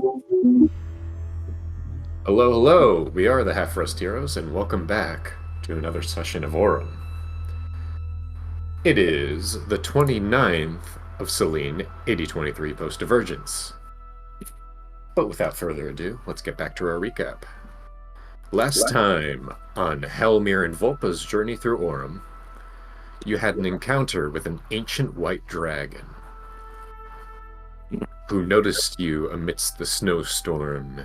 Hello, hello! We are the Half-Rust Heroes, and welcome back to another session of Auram. It is the 29th of Selene, 8023 post-Divergence. But without further ado, let's get back to our recap. Last time, on Helmir and Volpa's journey through Auram, you had an encounter with an ancient white dragon who noticed you amidst the snowstorm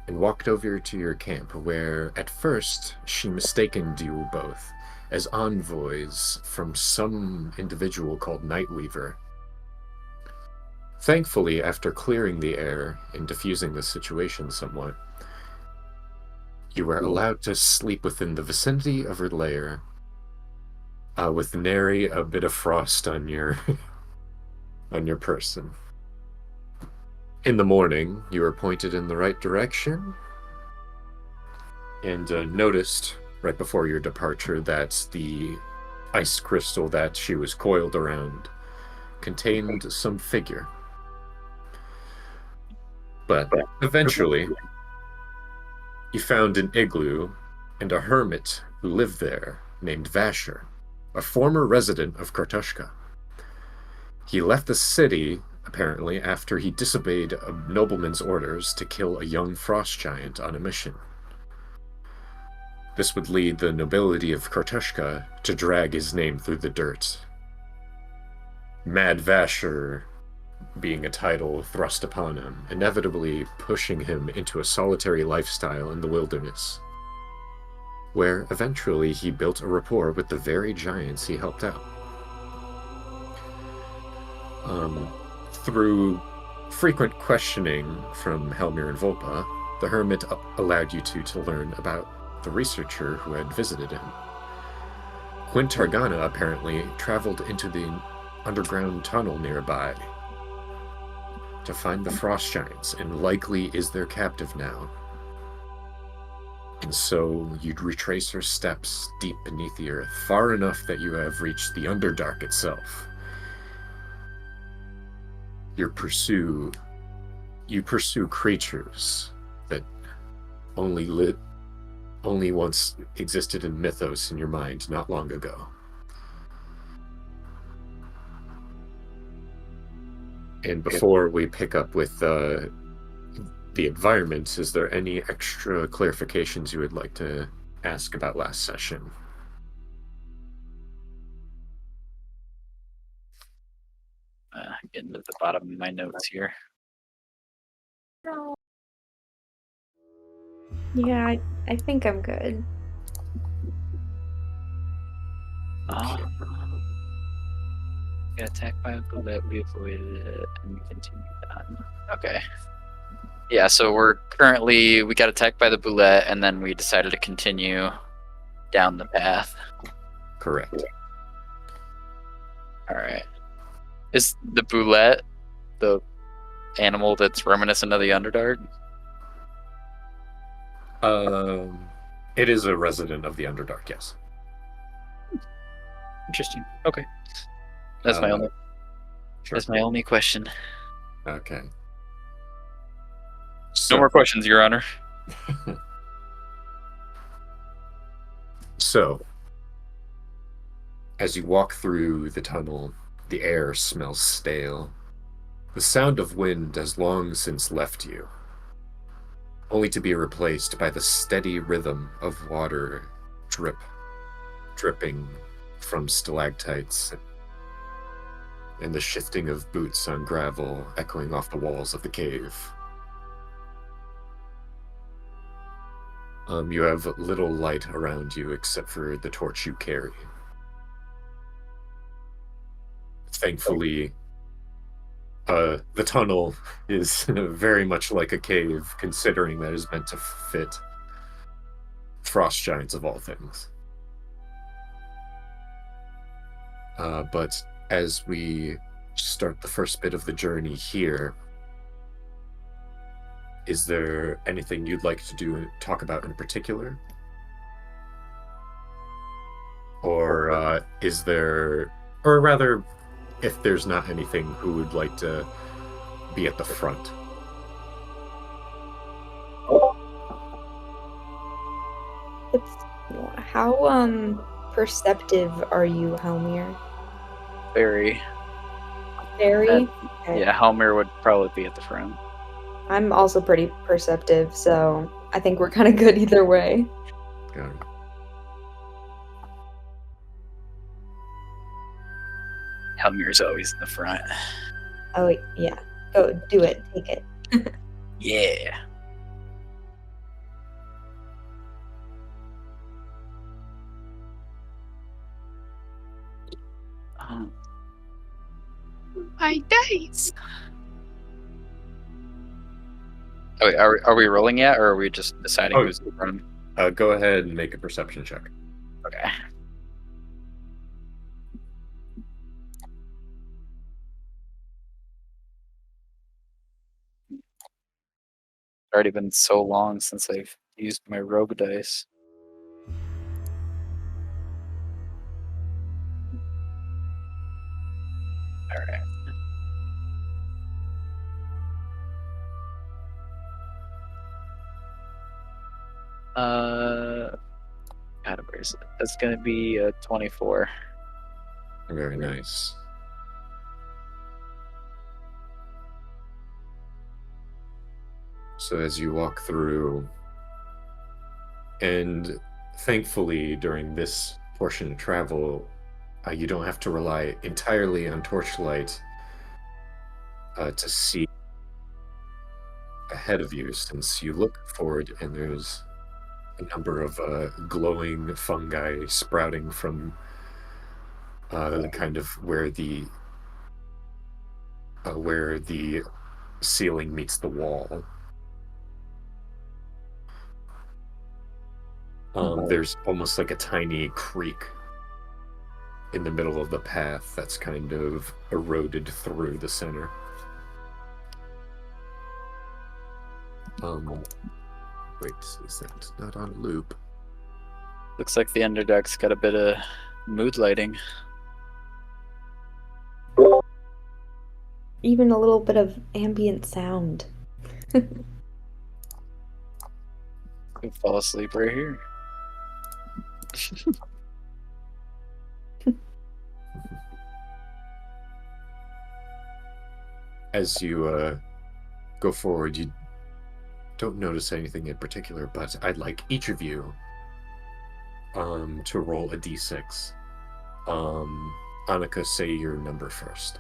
and walked over to your camp, where at first she mistaken you both as envoys from some individual called Nightweaver. Thankfully, after clearing the air and diffusing the situation somewhat, you were allowed to sleep within the vicinity of her lair, with nary a bit of frost on your on your person. In the morning, you were pointed in the right direction and noticed right before your departure that the ice crystal that she was coiled around contained some figure. But eventually, you found an igloo and a hermit who lived there named Vasher, a former resident of Kartushka. He left the city, apparently, after he disobeyed a nobleman's orders to kill a young frost giant on a mission. This would lead the nobility of Kartushka to drag his name through the dirt. Mad Vasher being a title thrust upon him, inevitably pushing him into a solitary lifestyle in the wilderness, where eventually he built a rapport with the very giants he helped out. Through frequent questioning from Helmir and Volpa, the hermit allowed you two to learn about the researcher who had visited him. Quintargana apparently traveled into the underground tunnel nearby to find the frost giants, and likely is their captive now. And so you'd retrace her steps deep beneath the earth, far enough that you have reached the Underdark itself. You pursue creatures that only once existed in mythos in your mind not long ago. And before we pick up with the environment, is there any extra clarifications you would like to ask about last session? Getting to the bottom of my notes here. Yeah, I think I'm good. Got attacked by a bullet, we avoided it, and continued on. Okay. Yeah, so we got attacked by the bullet, and then we decided to continue down the path. Correct. Alright. Is the bullet the animal that's reminiscent of the Underdark? It is a resident of the Underdark, yes. Interesting. Okay. That's my only. Sure. That's my only question. Okay. No more questions, Your Honor. So, as you walk through the tunnel, the air smells stale. The sound of wind has long since left you, only to be replaced by the steady rhythm of water dripping from stalactites, and the shifting of boots on gravel echoing off the walls of the cave. You have little light around you except for the torch you carry. Thankfully, the tunnel is very much like a cave, considering that it is meant to fit frost giants of all things. But as we start the first bit of the journey here, is there anything you'd like to talk about in particular? Or is there, or rather, if there's not anything, who would like to be at the front? How perceptive are you, Helmir? Very. Very? Okay. Yeah, Helmir would probably be at the front. I'm also pretty perceptive, so I think we're kind of good either way. Got it. Helmir's always in the front. Oh, yeah. Go, do it. Take it. Yeah. My days. Oh, wait, are we rolling yet, or are we just deciding Oh. who's in front? Go ahead and make a perception check. Okay. Already been so long since I've used my rogue dice. All right. God, where is it? That's gonna be a 24. Very nice. So as you walk through, and thankfully during this portion of travel, you don't have to rely entirely on torchlight to see ahead of you, since you look forward and there's a number of glowing fungi sprouting from kind of where the ceiling meets the wall. There's almost like a tiny creek in the middle of the path that's kind of eroded through the center. Wait, is that not on loop? Looks like the Underdark's got a bit of mood lighting. Even a little bit of ambient sound. Could fall asleep right here. As you go forward, you don't notice anything in particular, but I'd like each of you to roll a d6. Annika, say your number first.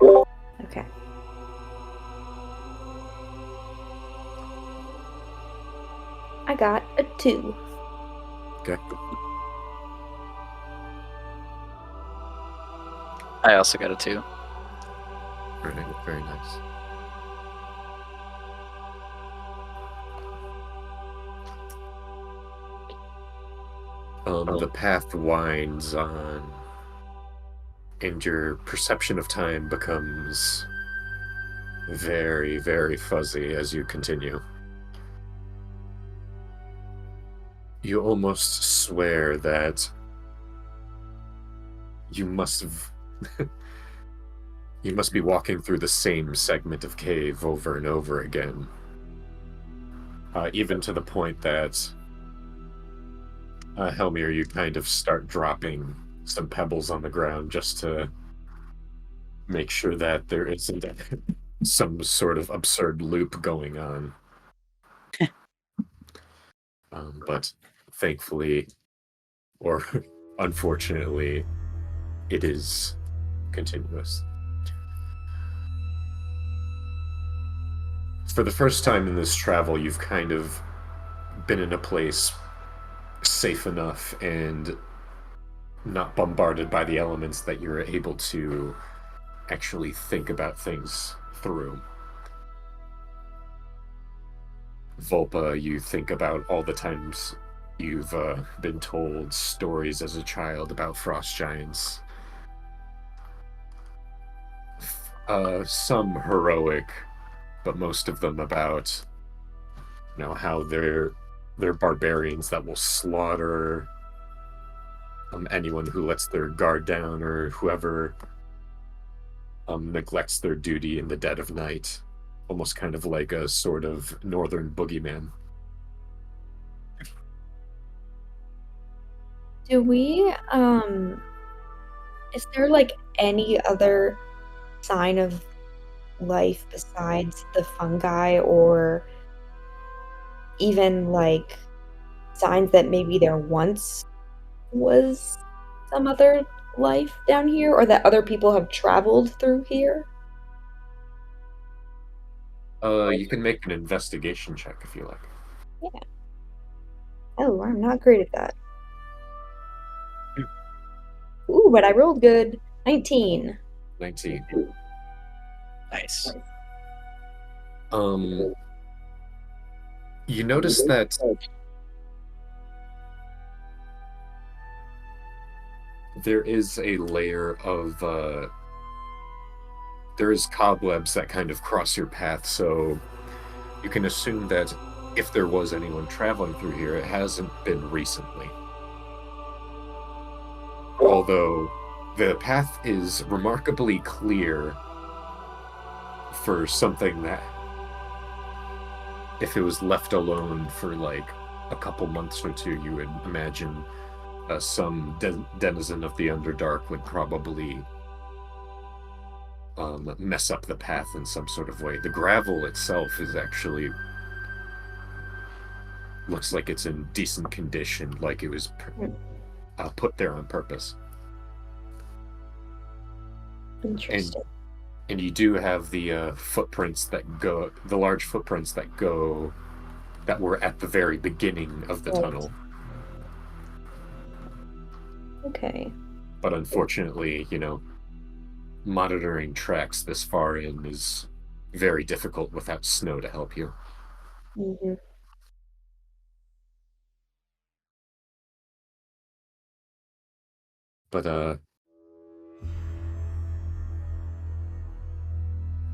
Okay. I got a 2. Okay. I also got a 2. Very nice. The path winds on, and your perception of time becomes very, very fuzzy as you continue. You almost swear that you must be walking through the same segment of cave over and over again. Even to the point that Helmir, you kind of start dropping some pebbles on the ground just to make sure that there isn't some sort of absurd loop going on. But thankfully, or unfortunately, it is continuous. For the first time in this travel, you've kind of been in a place safe enough and not bombarded by the elements that you're able to actually think about things through. Volpa, you think about all the times you've been told stories as a child about frost giants. Some heroic, but most of them about, how they're barbarians that will slaughter anyone who lets their guard down or whoever neglects their duty in the dead of night. Almost kind of like a sort of northern boogeyman. Do we, is there like any other sign of life besides the fungi or even like signs that maybe there once was some other life down here or that other people have traveled through here? You can make an investigation check if you like. Yeah. Oh, I'm not great at that. Ooh, but I rolled good. 19. 19. Nice. You notice that there is a layer of there is cobwebs that kind of cross your path, so you can assume that if there was anyone traveling through here, it hasn't been recently. Although the path is remarkably clear for something that, if it was left alone for like a couple months or two, you would imagine some denizen of the Underdark would probably mess up the path in some sort of way. The gravel itself is actually looks like it's in decent condition, like it was put there on purpose. Interesting. And you do have the footprints that go, the large footprints that go, that were at the very beginning of the tunnel. Okay. But unfortunately, monitoring tracks this far in is very difficult without snow to help you. Mm-hmm. But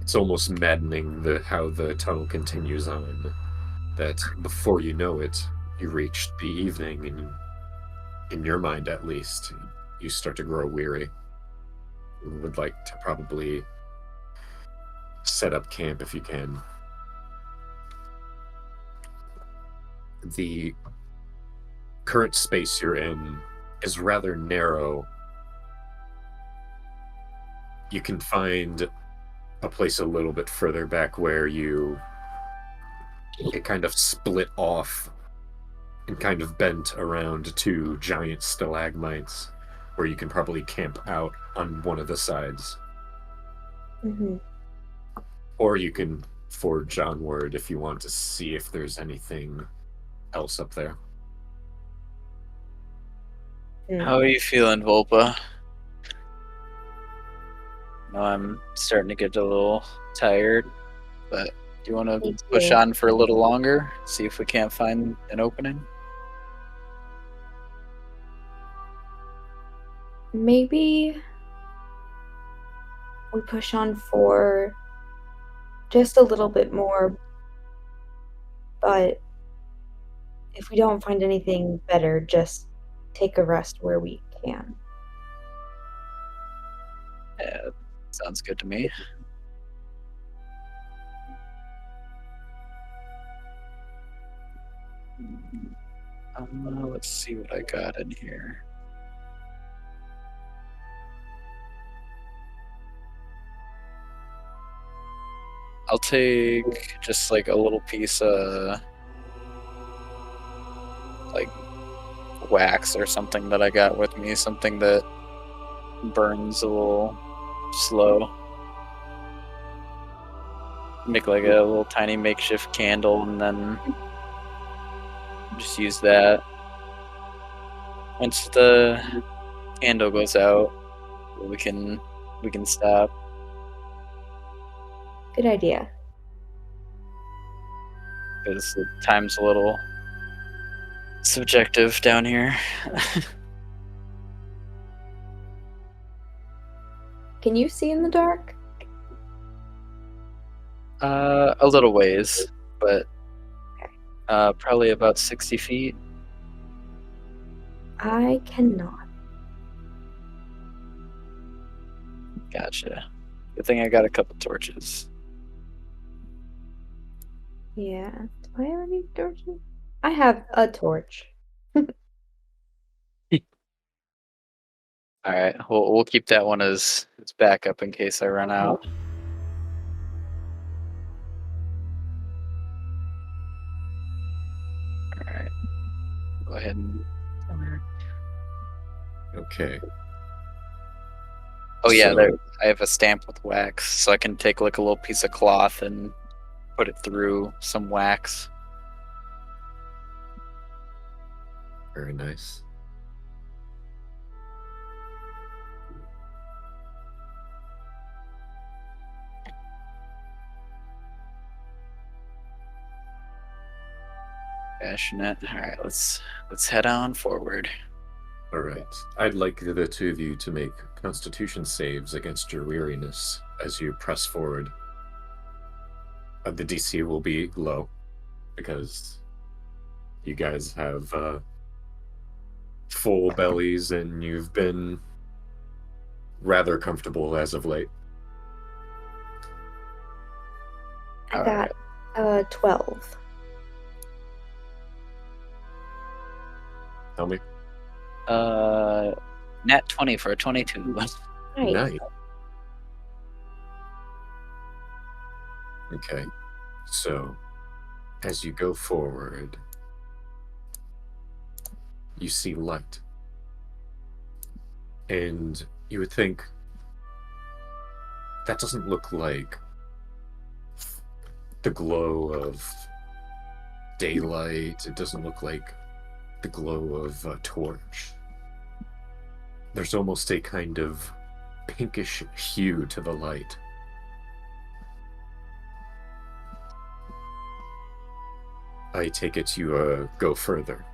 it's almost maddening how the tunnel continues on, that before you know it, you reach the evening, and in your mind at least, you start to grow weary. You would like to probably set up camp if you can. The current space you're in is rather narrow. You can find a place a little bit further back where it kind of split off and kind of bent around two giant stalagmites where you can probably camp out on one of the sides. Mm-hmm. Or you can forge onward if you want to see if there's anything else up there. How are you feeling, Volpa? No, I'm starting to get a little tired, but do you want to push on for a little longer? See if we can't find an opening? Maybe we push on for just a little bit more, but if we don't find anything better, just take a rest where we can. Yeah, sounds good to me. Let's see what I got in here. I'll take just like a little piece of like wax or something that I got with me, something that burns a little slow. Make like a little tiny makeshift candle and then just use that. Once the candle goes out, we can stop. Good idea. Because the time's a little subjective down here. Can you see in the dark? A little ways, but probably about 60 feet. I cannot. Gotcha. Good thing I got a couple torches. Yeah. Do I have any torches? I have a torch. All right, we'll keep that one as backup in case I run out. All right, go ahead and. Okay. Oh yeah, So- there. I have a stamp with wax, so I can take like a little piece of cloth and put it through some wax. Very nice. Passionate. All right, let's head on forward. All right. I'd like the two of you to make Constitution saves against your weariness as you press forward. The DC will be low because you guys have full bellies and you've been rather comfortable as of late. I got 12. Tell me. Nat 20 for a 22. Nice. Nice. Okay. So, as you go forward, you see light. And you would think, that doesn't look like the glow of daylight. It doesn't look like the glow of a torch. There's almost a kind of pinkish hue to the light. I take it you go further.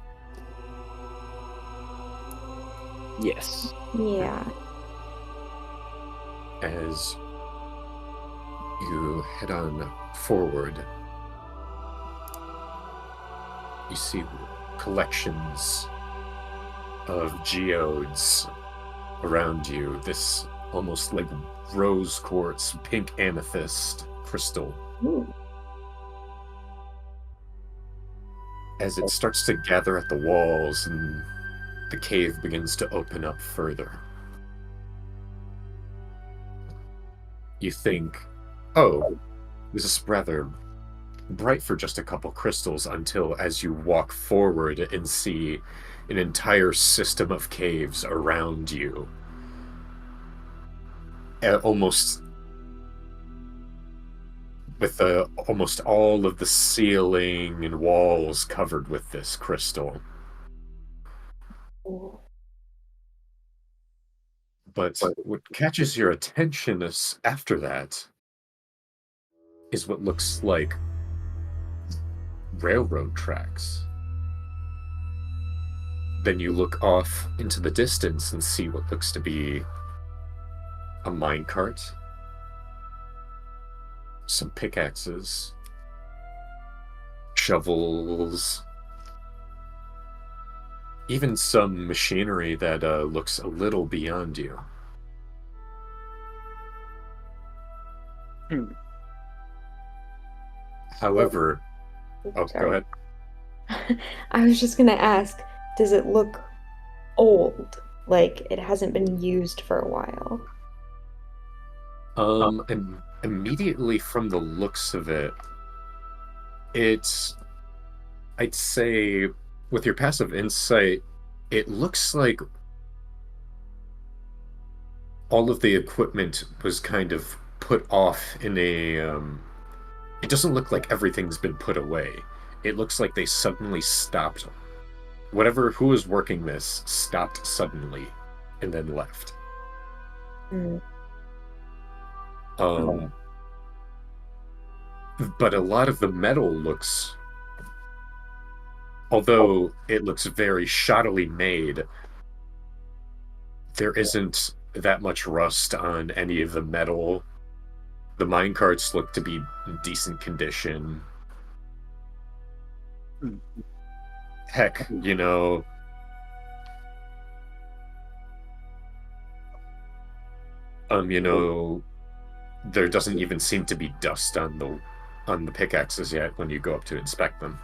Yes. Yeah. As you head on forward, you see collections of geodes around you. This almost like rose quartz, pink amethyst crystal. Ooh. As it starts to gather at the walls and the cave begins to open up further. You think, oh, this is rather bright for just a couple crystals, until as you walk forward and see an entire system of caves around you. Almost with almost all of the ceiling and walls covered with this crystal. Ooh. But what catches your attention after that is what looks like railroad tracks. Then you look off into the distance and see what looks to be a minecart, some pickaxes, shovels, even some machinery that looks a little beyond you. However, go Sorry. ahead. I was just gonna ask, does it look old? Like it hasn't been used for a while? Immediately from the looks of it, I'd say, with your passive insight, it looks like all of the equipment was kind of put off in a, it doesn't look like everything's been put away. It looks like they suddenly stopped. Who was working this stopped suddenly and then left. Mm. But a lot of the metal looks, although it looks very shoddily made, there isn't that much rust on any of the metal. The minecarts look to be in decent condition. Heck, there doesn't even seem to be dust on the pickaxes yet when you go up to inspect them.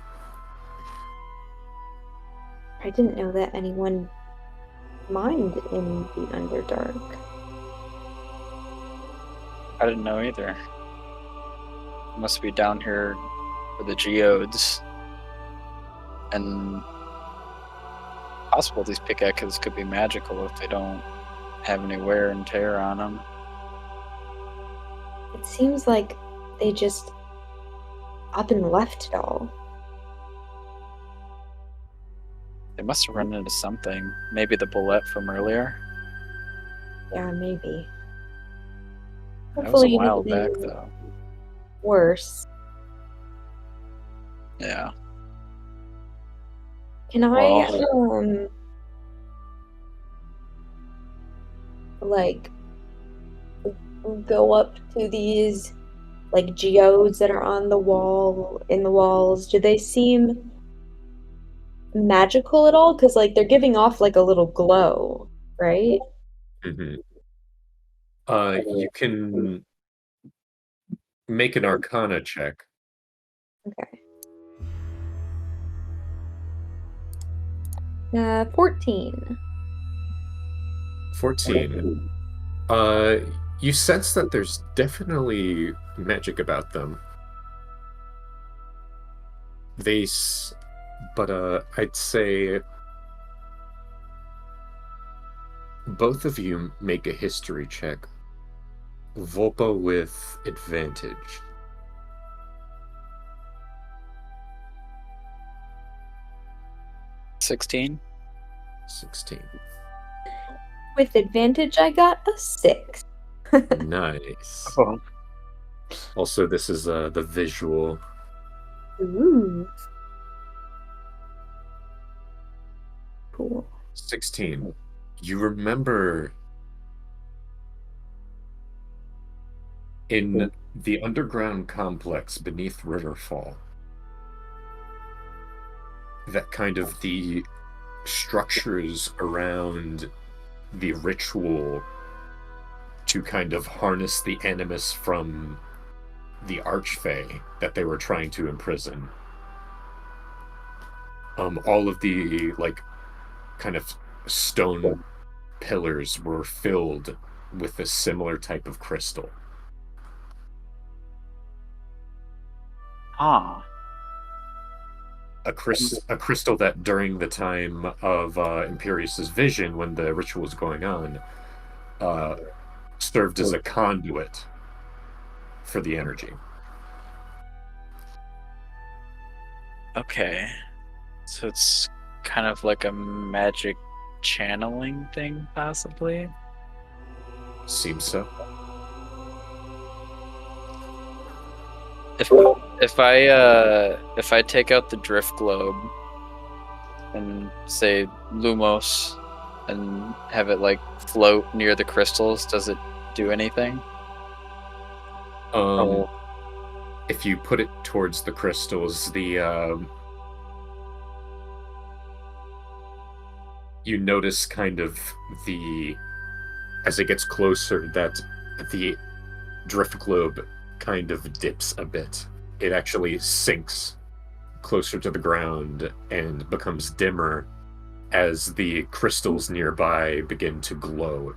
I didn't know that anyone mind in the Underdark. I didn't know either. Must be down here for the geodes. And possible these pickaxes could be magical if they don't have any wear and tear on them. It seems like they just up and left it all. They must have run into something. Maybe the bullet from earlier. Yeah, maybe. That was a Hopefully while back, nothing though. worse. Yeah. Can I like go up to these like geodes that are on the walls? Do they seem magical at all? Because like they're giving off like a little glow, right? Mm-hmm. You can make an Arcana check. Okay. 14. 14. You sense that there's definitely magic about them. But I'd say both of you make a history check. Volpa with advantage. 16. 16. With advantage, I got a 6. Nice. Oh. Also, this is the visual. Ooh. Cool. 16. You remember in the underground complex beneath Riverfall, that kind of the structures around the ritual to kind of harness the animus from the Archfey that they were trying to imprison. All of the like kind of stone pillars were filled with a similar type of crystal. Ah. A crystal that during the time of Imperius's vision, when the ritual was going on, served as a conduit for the energy. Okay. So it's kind of like a magic channeling thing, possibly? Seems so. If I take out the drift globe and say Lumos and have it like float near the crystals, does it do anything? If you put it towards the crystals, you notice kind of as it gets closer, that the drift globe kind of dips a bit. It actually sinks closer to the ground and becomes dimmer as the crystals nearby begin to glow.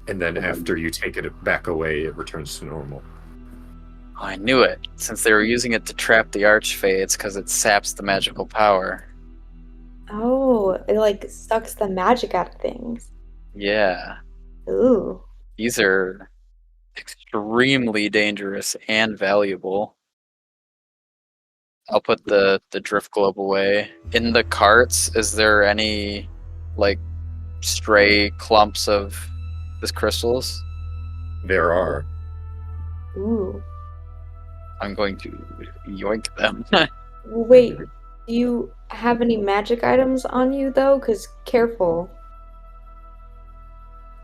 And then after you take it back away, it returns to normal. Oh, I knew it. Since they were using it to trap the Archfey, it's because it saps the magical power. Oh, it like sucks the magic out of things. Yeah. Ooh. These are extremely dangerous and valuable. I'll put the drift globe away. In the carts, is there any like stray clumps of these crystals? There are. Ooh. I'm going to yoink them. Wait, do you have any magic items on you though? Because careful.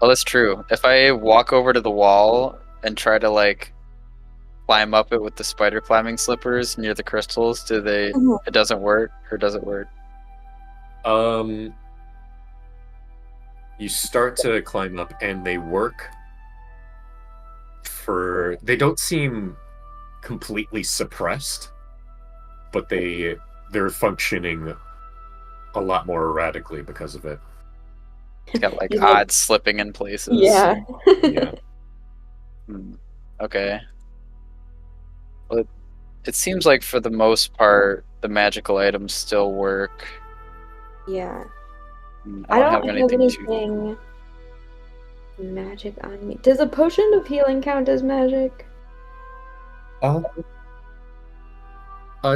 Oh, that's true. If I walk over to the wall and try to like climb up it with the spider climbing slippers near the crystals, it doesn't work, or does it work? You start to climb up and they work they don't seem completely suppressed, but they're functioning a lot more erratically because of it. It's got like He's like, odd slipping in places. yeah. Yeah. Okay. Well, it seems like for the most part, the magical items still work. Yeah. I I don't don't have have anything too. anything magic on me. Does a potion of healing count as magic? Uh,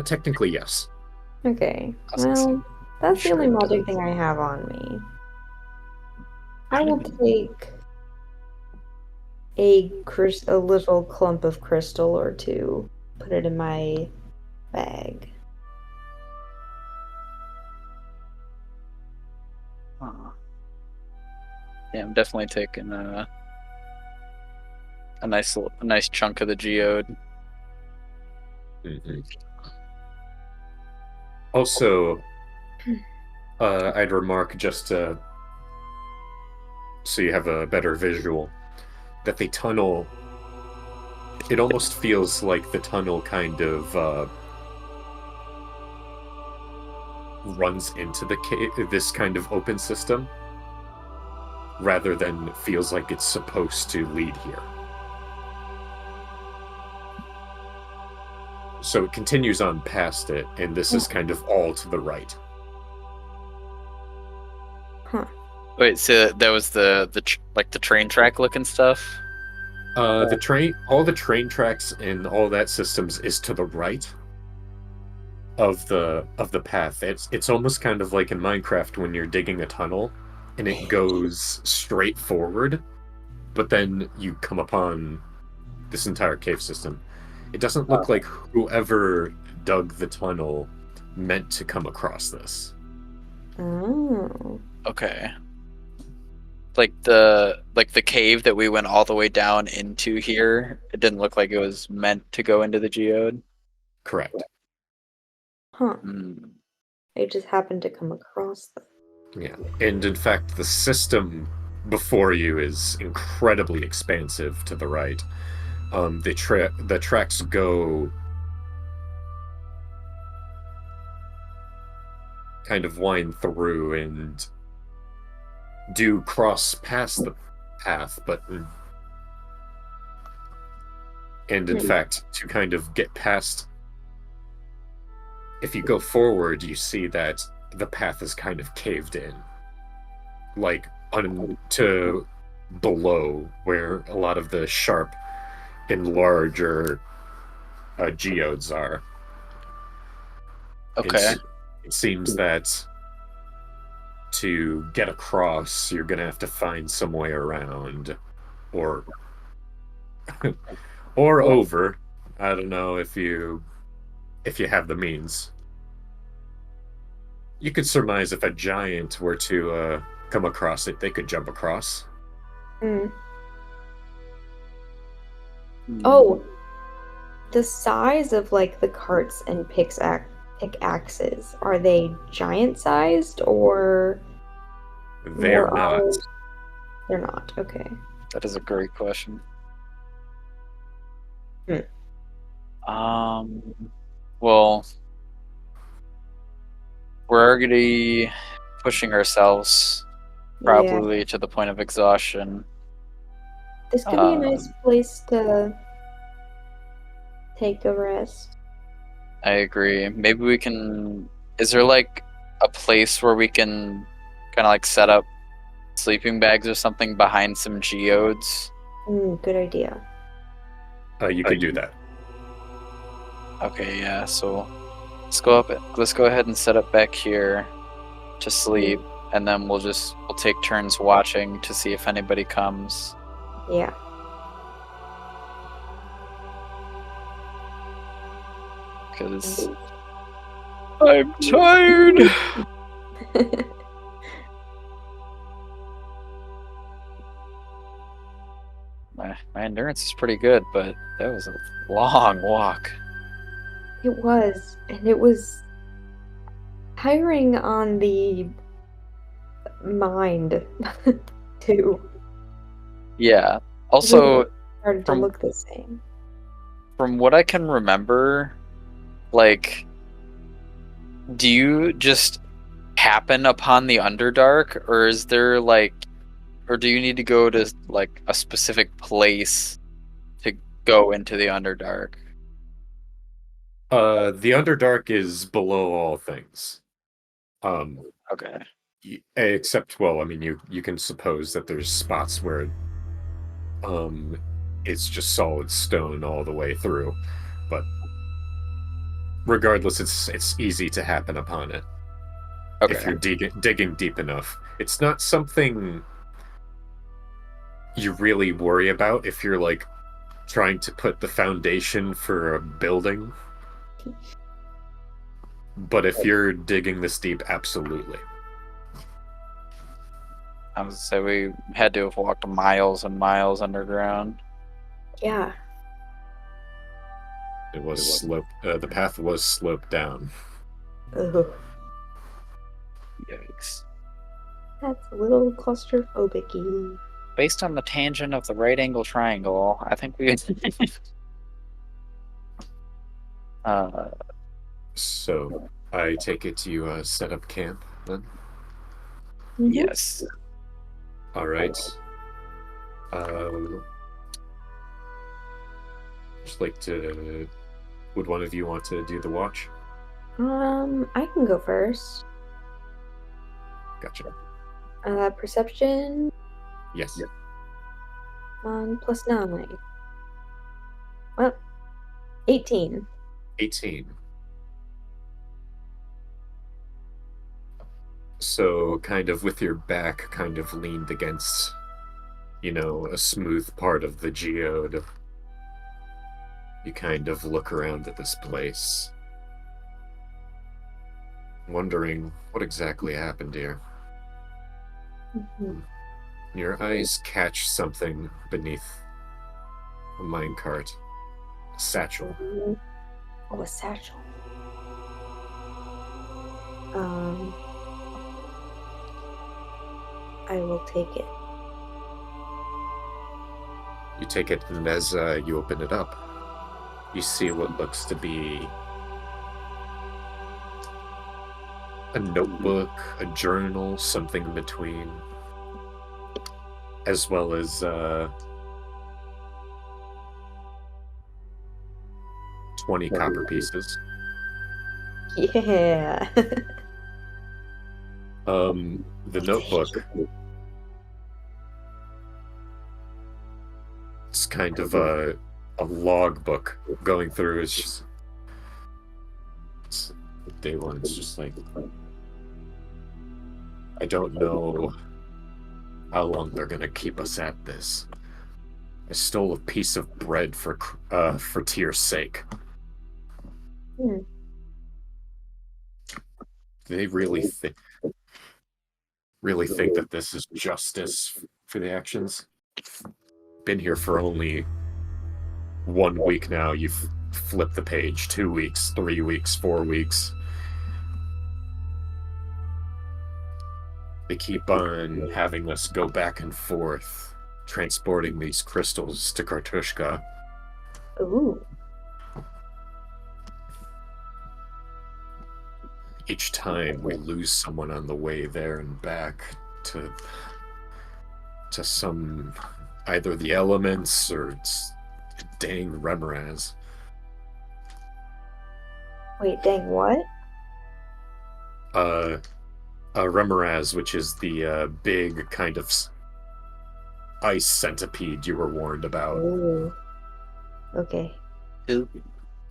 technically, yes. Okay. I was gonna say, Well, that's the sure only it magic does. thing I have on me. I I will didn't- take a little clump of crystal or two, put it in my bag. Huh. Yeah, I'm definitely taking a nice chunk of the geode. Mhm. Also, I'd remark just so you have a better visual that the tunnel. It almost feels like the tunnel kind of runs into the this kind of open system, rather than feels like it's supposed to lead here. So it continues on past it, and this is kind of all to the right. Huh. Wait, so that was like the train track looking stuff? All the train tracks and all that systems is to the right of the path. It's almost kind of like in Minecraft when you're digging a tunnel, and it goes straight forward, but then you come upon this entire cave system. It doesn't look like whoever dug the tunnel meant to come across this. Oh. Okay. Like the cave that we went all the way down into here, it didn't look like it was meant to go into the geode. Correct. Huh. Hmm. I just happened to come across them. Yeah. And in fact, the system before you is incredibly expansive to the right. The tracks go kind of wind through and do cross past the path, but and in fact, to kind of get past, if you go forward, you see that the path is kind of caved in, like to below where a lot of the sharp and larger geodes are. Okay. It seems that to get across, you're gonna have to find some way around, or or over. I don't know if you have the means. You could surmise if a giant were to come across it, they could jump across. Mm. Hmm. Oh, the size of like the carts and pickaxes, are they giant sized or They're more not. ours? They're not. Okay. That is a great question. Hmm. Well, we're already pushing ourselves Yeah. probably to the point of exhaustion. This could be a nice place to take a rest. I agree. Maybe we can. Is there like a place where we can kind of like set up sleeping bags or something behind some geodes? Good idea. You could do that. Okay, yeah. So let's go up. Let's go ahead and set up back here to sleep, and then we'll take turns watching to see if anybody comes. Yeah. Because I'm tired. My endurance is pretty good, but that was a long walk. It was, and it was tiring on the mind too. Yeah. Also, Started to from- look the same. from what I can remember, like, do you just happen upon the Underdark, or is there like Or do you need to go to like a specific place to go into the Underdark? The Underdark is below all things. Okay. Except, well, I mean, you can suppose that there's spots where it's just solid stone all the way through, but regardless, it's easy to happen upon it if Okay. you're digging deep enough. It's not something you really worry about if you're like trying to put the foundation for a building. But if you're digging this deep, absolutely. I was say we had to have walked miles and miles underground. Yeah. It was sloped. The path was sloped down. Ugh. Yikes. That's a little claustrophobic-y. Based on the tangent of the right angle triangle, I think we So I take it you set up camp then? Mhm. yes. All right. Just like to. Would one of you want to do the watch? I can go first. Gotcha. Perception Yes. on +9. Well, 18. 18. So kind of with your back kind of leaned against, a smooth part of the geode. You kind of look around at this place, wondering what exactly happened here. Mhm. Your eyes catch something beneath a minecart. A satchel. Oh, a satchel. I will take it. You take it, and as you open it up, you see what looks to be a notebook, a journal, something in between, as well as 20 copper pieces. Yeah. The notebook, it's kind of a log book going through. It's day one. It's just like, I don't know how long they're gonna keep us at this. I stole a piece of bread for Tyr's sake. Hmm. They really think that this is justice for the actions. Been here for only 1 week now. You've flipped the page. 2 weeks, 3 weeks, 4 weeks. They keep on having us go back and forth, transporting these crystals to Kartushka. Ooh. Each time we lose someone on the way there and back to some, either the elements or it's dang Remoraz. Wait, dang, what? Remoraz, which is the big kind of ice centipede you were warned about. Ooh. Okay.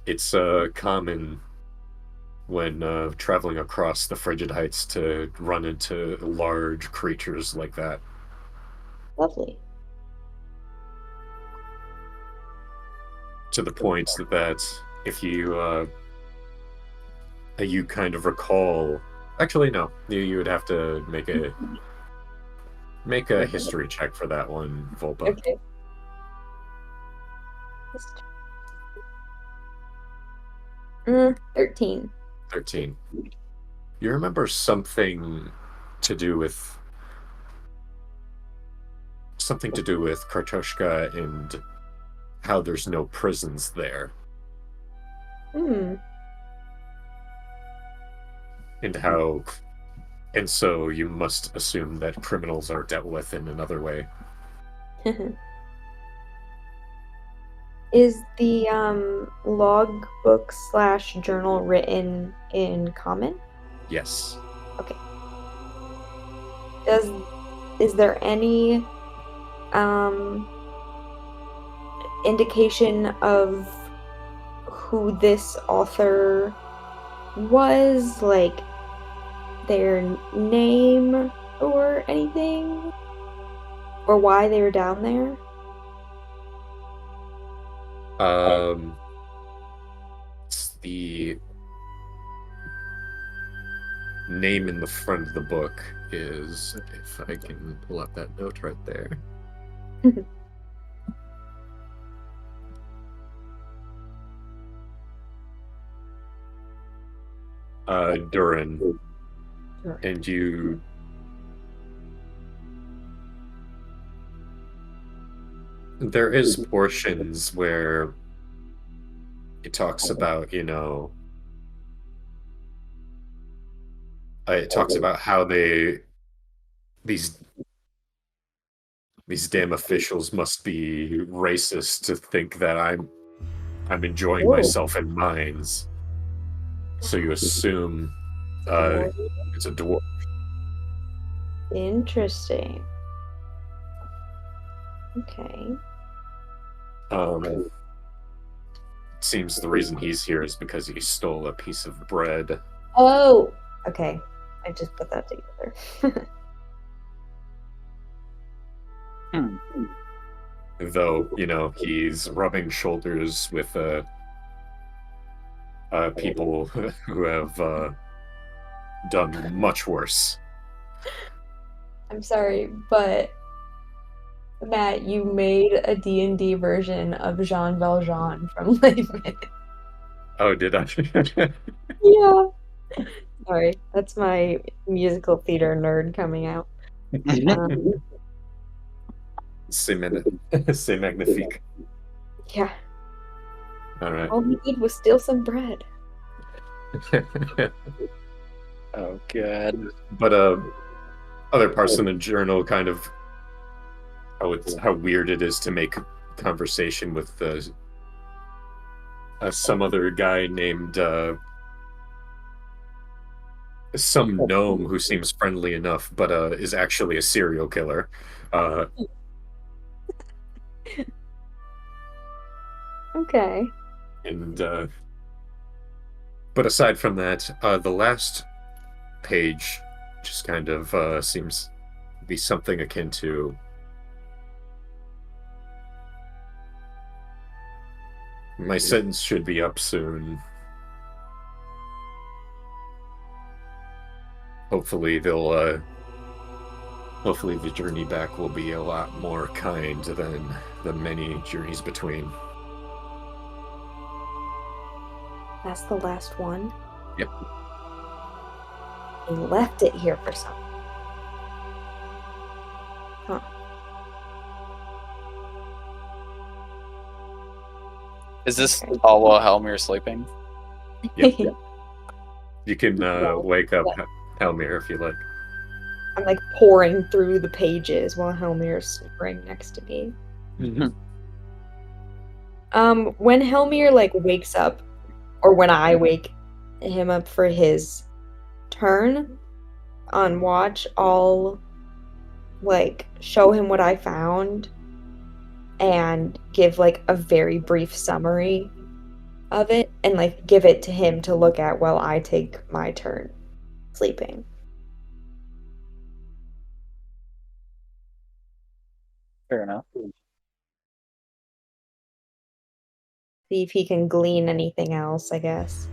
It's common when traveling across the Frigid Heights to run into large creatures like that. Lovely. To the point that if you kind of recall, actually no, you would have to make a history check for that one, Volpa. Okay. 13. 13. You remember something to do with Kartushka and how there's no prisons there. Hmm. And how And so you must assume that criminals are dealt with in another way. Is the logbook / journal written in common? Yes. Okay. Is there any indication of who this author was, like their name or anything? Or why they were down there? It's the name in the front of the book is, if I can pull up that note right there. Durin. Sure. And you there is portions where it talks about, it talks about how these damn officials must be racist to think that I'm enjoying Whoa. myself in mines. So you assume it's a dwarf. Interesting. Okay. Seems the reason he's here is because he stole a piece of bread. Oh, okay. I just put that together. Though, he's rubbing shoulders with people who have done much worse. I'm sorry, but Matt, you made a D&D version of Jean Valjean from Les Mis. Oh, did I? Yeah. Sorry, that's my musical theater nerd coming out. C'est magnifique. Yeah. All right. All he did was steal some bread. Oh, God. But other parts in the journal kind of how weird it is to make conversation with some other guy named some gnome who seems friendly enough, but is actually a serial killer. Okay. And but aside from that, the last page just kind of seems to be something akin to my sentence should be up soon. Hopefully hopefully the journey back will be a lot more kind than the many journeys between. That's the last one? Yep. He left it here for something. Huh. Is this Okay. all while Helmir's sleeping? Yep. You can wake up Helmir if you like. I'm like pouring through the pages while Helmir's snoring next to me. When Helmir like wakes up, or when I wake him up for his turn on watch, I'll like show him what I found and give like a very brief summary of it and like give it to him to look at while I take my turn sleeping. Fair enough. See if he can glean anything else, I guess.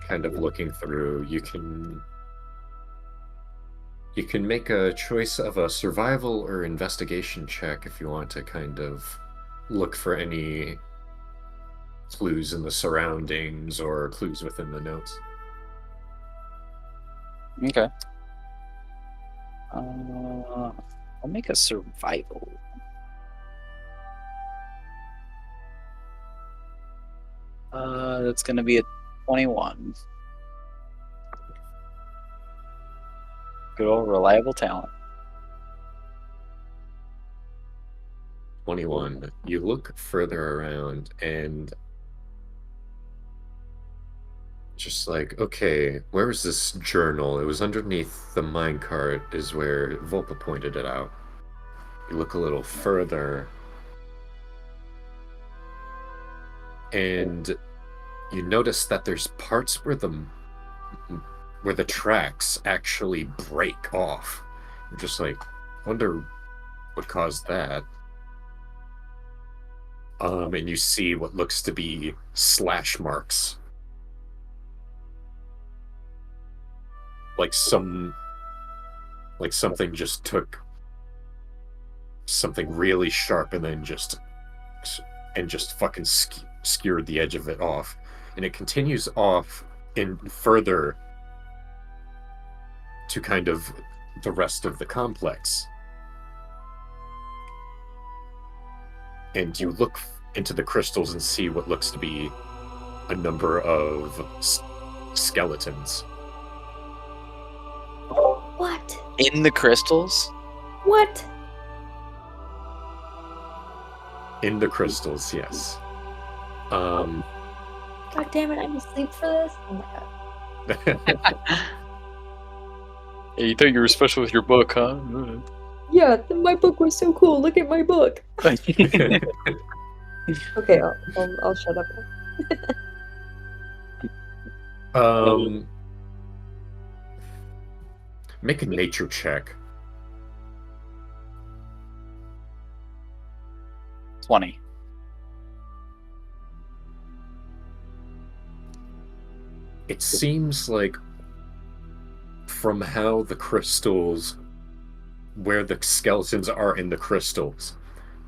Kind of looking through, you can make a choice of a survival or investigation check if you want to kind of look for any clues in the surroundings or clues within the notes. Okay. I'll make a survival. That's gonna be a 21. Good old reliable talent. 21. You look further around and just like, okay, where is this journal? It was underneath the minecart, is where Volpa pointed it out. You look a little further, and you notice that there's parts where the tracks actually break off. You're just like, wonder what caused that. And you see what looks to be slash marks. Like something just took something really sharp and then just fucking skewered the edge of it off. And it continues off in further to kind of the rest of the complex. And you look into the crystals and see what looks to be a number of skeletons. What? In the crystals? What? In the crystals, yes. God damn it, I need sleep for this? Oh my god. Yeah, you thought you were special with your book, huh? Yeah, my book was so cool. Look at my book. Okay, I'll shut up now. Make a nature check. 20. It seems like from how the crystals, where the skeletons are in the crystals,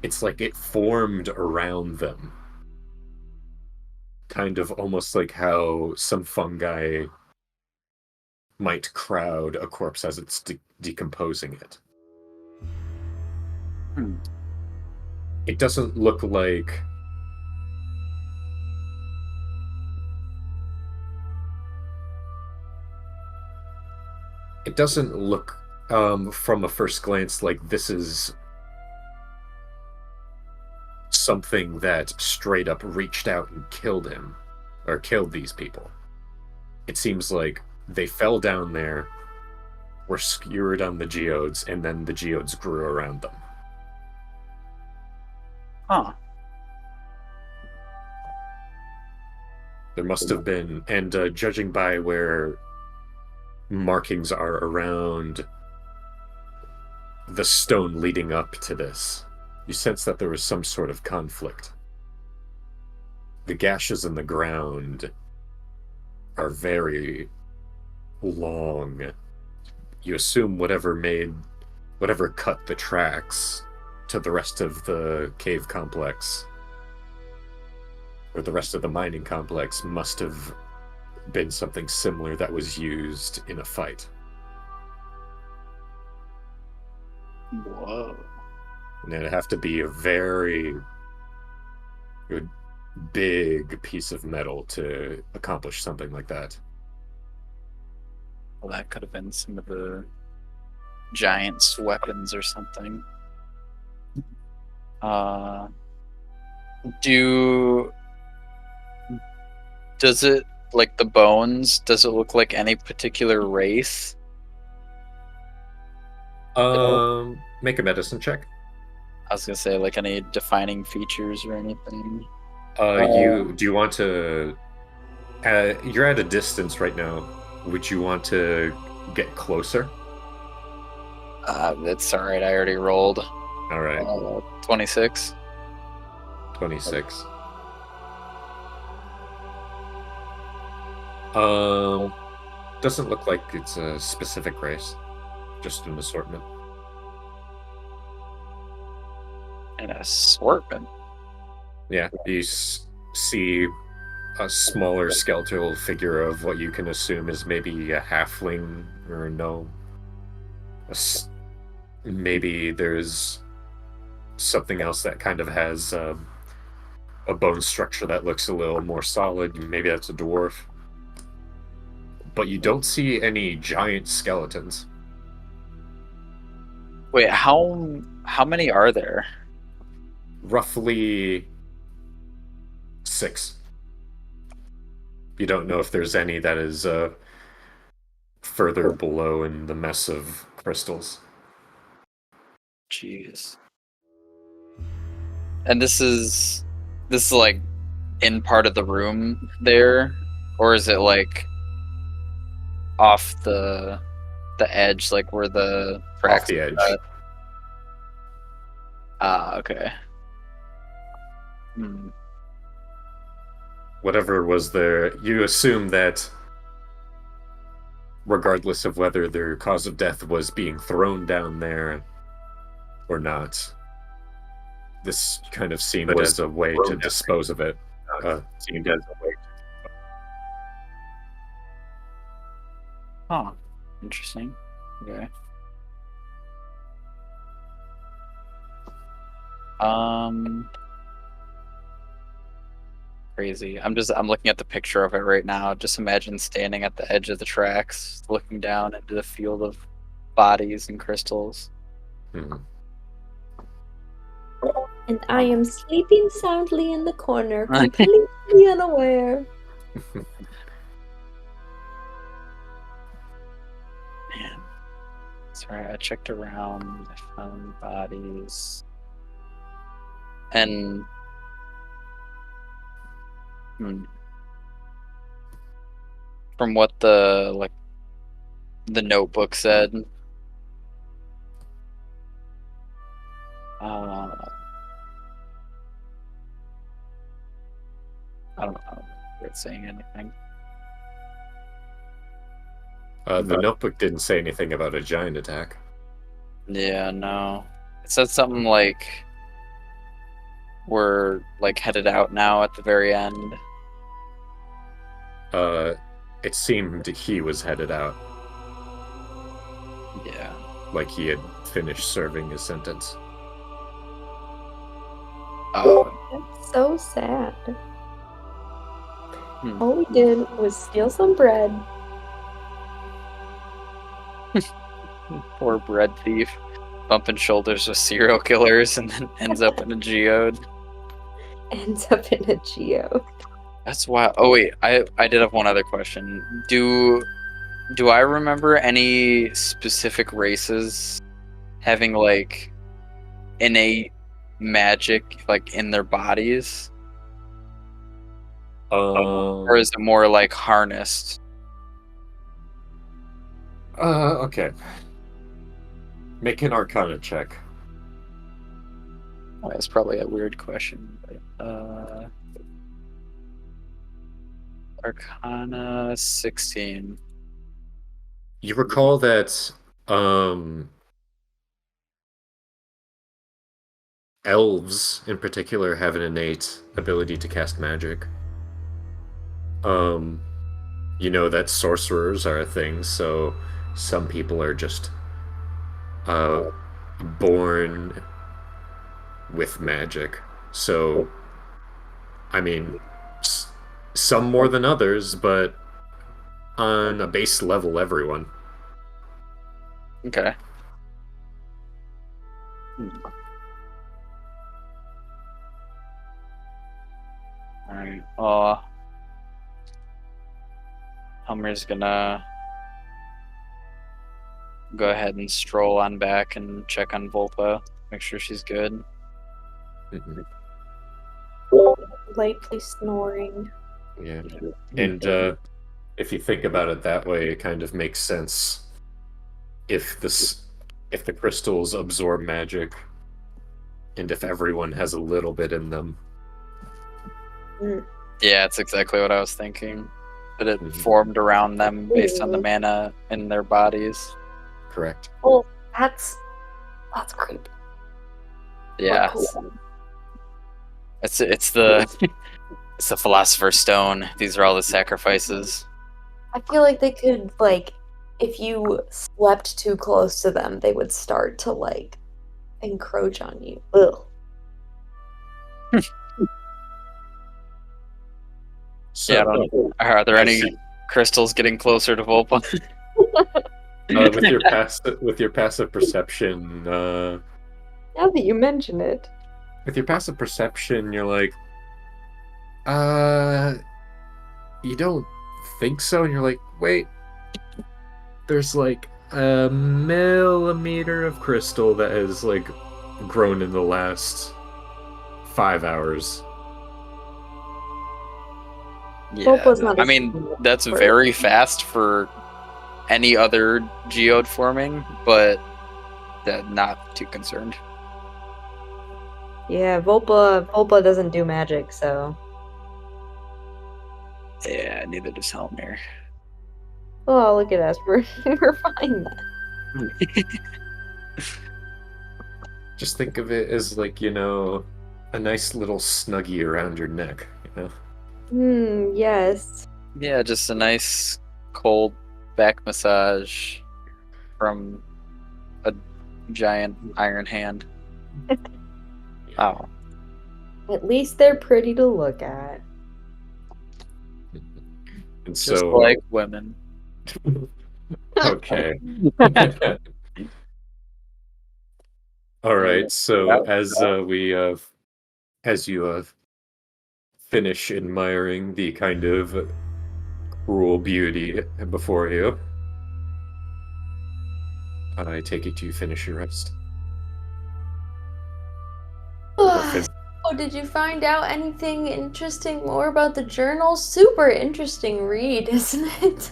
it's like it formed around them. Kind of almost like how some fungi might crowd a corpse as it's decomposing it. It doesn't look like... It doesn't look, from a first glance, like this is something that straight up reached out and killed him, or killed these people. It seems like they fell down there, were skewered on the geodes, and then the geodes grew around them. Huh. There must have been, and judging by where markings are around the stone leading up to this, you sense that there was some sort of conflict. The gashes in the ground are very long. You assume whatever cut the tracks to the rest of the cave complex, or the rest of the mining complex, must have been something similar that was used in a fight. Whoa. And it'd have to be a very big piece of metal to accomplish something like that. Well, that could have been some of the giant's weapons or something. Does it, like the bones, does it look like any particular race? Make a medicine check. I was gonna say, like, any defining features or anything. Do you want to... you're at a distance right now. Would you want to get closer? That's alright, I already rolled. Alright. 26. 26. Doesn't look like it's a specific race. Just an assortment. An assortment? Yeah, you see a smaller skeletal figure of what you can assume is maybe a halfling or a gnome. Maybe there's something else that kind of has a bone structure that looks a little more solid. Maybe that's a dwarf. But you don't see any giant skeletons. Wait, how many are there? Roughly 6. You don't know if there's any that is further below in the mess of crystals. Jeez. And this is like in part of the room there, or is it like off the edge, like where the cracks Off the edge. are at? Ah, okay. Hmm. Whatever was there, you assume that regardless of whether their cause of death was being thrown down there or not, this kind of seemed as a way to dispose of it. Seemed as a way. Huh. Interesting. Okay. Crazy. I'm looking at the picture of it right now. Just imagine standing at the edge of the tracks, looking down into the field of bodies and crystals. Mhm. And I am sleeping soundly in the corner, completely unaware. Man. Sorry, I checked around. I found bodies. And from what the notebook said, I don't know if it's saying anything. The notebook didn't say anything about a giant attack. Yeah, no. It said something like we're like headed out now at the very end. It seemed he was headed out, Yeah. like he had finished serving his sentence. Oh. That's so sad. All we did was steal some bread. Poor bread thief, bumping shoulders with serial killers and then ends up in a geode. Ends up in a geode. That's why. Oh wait, I did have one other question. Do I remember any specific races having like innate magic like in their bodies, or is it more like harnessed? Okay. Make an Arcana check. Oh, that's probably a weird question. But, Arcana 16. You recall that elves in particular have an innate ability to cast magic. You know that sorcerers are a thing, so some people are just born with magic. So, I mean, some more than others, but on a base level, everyone. Okay. Alright. Helmir's gonna go ahead and stroll on back and check on Volpa, make sure she's good. Mhm. Lightly snoring. Yeah. And if you think about it that way, it kind of makes sense. If the crystals absorb magic, and if everyone has a little bit in them. Yeah, it's exactly what I was thinking. That it formed around them based on the mana in their bodies. Correct. Oh, that's creepy. Yeah. Cool. It's the it's the Philosopher's Stone. These are all the sacrifices. I feel like they could, like, if you slept too close to them, they would start to, like, encroach on you. Ugh. Yeah, I don't know. Are there I any see. crystals getting closer to Volpa? With your passive perception, Now that you mention it. you're like, you don't think so, and you're like, wait, there's like a millimeter of crystal that has like grown in the last 5 hours. Yeah, Volpa's not I a mean, single that's bird. very fast for any other geode forming, but not too concerned. Yeah, Volpa doesn't do magic, so. Yeah, neither does Helmir. Oh, look at us. We're fine then. Just think of it as like, a nice little snuggie around your neck, Yes. Yeah, just a nice cold back massage from a giant iron hand. Oh, At least they're pretty to look at. And just so, like women. okay. All right. So as you finish admiring the kind of cruel beauty before you, I take it you finish your rest. Oh, did you find out anything interesting more about the journal? Super interesting read, isn't it?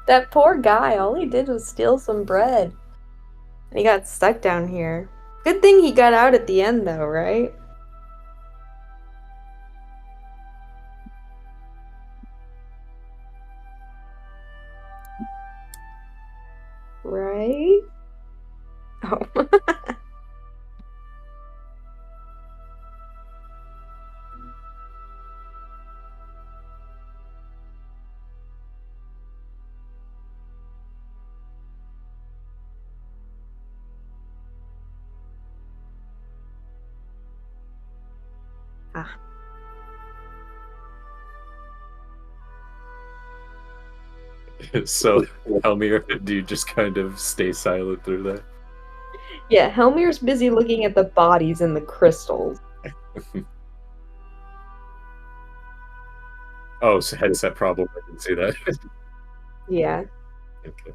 That poor guy, all he did was steal some bread. And he got stuck down here. Good thing he got out at the end, though, right? Right? Oh. Ah. So, Helmir, do you just kind of stay silent through that? Yeah, Helmir's busy looking at the bodies in the crystals. Oh, so headset problem. I didn't see that. Yeah. Okay.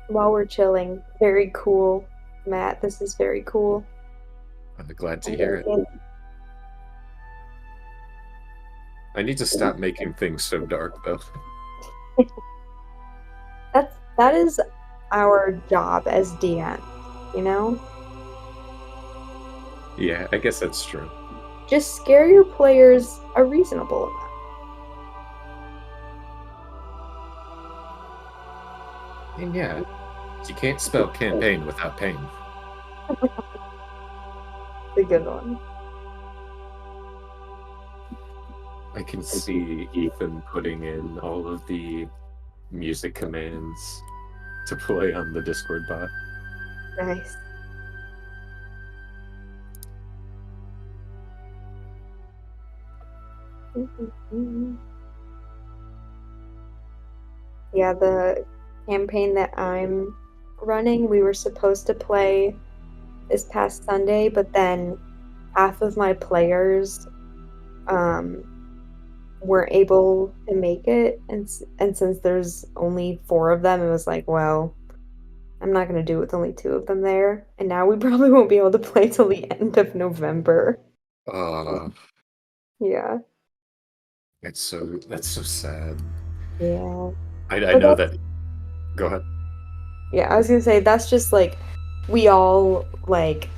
While we're chilling, very cool. Matt, this is very cool. I'm glad to hear it. I need to stop making things so dark, though. That is our job as DM, you know? Yeah, I guess that's true. Just scare your players a reasonable amount. And yeah, you can't spell campaign without pain. It's a good one. I can see Ethan putting in all of the music commands to play on the Discord bot. Nice. Yeah, the campaign that I'm running, we were supposed to play this past Sunday, but then half of my players weren't able to make it, and since there's only 4 of them, it was like, well, I'm not gonna do it with only 2 of them there, and now we probably won't be able to play till the end of November. That's Yeah. so sad. Yeah. I But know that. Go ahead. Yeah, I was gonna say that's just like we all like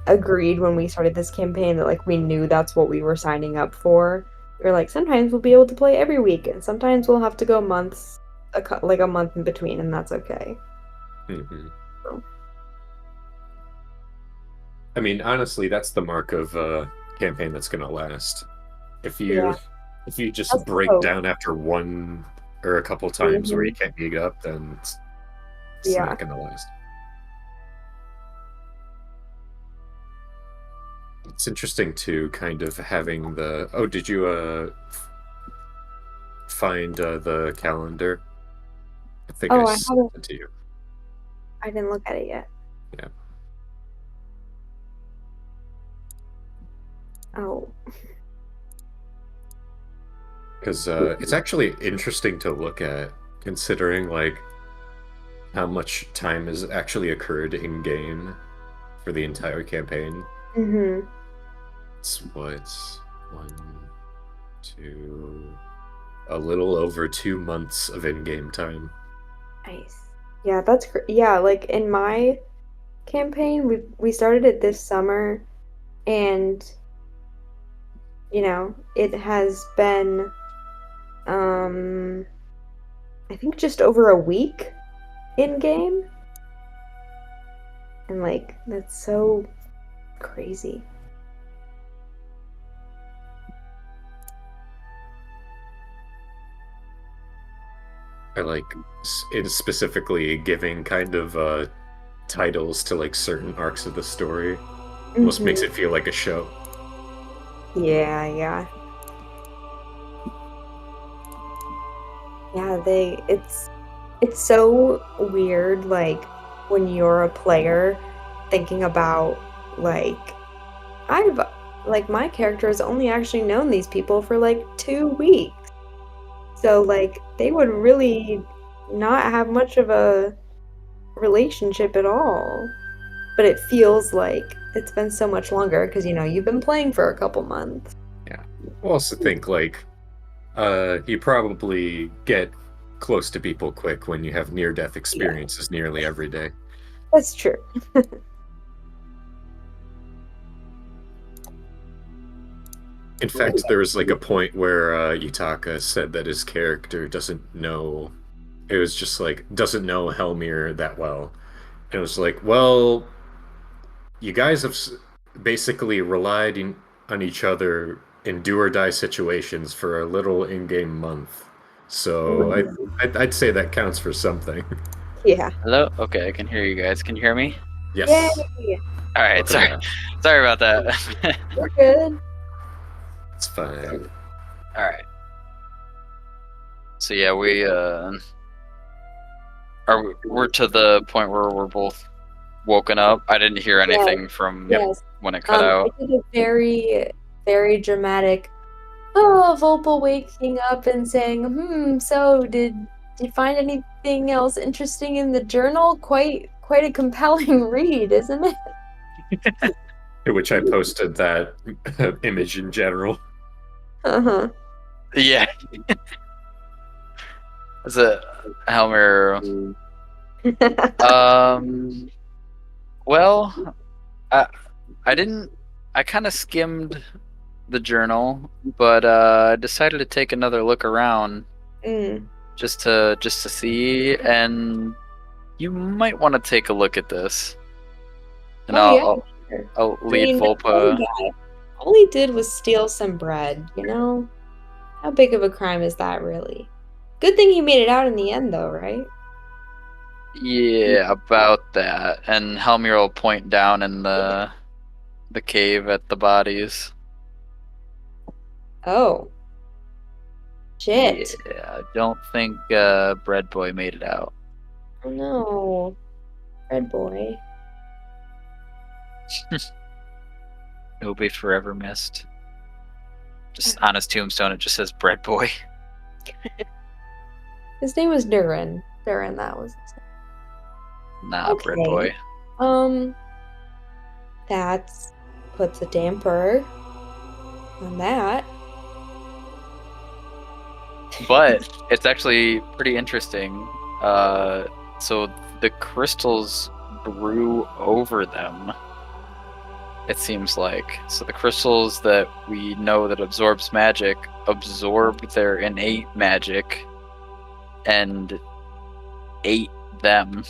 agreed when we started this campaign that like we knew that's what we were signing up for. We were like, sometimes we'll be able to play every week, and sometimes we'll have to go months, like a month in between, and that's okay. Mm-hmm. So. I mean, honestly, that's the mark of campaign that's going to last. If Yeah. you just That's break hope. down after one or a couple times where you Mhm. can't meet up, then it's Yeah. not going to last. It's interesting too, kind of having the. Oh, did you find the calendar? I think I Oh, I sent haven't. it to you. I didn't look at it yet. Yeah. Oh. Because it's actually interesting to look at, considering like how much time has actually occurred in game for the entire campaign. Mhm. It's a little over 2 months of in-game time. Nice. Yeah, that's yeah. Like in my campaign, we started it this summer, and it has been I think just over a week in game, and like that's so crazy. I like in specifically giving kind of titles to like certain arcs of the story. Almost makes it feel like a show. Yeah, yeah. Yeah, it's so weird like when you're a player thinking about like I've like my character has only actually known these people for like 2 weeks. So like they would really not have much of a relationship at all. But it feels like it's been so much longer because you've been playing for a couple months. Yeah. I also think like you probably get close to people quick when you have near-death experiences nearly every day. That's true. In fact, there was like a point where Yutaka said that his character doesn't know. It was just like doesn't know Helmir that well. And it was like, well, you guys have basically on each other in do or die situations for a little in-game month. So I'd say that counts for something. Yeah. Hello? Okay, I can hear you guys. Can you hear me? Yes. Yay! All right, Welcome sorry. back. Sorry about that. We're good. It's fine. All right. So yeah, we're to the point where we're both woken up. I didn't hear anything from Yes. when it cut out. I did a very, very dramatic Volpa waking up and saying, so did you find anything else interesting in the journal? Quite a compelling read, isn't it? To which I posted that image in general. Uh-huh. Yeah. Is it Helmir? Well, I didn't. I kind of skimmed the journal, but I decided to take another look around just to see. And you might want to take a look at this. And I'll lead Volpa. All he did was steal some bread. How big of a crime is that, really? Good thing he made it out in the end, though, right? Yeah, about that. And Helmir will point down in the cave at the bodies. Oh. Shit. Yeah, I don't think Bread Boy made it out. Oh no. Bread Boy. He'll be forever missed. Just on his tombstone, it just says Bread Boy. His name was Durin. Durin, that was his name. Nah, Okay. Bread Boy. That puts a damper on that. But it's actually pretty interesting. So the crystals brew over them. It seems like. So the crystals that we know that absorbs magic absorbed their innate magic and ate them.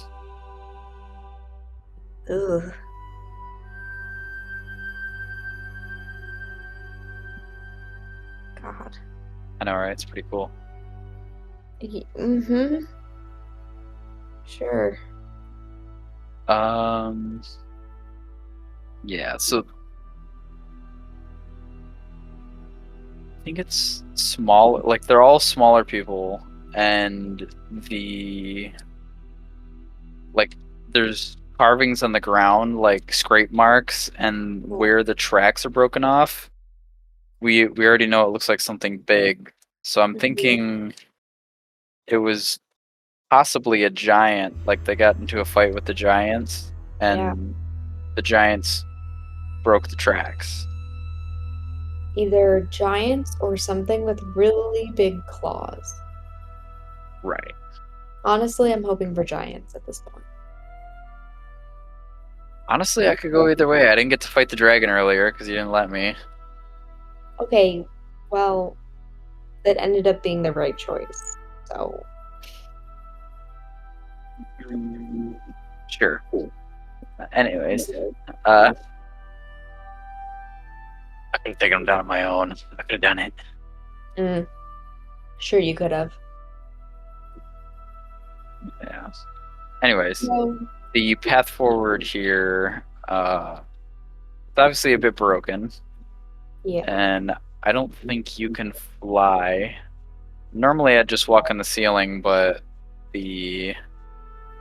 Ugh. I know, right? It's pretty cool. Mm-hmm. Sure. Yeah, so I think it's small, like they're all smaller people, and like there's carvings on the ground, like scrape marks, and where the tracks are broken off, we already know it looks like something big. So I'm thinking it was possibly a giant, like they got into a fight with the giants, and the giants broke the tracks. Either giants or something with really big claws. Right. Honestly, I'm hoping for giants at this point. Honestly, I could go either way. I didn't get to fight the dragon earlier because you didn't let me. Okay, well, that ended up being the right choice. So, Sure. Anyways, I could have taken him down on my own. I could have done it. Sure you could have. Yeah. Anyways, No. the path forward here, it's obviously a bit broken. Yeah. And I don't think you can fly. Normally I'd just walk on the ceiling, but the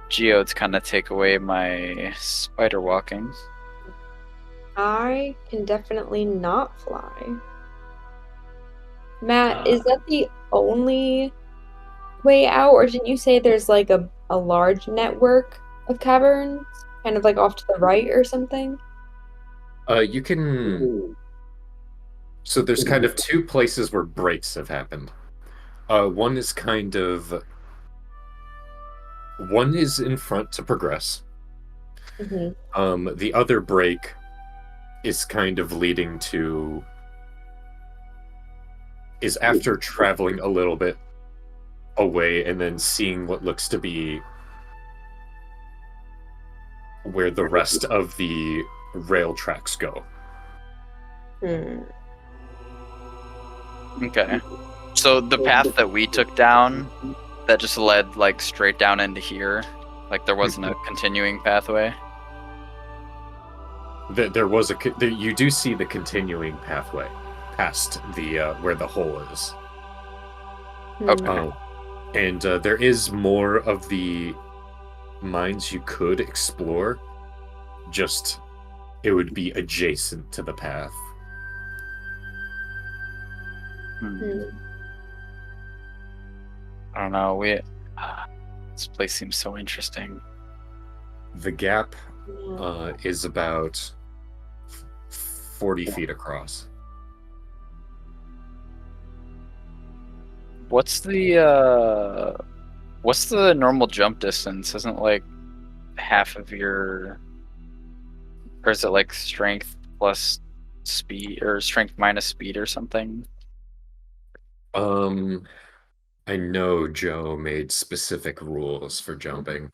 geodes kind of take away my spider walking. I can definitely not fly. Matt, is that the only way out, or didn't you say there's like a large network of caverns, kind of like off to the right or something? You can. So there's kind of two places where breaks have happened. One is in front to progress. Mm-hmm. The other break is kind of leading to is after traveling a little bit away and then seeing what looks to be where the rest of the rail tracks go. Okay. So the path that we took down, that just led like straight down into here, like there wasn't a continuing pathway. There was you do see the continuing pathway past the where the hole is. Okay. And there is more of the mines you could explore. Just it would be adjacent to the path. I don't know. This place seems so interesting. The gap is about 40 feet across. What's the normal jump distance? Isn't like half of your, or is it like strength plus speed, or strength minus speed or something? I know Joe made specific rules for jumping.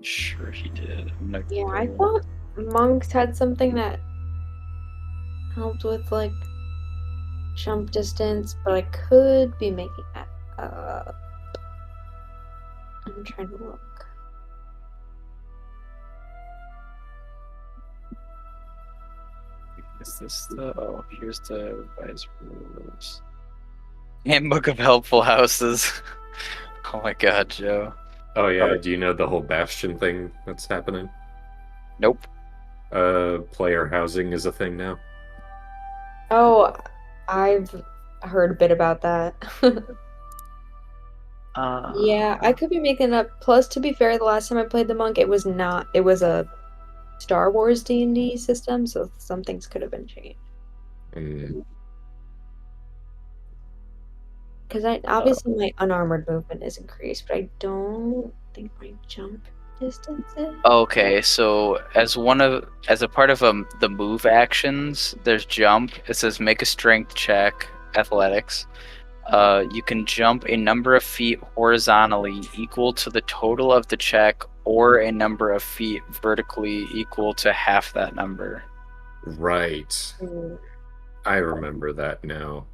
Sure he did. Yeah, I thought monks had something that helped with like jump distance, but I could be making that up. I'm trying to look. Is this the? Oh, here's the revised rules. Handbook of Helpful Houses. Oh my god, Joe. Oh yeah, do you know the whole Bastion thing that's happening? Nope. Player housing is a thing now. Oh, I've heard a bit about that. Yeah, I could be making up. Plus, to be fair, the last time I played the monk, it was not. It was a Star Wars D&D system, so some things could have been changed. Because obviously my unarmored movement is increased, but I don't think my jump distance is. Okay, so as a part of the move actions, there's jump. It says make a strength check, athletics. You can jump a number of feet horizontally equal to the total of the check, or a number of feet vertically equal to half that number. Right. I remember that now.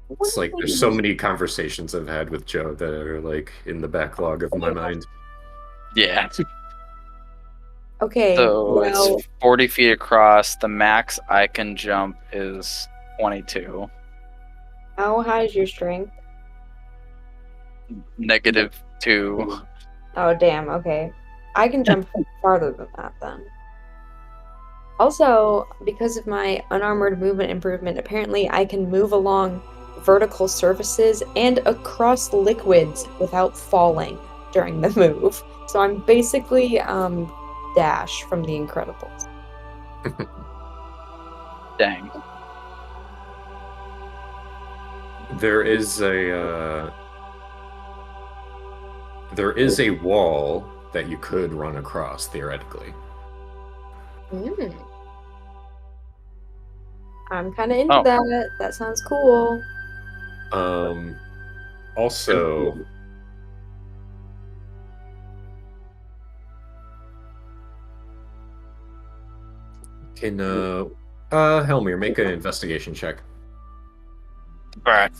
What It's like if I there's so use- many conversations I've had with Joe that are like in the backlog of my mind. Yeah. Okay, So well, it's 40 feet across. The max I can jump is 22. how high is your strength? -2. Oh, damn, okay. I can jump farther than that then. Also, because of my unarmored movement improvement, apparently I can move along vertical surfaces and across liquids without falling during the move. So I'm basically Dash from The Incredibles. Dang. There is a wall that you could run across theoretically. I'm kind of into Oh. that. That sounds cool. Also, can Helmir make an investigation check? Alright.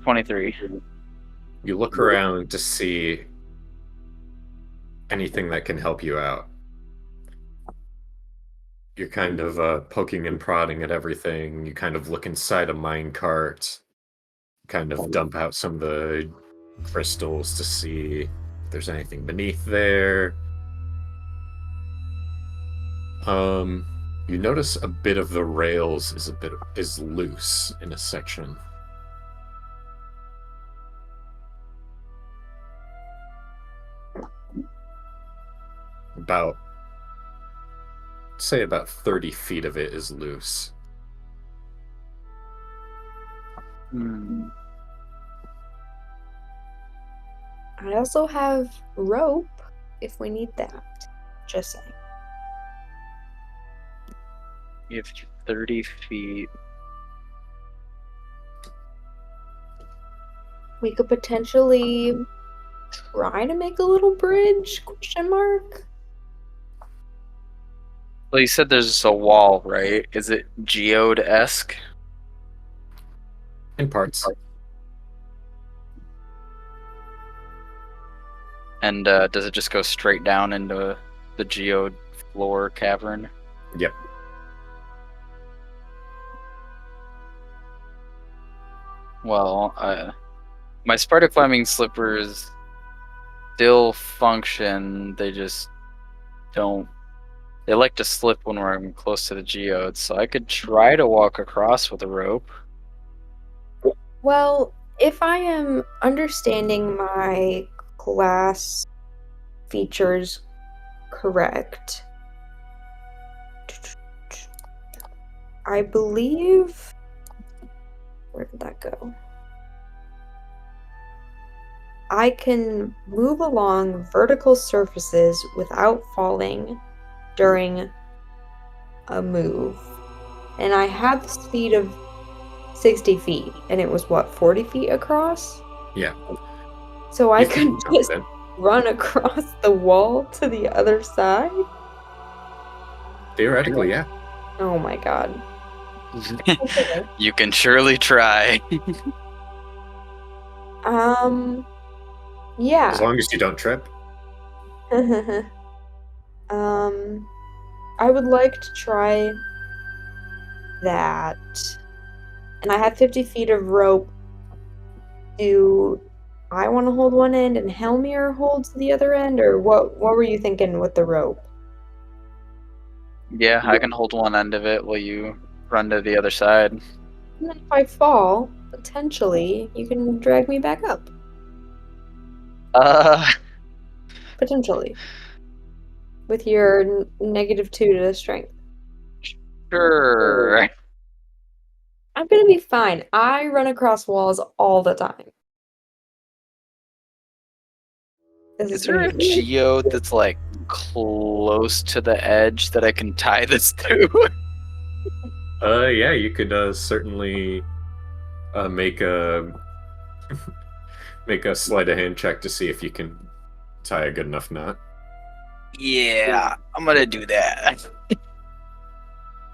23. You look around to see anything that can help you out. You're kind of poking and prodding at everything. You kind of look inside a minecart, kind of dump out some of the crystals to see if there's anything beneath there. You notice a bit of the rails is loose in a section. Say about 30 feet of it is loose. I also have rope if we need that. Just saying. You have 30 feet. We could potentially try to make a little bridge? Question mark. Well, you said there's a wall, right? Is it geode-esque? In parts. And does it just go straight down into the geode floor cavern? Yep. Well, my spider climbing slippers still function. They just don't. They like to slip when we're close to the geode, so I could try to walk across with a rope. Well, if I am understanding my class features correct, I believe. Where did that go? I can move along vertical surfaces without falling during a move. And I have the speed of 60 feet, and it was what, 40 feet across? Yeah. So I You could can jump just it. run across the wall to the other side? Theoretically, yeah. Oh my god. Okay. You can surely try. Yeah. As long as you don't trip. I would like to try that. And I have 50 feet of rope. Do I want to hold one end and Helmir holds the other end? Or what were you thinking with the rope? Yeah, I can hold one end of it while you run to the other side. And then if I fall, potentially, you can drag me back up. Potentially. With your -2 to strength. Sure. I'm gonna be fine. I run across walls all the time. This Is is there gonna a be geode that's like close to the edge that I can tie this to? Yeah, you could certainly make a make a sleight of hand check to see if you can tie a good enough knot. Yeah, I'm gonna do that.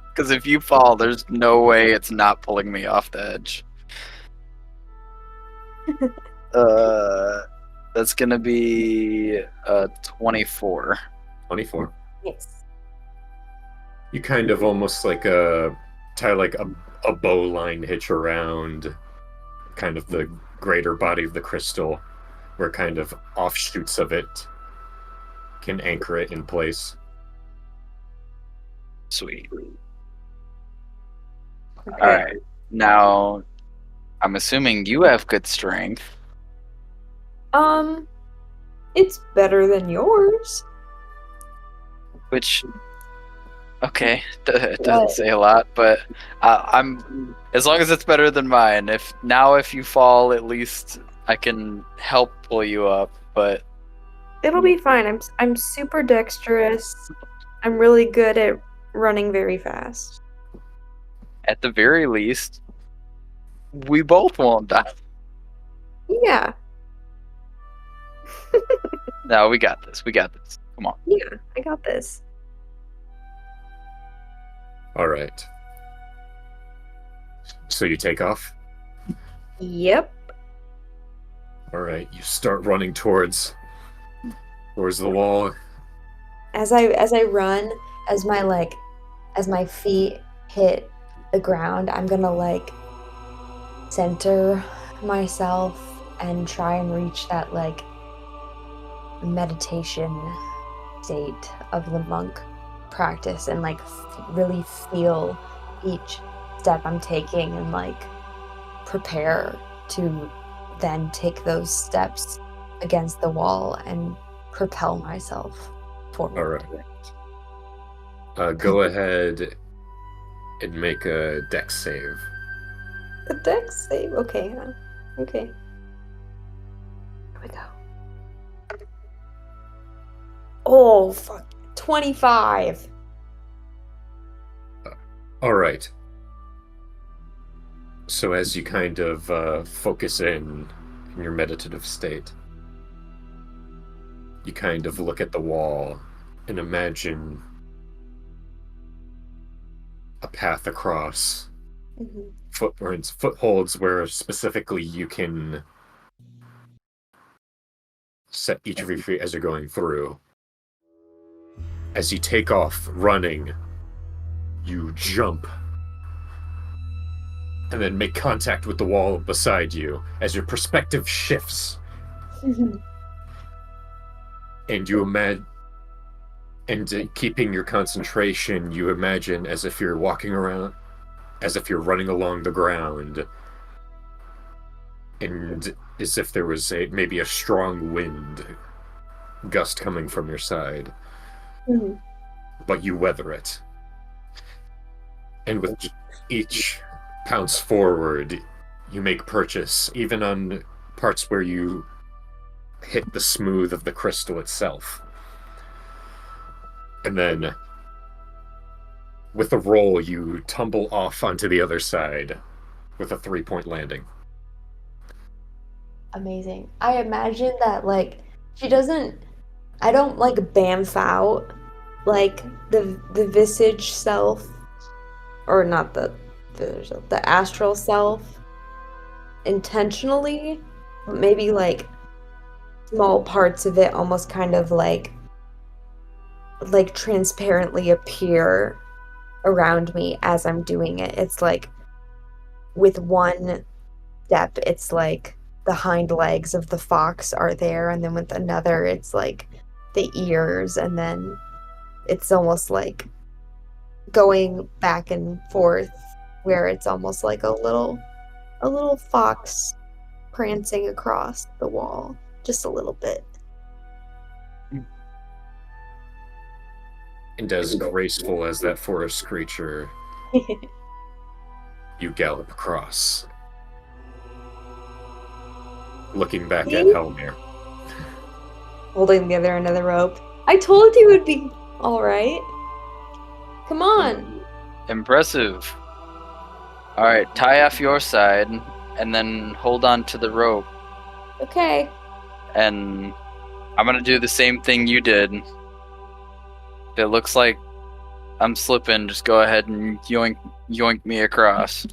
Because if you fall, there's no way it's not pulling me off the edge. That's gonna be 24. 24. Yes. You kind of almost like tie like a bow line hitch around kind of the greater body of the crystal, where kind of offshoots of it can anchor it in place. Sweet. Okay. All right. Now, I'm assuming you have good strength. It's better than yours. Which, okay, it doesn't say a lot, but I'm as long as it's better than mine. If you fall, at least I can help pull you up. But It'll be fine. I'm super dexterous. I'm really good at running very fast. at the very least, we both won't die. Yeah. No, we got this. We got this. Come on. Yeah, I got this. All right. So you take off? Yep. All right. You start running towards the wall. As I run, as my feet hit the ground, I'm gonna like center myself and try and reach that like meditation state of the monk practice and like really feel each step I'm taking and like prepare to then take those steps against the wall and propel myself forward. All right. Go ahead and make a dex save. A dex save? Okay, huh? Okay. Here we go. Oh, fuck. 25. All right. So as you kind of focus in your meditative state, you kind of look at the wall and imagine a path across, footholds where specifically you can set each of your feet as you're going through. As you take off running, you jump and then make contact with the wall beside you as your perspective shifts. And you imagine, and keeping your concentration, you imagine as if you're walking around, as if you're running along the ground, and as if there was maybe a strong wind gust coming from your side. But you weather it. And with each pounce forward, you make purchase, even on parts where you hit the smooth of the crystal itself. And then, with a roll, you tumble off onto the other side with a 3-point landing. Amazing. I imagine that, like, I don't, like, bamf out, like, the visage self, or not the astral self, intentionally, but maybe, like, small parts of it almost kind of, like transparently appear around me as I'm doing it. It's like, with one step, it's like the hind legs of the fox are there, and then with another, it's like the ears, and then it's almost like going back and forth, where it's almost like a little fox prancing across the wall, just a little bit. And as graceful as that forest creature, you gallop across, looking back at Helmir. Holding together another rope. I told you it would be alright. Come on. Impressive. Alright, tie off your side, and then hold on to the rope. Okay. And I'm gonna do the same thing you did. If it looks like I'm slipping, just go ahead and yoink me across.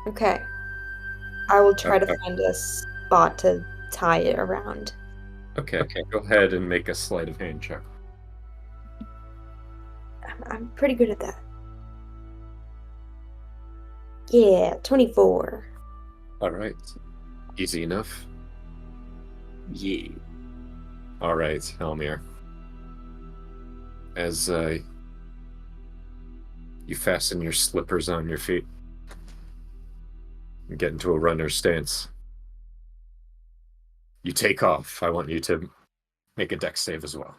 Okay. I will try to find a spot to tie it around. Okay, go ahead and make a sleight of hand check. I'm pretty good at that. Yeah, 24. All right. Easy enough. Yeah. All right, Helmir. As you fasten your slippers on your feet and get into a runner's stance, you take off. I want you to make a dex save as well.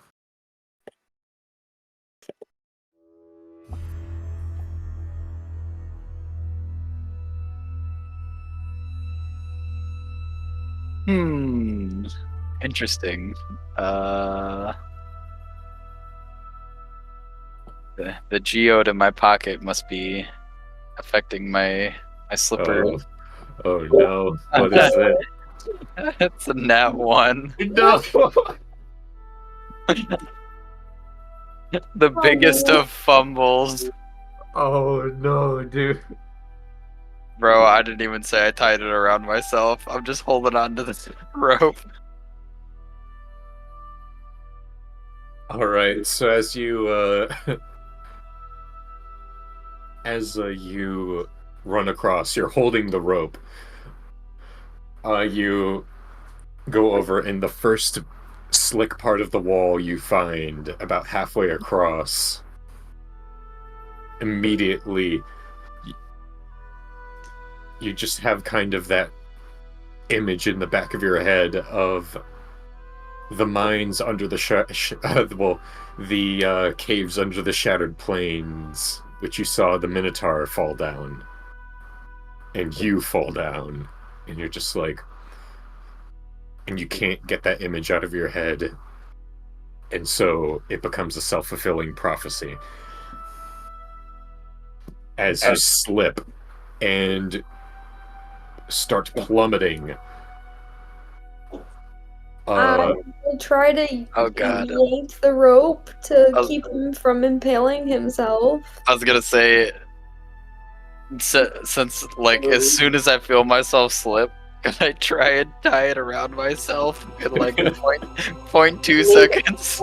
Interesting. The geode in my pocket must be affecting my slipper. Oh no. What is it? It's a nat 1. No! The biggest of fumbles. Oh no, dude. Bro, I didn't even say I tied it around myself. I'm just holding on to this rope. All right, so as you you run across, you're holding the rope. You go over, and the first slick part of the wall you find about halfway across, immediately you just have kind of that image in the back of your head of the mines under the caves under the shattered plains, which you saw the Minotaur fall down, and you fall down, and you're just like, and you can't get that image out of your head, and so it becomes a self-fulfilling prophecy as you slip and start plummeting. I will try to Oh god. yank the rope to Oh. keep him from impaling himself. I was gonna say, since like as soon as I feel myself slip, can I try and tie it around myself in like 0.2 seconds?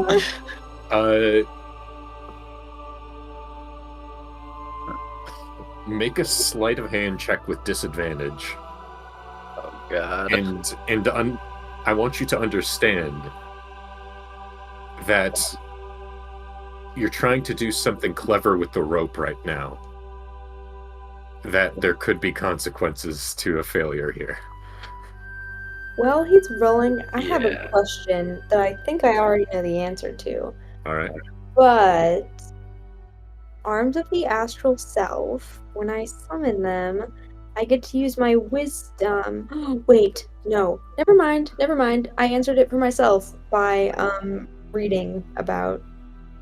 Make a sleight of hand check with disadvantage. Oh god. And I want you to understand that you're trying to do something clever with the rope right now. That there could be consequences to a failure here. Well, he's rolling. I have Yeah. a question that I think I already know the answer to. All right. But Arms of the Astral Self, when I summon them, I get to use my wisdom. Wait, no. Never mind. I answered it for myself by reading about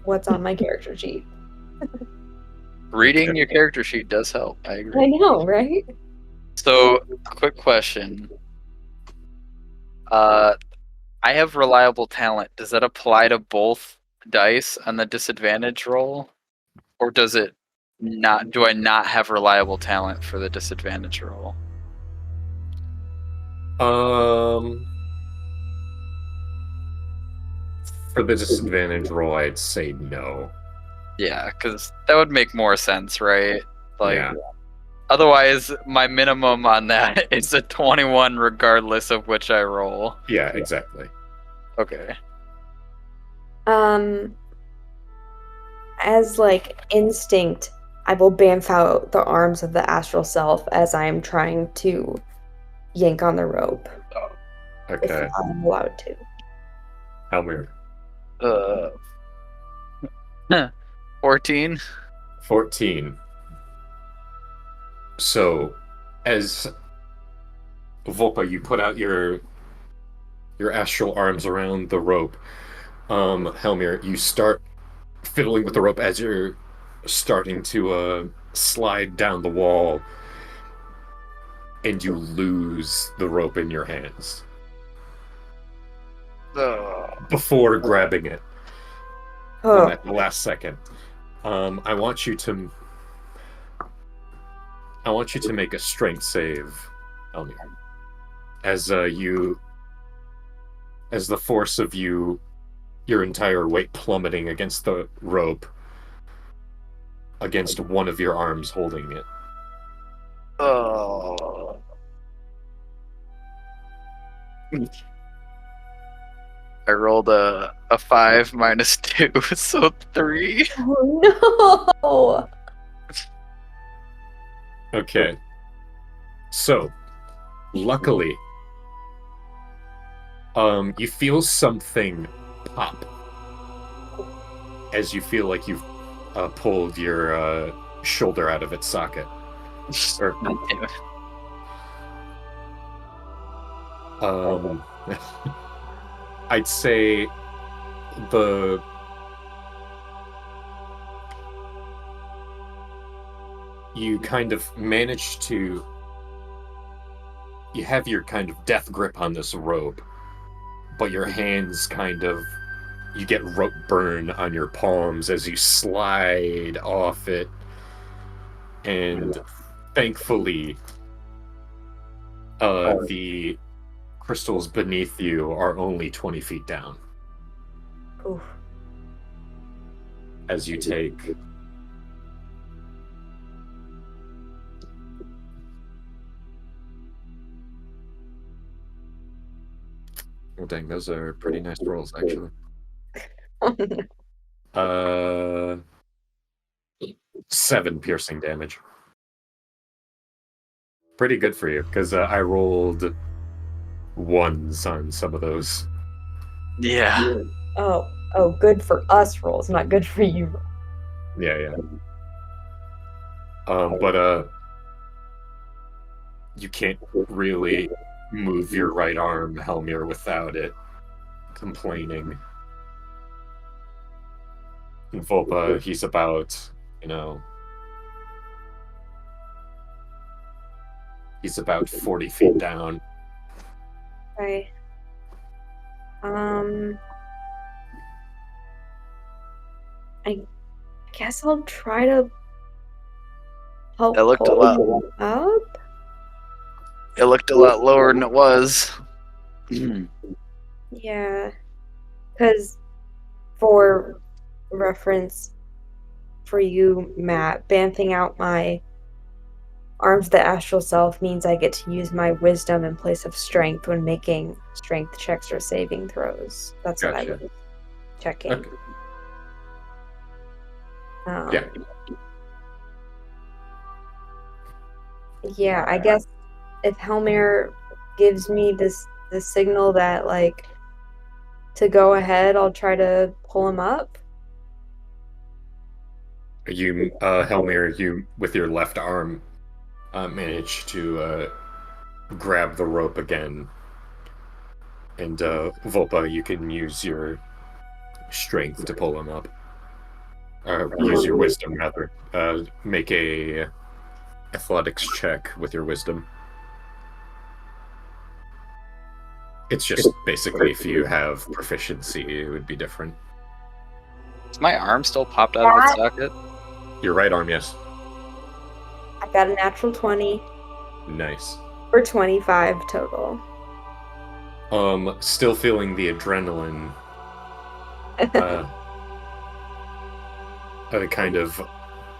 what's on my character sheet. Reading your character sheet does help. I agree. I know, right? So, quick question. I have reliable talent. Does that apply to both dice on the disadvantage roll? Or does it not? Do I not have reliable talent for the disadvantage roll? For the disadvantage roll, I'd say no. Yeah, because that would make more sense, right? Like, Yeah. otherwise, my minimum on that is a 21 regardless of which I roll. Yeah, exactly. Okay. As like instinct, I will bamf out the arms of the astral self as I am trying to yank on the rope. Okay. If I'm allowed to. Helmir. 14. 14. So, as Volpa, you put out your astral arms around the rope. Helmir, you start fiddling with the rope as you're starting to slide down the wall, and you lose the rope in your hands before grabbing it. Oh, at the last second. I want you to make a strength save, Helmir. As the force of your entire weight plummeting against the rope, against one of your arms holding it. Oh. I rolled a 5 minus 2, so 3. Oh no! Okay. So, luckily, you feel something pop as you feel like you've pulled your shoulder out of its socket. Or, I'd say you kind of manage to, you have your kind of death grip on this rope, but your hands you get rope burn on your palms as you slide off it, and thankfully the crystals beneath you are only 20 feet down. oof. As you take well, dang, those are pretty nice rolls, actually. 7 piercing damage. Pretty good for you, because I rolled 1s on some of those. Yeah. Oh, good for us rolls, not good for you. Yeah. But you can't really move your right arm, Helmir, without it complaining. And Volpa, he's about, he's about 40 feet down. Okay. I guess I'll try to help It looked a pull lot. him up. It looked a lot lower than it was. Yeah, because for reference for you, Matt, banthing out my arms the astral self means I get to use my wisdom in place of strength when making strength checks or saving throws. That's what I Gotcha. was checking. Okay. Yeah. Yeah, I guess if Helmir gives me this signal that like to go ahead, I'll try to pull him up. You, Helmir, you with your left arm manage to grab the rope again, and Volpa, you can use your strength to pull him up. Use your wisdom, rather. Make a athletics check with your wisdom. It's just basically if you have proficiency, it would be different. Is my arm still popped out of its socket? Your right arm, yes. I got a natural 20 Nice. for 25 total. Still feeling the adrenaline. Kind of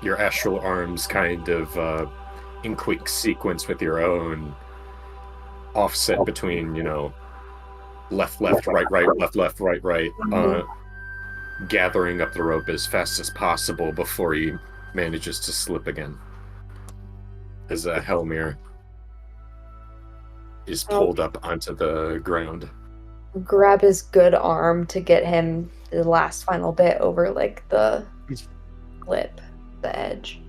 your astral arms kind of in quick sequence with your own, offset between, left, right, left, right, gathering up the rope as fast as possible before he manages to slip again. As Helmir is pulled up onto the ground. Grab his good arm to get him the last final bit over like the lip, the edge.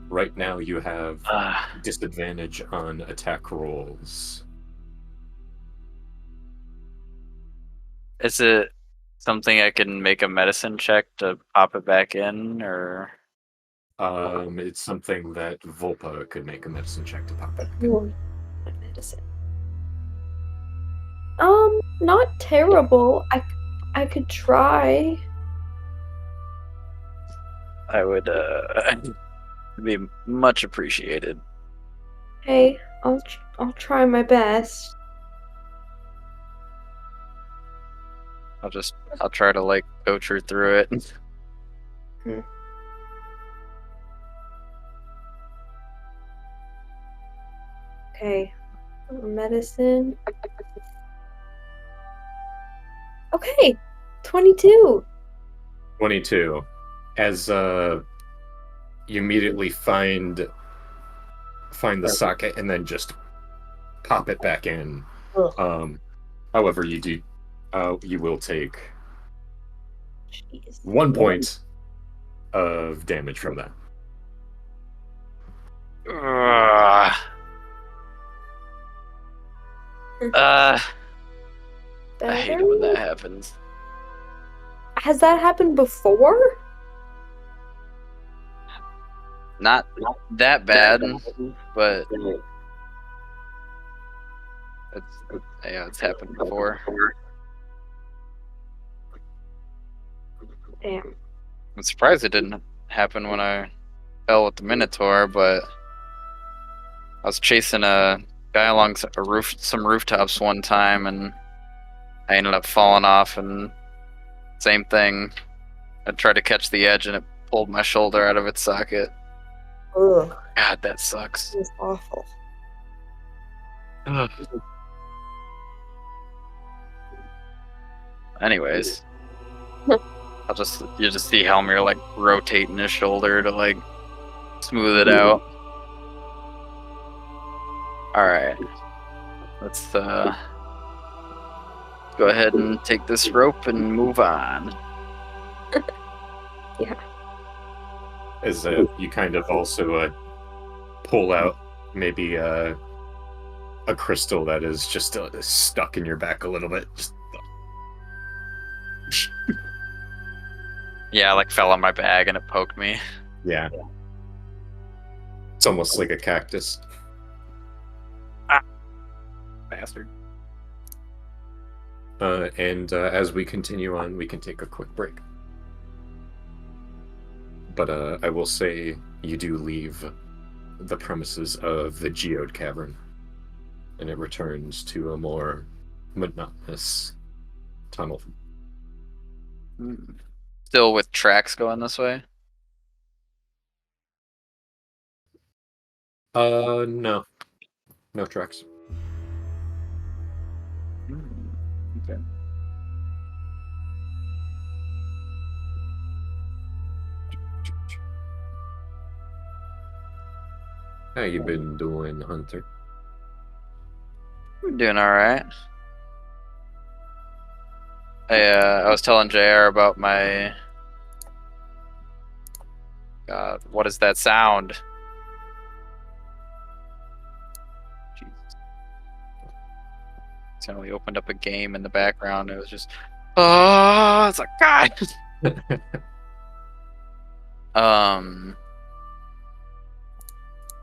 Right now you have disadvantage on attack rolls. Is it something I can make a medicine check to pop it back in, or? It's something that Volpa could make a medicine check to pop back. Medicine. Not terrible. I could try. I would be much appreciated. Hey, I'll try my best. I'll try to like coach her through it. Okay. Medicine. Okay. 22. 22. As you immediately find the socket and then just pop it back in. However, you will take Jeez. 1 point of damage from that. I Better? hate it when that happens. Has that happened before? Not that bad, but it's happened before. Damn. I'm surprised it didn't happen when I fell with the Minotaur, but I was chasing a guy along some rooftops one time, and I ended up falling off, and same thing. I tried to catch the edge, and it pulled my shoulder out of its socket. Ugh, God, that sucks. it was awful. Ugh. Anyways, you just see Helmir like rotating his shoulder to like smooth it out. All right, let's go ahead and take this rope and move on. Yeah. As you kind of also pull out maybe a crystal that is just stuck in your back a little bit. Just... Yeah, I like fell on my bag and it poked me. Yeah. It's almost like a cactus. Bastard. And as we continue on, we can take a quick break. But I will say you do leave the premises of the Geode Cavern, and it returns to a more monotonous tunnel. Still with tracks going this way? No. No tracks. Okay. How you been doing, Hunter? I'm doing all right. I was telling JR about my. God, what is that sound? Jesus. Suddenly opened up a game in the background. It was just, oh, it's like God.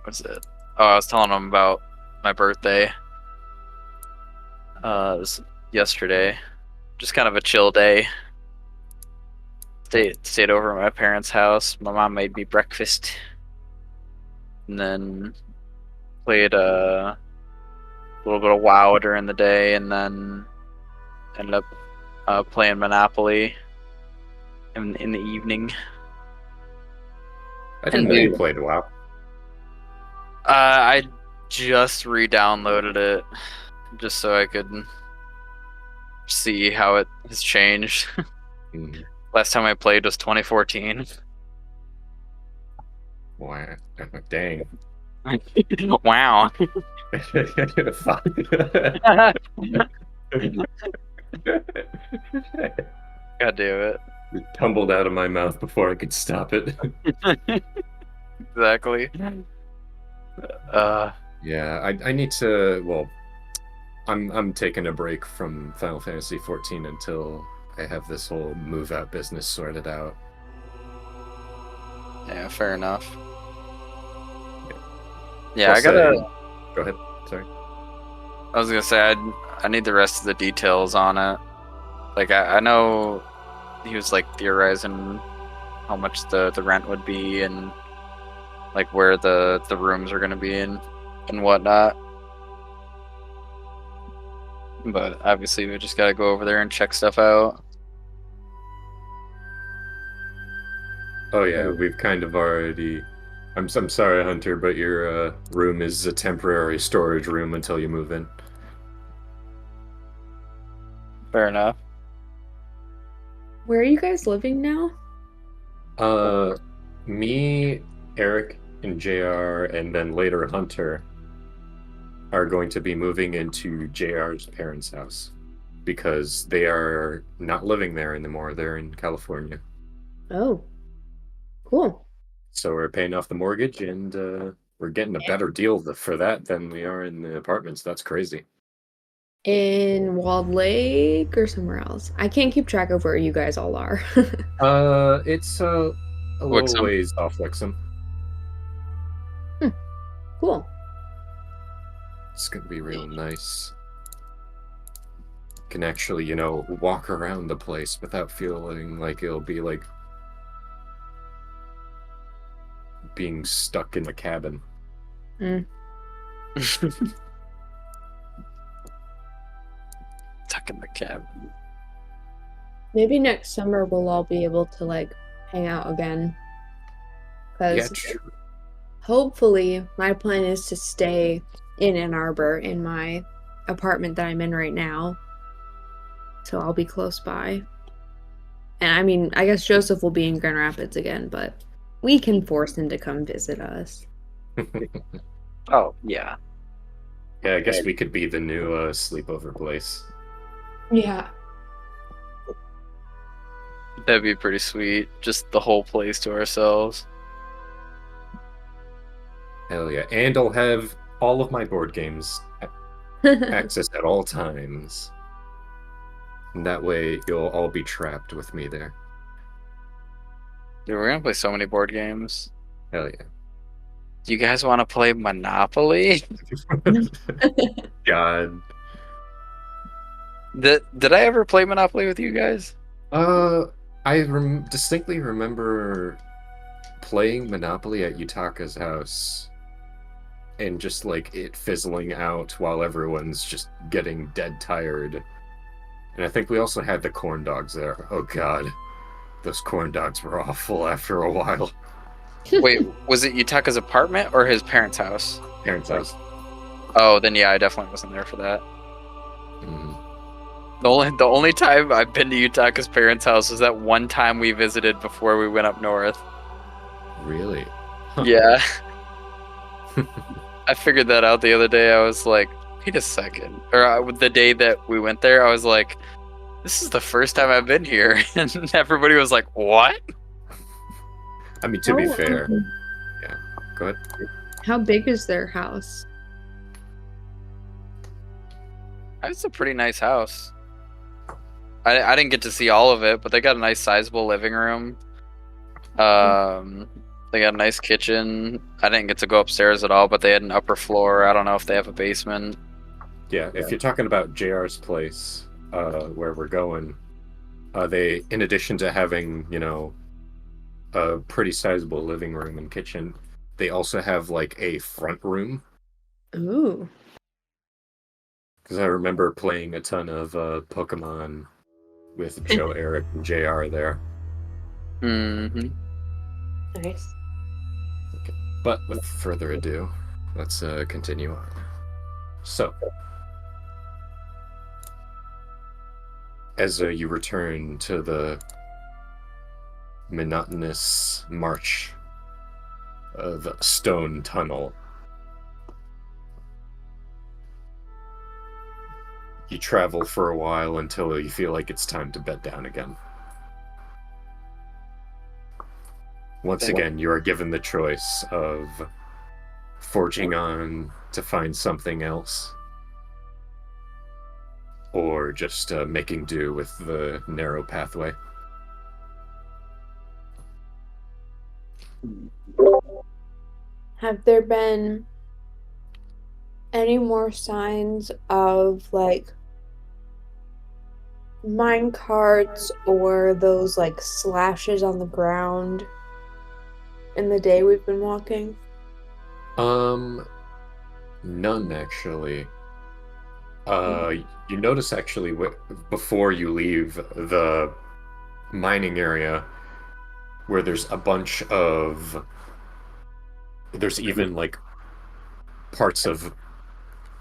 What's it? Oh, I was telling him about my birthday. It was yesterday. Just kind of a chill day. Stayed over at my parents' house. My mom made me breakfast, and then played a little bit of WoW during the day, and then ended up playing Monopoly in the evening. I didn't know you played WoW. I just re-downloaded it just so I could see how it has changed. Last time I played was 2014. Wow. Dang. Wow. Fuck. God damn it. It tumbled out of my mouth before I could stop it. Exactly. Yeah, I need to. Well, I'm taking a break from Final Fantasy 14 until I have this whole move out business sorted out. Yeah, fair enough. Yeah, Plus, I gotta. Go ahead. Sorry. I was gonna say need the rest of the details on it. Like I know he was like theorizing how much the rent would be and like where the rooms are gonna be in and whatnot. But obviously we just gotta go over there and check stuff out. Oh yeah, we've kind of already. I'm sorry, Hunter, but your room is a temporary storage room until you move in. Fair enough. Where are you guys living now? Me, Eric, and JR, and then later Hunter are going to be moving into JR's parents' house because they are not living there anymore. They're in California. Oh, cool. So we're paying off the mortgage and we're getting a better deal for that than we are in the apartments. That's crazy. In Walled Lake or somewhere else? I can't keep track of where you guys all are. It's a little Wixom. ways off Wixom. Cool. It's gonna be real nice. Can actually, walk around the place without feeling like it'll be like being stuck in a cabin. Mm. Tuck in the cabin. Maybe next summer we'll all be able to like hang out again. Yeah, Because true. hopefully my plan is to stay in Ann Arbor in my apartment that I'm in right now. So I'll be close by. And I mean, I guess Joseph will be in Grand Rapids again, but we can force him to come visit us. Oh yeah. Yeah, I guess we could be the new sleepover place. Yeah. That'd be pretty sweet. Just the whole place to ourselves. Hell yeah. And I'll have all of my board games access at all times. And that way you'll all be trapped with me there. Dude, we're gonna play so many board games. Hell yeah. Do you guys want to play Monopoly? God. Did I ever play Monopoly with you guys? I distinctly remember playing Monopoly at Yutaka's house and just like it fizzling out while everyone's just getting dead tired. And I think we also had the corn dogs there. Oh god. Those corn dogs were awful after a while. Wait, was it Yutaka's apartment or his parents' house? Parents' house. Oh, then yeah, I definitely wasn't there for that. Mm. The only time I've been to Yutaka's parents' house was that one time we visited before we went up north. Really? Huh. Yeah. I figured that out the other day. I was like, wait a second. Or the day that we went there, I was like, this is the first time I've been here. And everybody was like, what? I mean, to be fair. Yeah. Go ahead. How big is their house? It's a pretty nice house. I didn't get to see all of it, but they got a nice sizable living room. They got a nice kitchen. I didn't get to go upstairs at all, but they had an upper floor. I don't know if they have a basement. Yeah, if you're talking about JR's place, where we're going, they, in addition to having, a pretty sizable living room and kitchen, they also have like a front room. Ooh. Because I remember playing a ton of Pokemon with Joe, Eric, and JR there. Mm-hmm. Nice. Okay. But with further ado, let's continue on. So, as you return to the monotonous march of Stone Tunnel, you travel for a while until you feel like it's time to bed down again. Once again, you are given the choice of forging on to find something else, or just making do with the narrow pathway. Have there been any more signs of like mine carts or those like slashes on the ground in the day we've been walking? None actually. You notice actually before you leave the mining area where there's even like parts of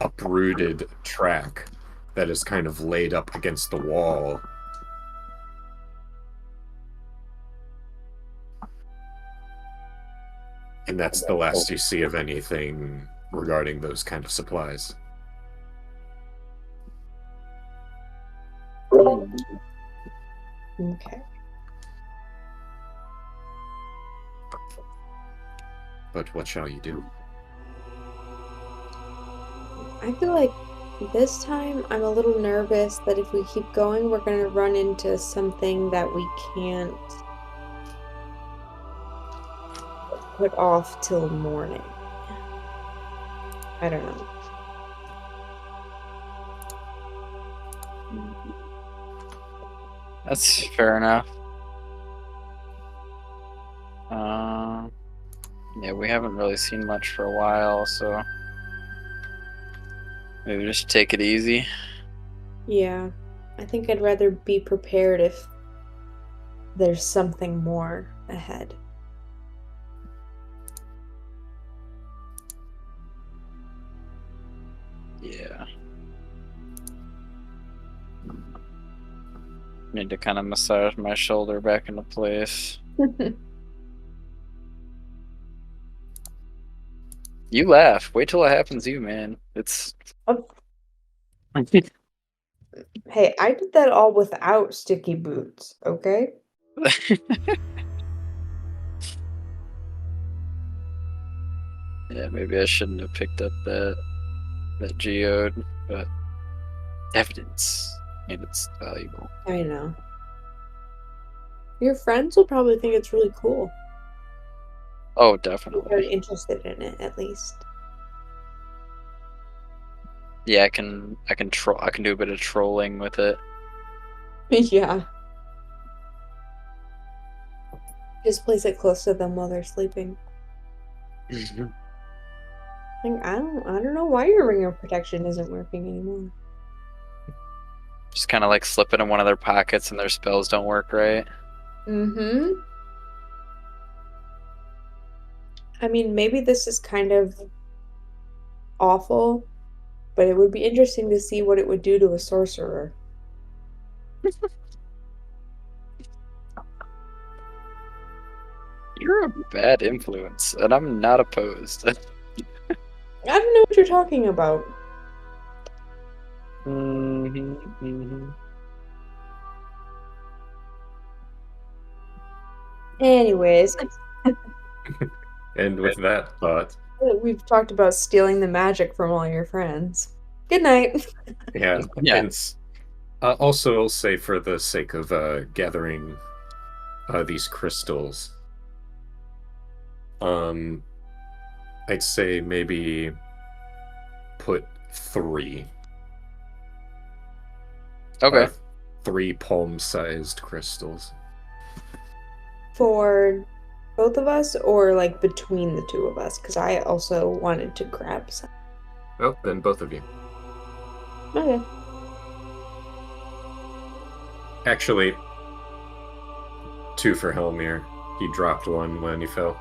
uprooted track that is kind of laid up against the wall. And that's the last you see of anything regarding those kind of supplies. Okay. But what shall you do? I feel like this time I'm a little nervous that if we keep going, we're going to run into something that we can't put off till morning. I don't know. That's fair enough. Yeah, we haven't really seen much for a while, so maybe just take it easy. Yeah, I think I'd rather be prepared if there's something more ahead. Yeah. Need to kind of massage my shoulder back into place. You laugh. Wait till it happens to you, man. It's. Oh, hey, I did that all without sticky boots, okay? Yeah, maybe I shouldn't have picked up that geode, but evidence, and it's valuable. I know. Your friends will probably think it's really cool. Oh, They're definitely. very interested in it, at least. Yeah, I can do a bit of trolling with it. Yeah. Just place it close to them while they're sleeping. Like, I don't know why your ring of protection isn't working anymore. Just kind of like slip it in one of their pockets, and their spells don't work right. Mm-hmm. I mean, maybe this is kind of awful, but it would be interesting to see what it would do to a sorcerer. You're a bad influence, and I'm not opposed. I don't know what you're talking about. Anyways, And with that thought, we've talked about stealing the magic from all your friends. Good night. yeah, Yeah. and also I'll say for the sake of gathering these crystals, I'd say maybe put 3. Okay. 3 palm-sized crystals. For both of us or like between the two of us? Because I also wanted to grab some. Oh, then both of you. Okay. Actually, 2 for Helmir. He dropped 1 when he fell.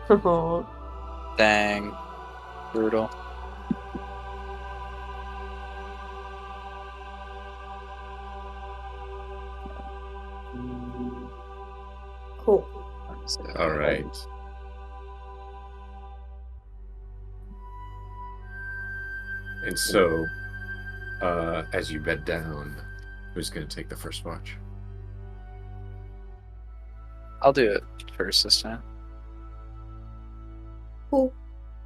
Oh. Dang. Brutal. Cool. All right. And so, as you bed down, who's going to take the first watch? I'll do it first this time. Cool.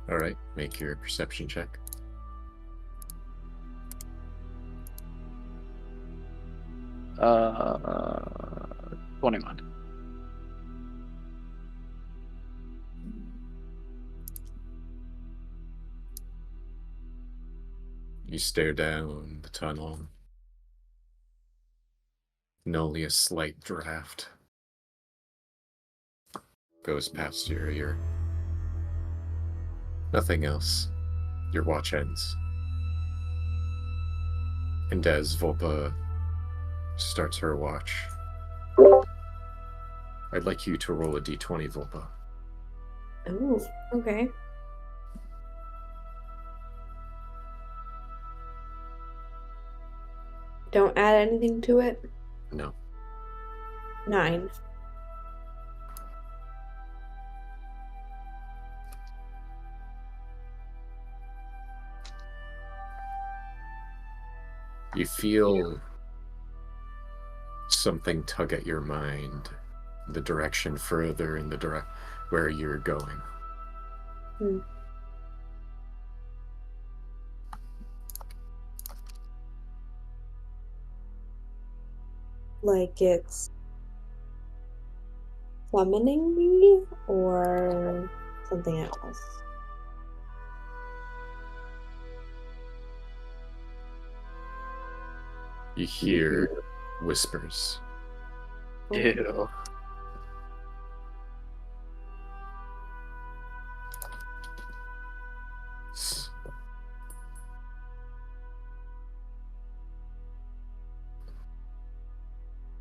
All right, make your perception check. Uh, 21. You stare down the tunnel. and only a slight draft goes past your ear. Nothing else. Your watch ends. And as Volpa starts her watch, I'd like you to roll a d20, Volpa. Oh, okay. Don't add anything to it? No. 9. You feel something tug at your mind, the direction further in the where you're going. Hmm. Like it's summoning me or something else? You hear whispers. Ew.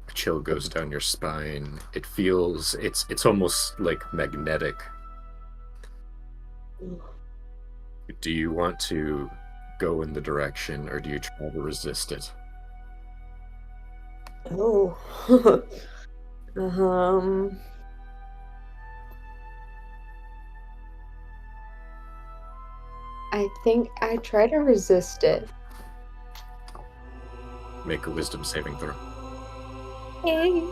A chill goes down your spine. It feels it's almost like magnetic. Do you want to go in the direction, or do you try to resist it? Oh. I think I try to resist it. Make a wisdom saving throw. Hey.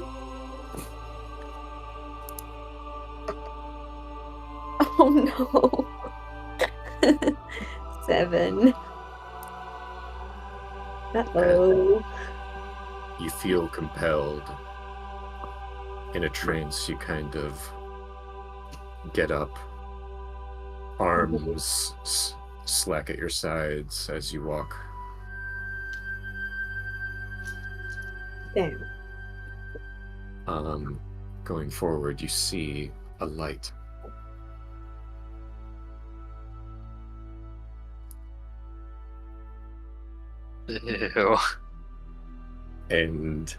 Oh no. 7. Uh-oh. You feel compelled. In a trance, you kind of get up. Arms slack at your sides as you walk. Damn. Going forward, you see a light. Ew. And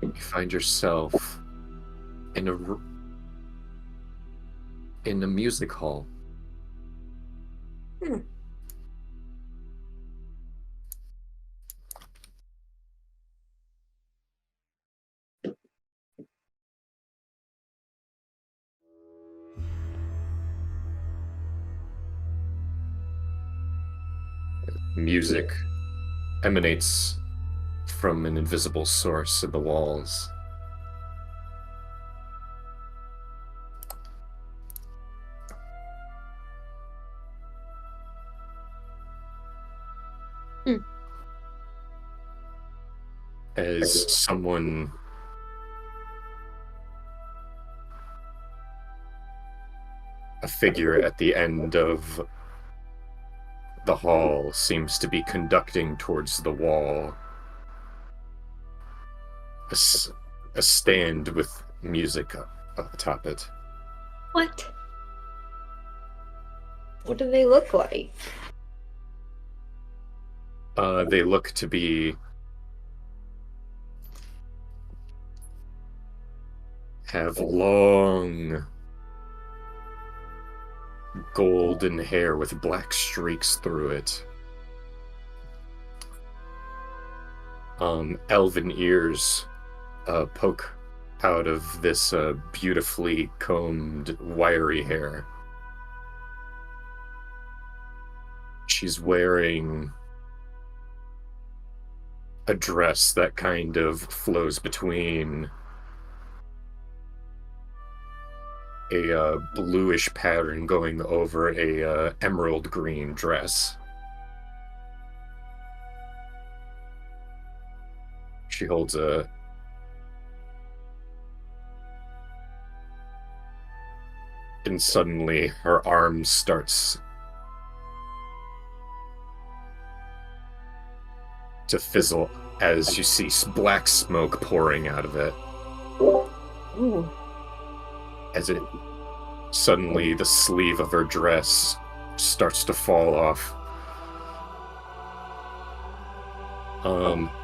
you find yourself in a music hall. Hmm. Music emanates from an invisible source in the walls. As someone a figure at the end of the hall seems to be conducting towards the wall. A stand with music up atop it. What? What do they look like? They look to be have long golden hair with black streaks through it. Elven ears poke out of this beautifully combed, wiry hair. She's wearing a dress that kind of flows between a bluish pattern going over a emerald green dress. She holds and suddenly her arm starts to fizzle as you see black smoke pouring out of it. Ooh. As it suddenly, the sleeve of her dress starts to fall off.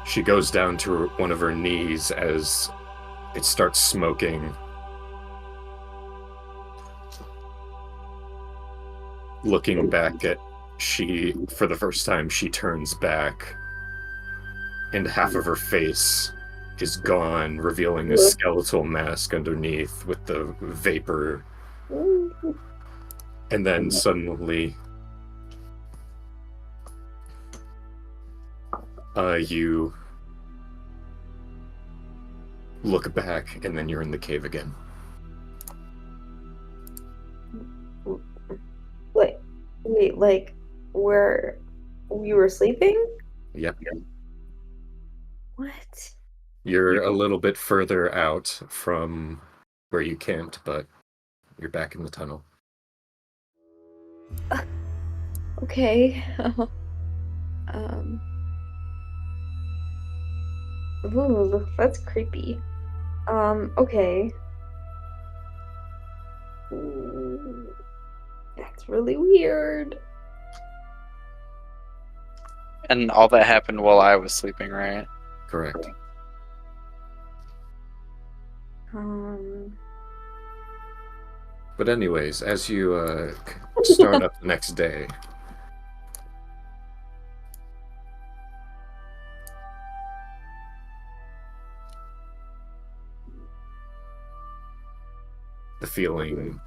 She goes down to one of her knees as it starts smoking. Looking back at for the first time, she turns back, and half of her face is gone, revealing a skeletal mask underneath with the vapor. And then suddenly, you look back, and then you're in the cave again. Wait, like, where you were sleeping? Yep. What? You're a little bit further out from where you camped, but you're back in the tunnel. Okay. Ooh, that's creepy. Okay. Ooh, that's really weird. And all that happened while I was sleeping, right? Correct. But anyways, as you start up the next day, the feeling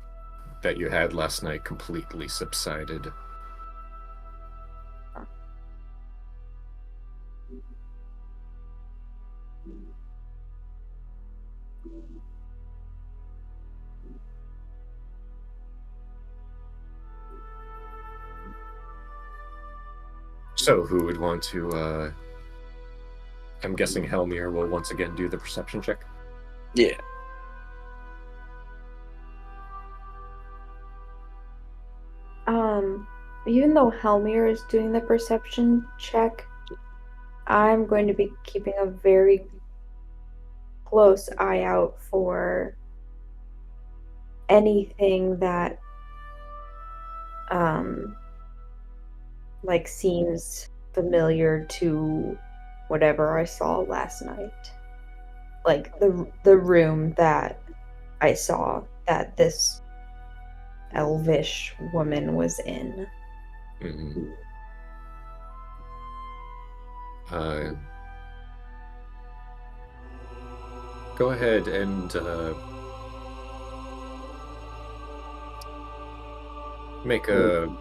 that you had last night completely subsided. So, who would want to, I'm guessing Helmir will once again do the perception check? Yeah. Even though Helmir is doing the perception check, I'm going to be keeping a very close eye out for anything that like seems familiar to whatever I saw last night. Like the room that I saw that this elvish woman was in. Mm-hmm. Go ahead and make a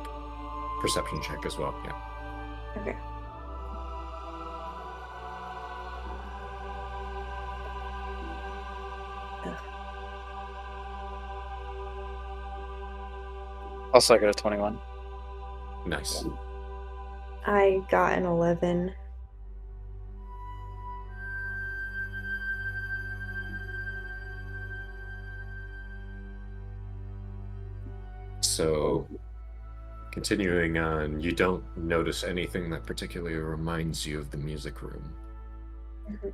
perception check as well. Yeah. Okay. Also, I got a 21. Nice. I got an 11. So, continuing on, you don't notice anything that particularly reminds you of the music room. Mm-hmm.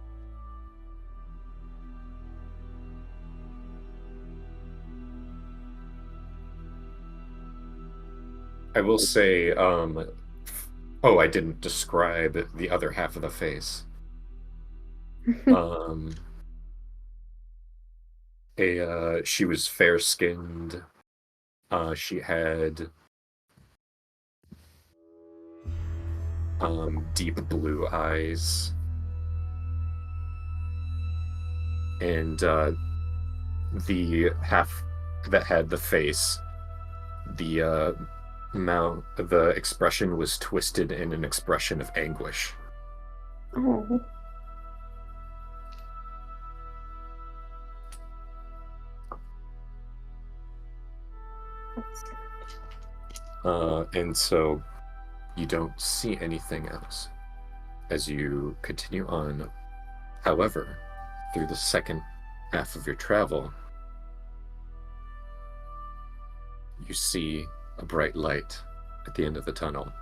I will say, I didn't describe the other half of the face. She was fair-skinned. She had deep blue eyes, and the half that had the face, the mouth, the expression was twisted in an expression of anguish. Oh. And so you don't see anything else as you continue on. However, through the second half of your travel, you see a bright light at the end of the tunnel.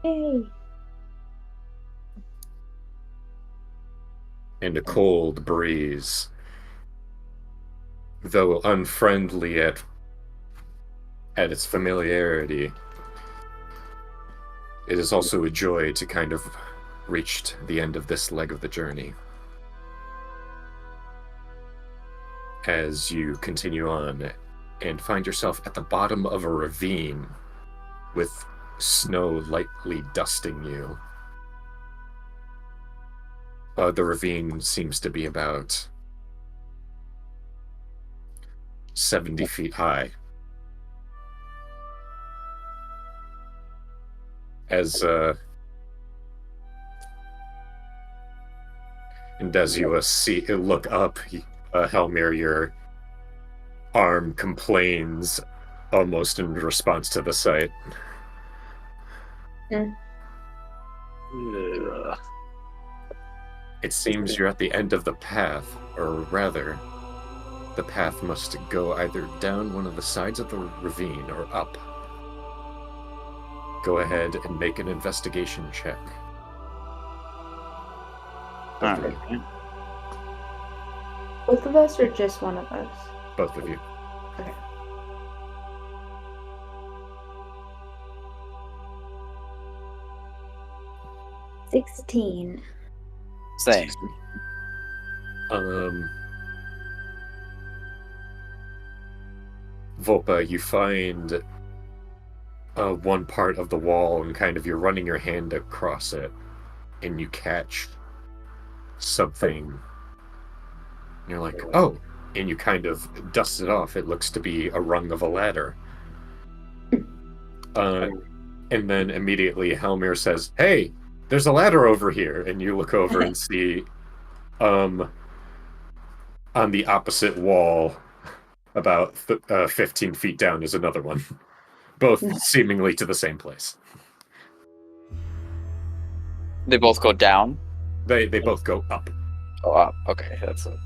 Hey. and a cold breeze, though unfriendly at its familiarity, it is also a joy to kind of reach the end of this leg of the journey. As you continue on and find yourself at the bottom of a ravine with snow lightly dusting you. The ravine seems to be about 70 feet high. As you look up, Helmir, your arm complains almost in response to the sight. Mm. Ugh. It seems you're at the end of the path, or rather, the path must go either down one of the sides of the ravine or up. Go ahead and make an investigation check. Alright. Both of us or just one of us? Both of you. Okay. $16. Same. Volpa, you find one part of the wall and kind of you're running your hand across it and you catch something. You're like, oh, and you kind of dust it off. It looks to be a rung of a ladder. And then immediately Helmir says, hey, there's a ladder over here. And you look over and see on the opposite wall, about 15 feet down, is another one. Both seemingly to the same place. They both go down? They both go up. Oh, up. Okay, that's it.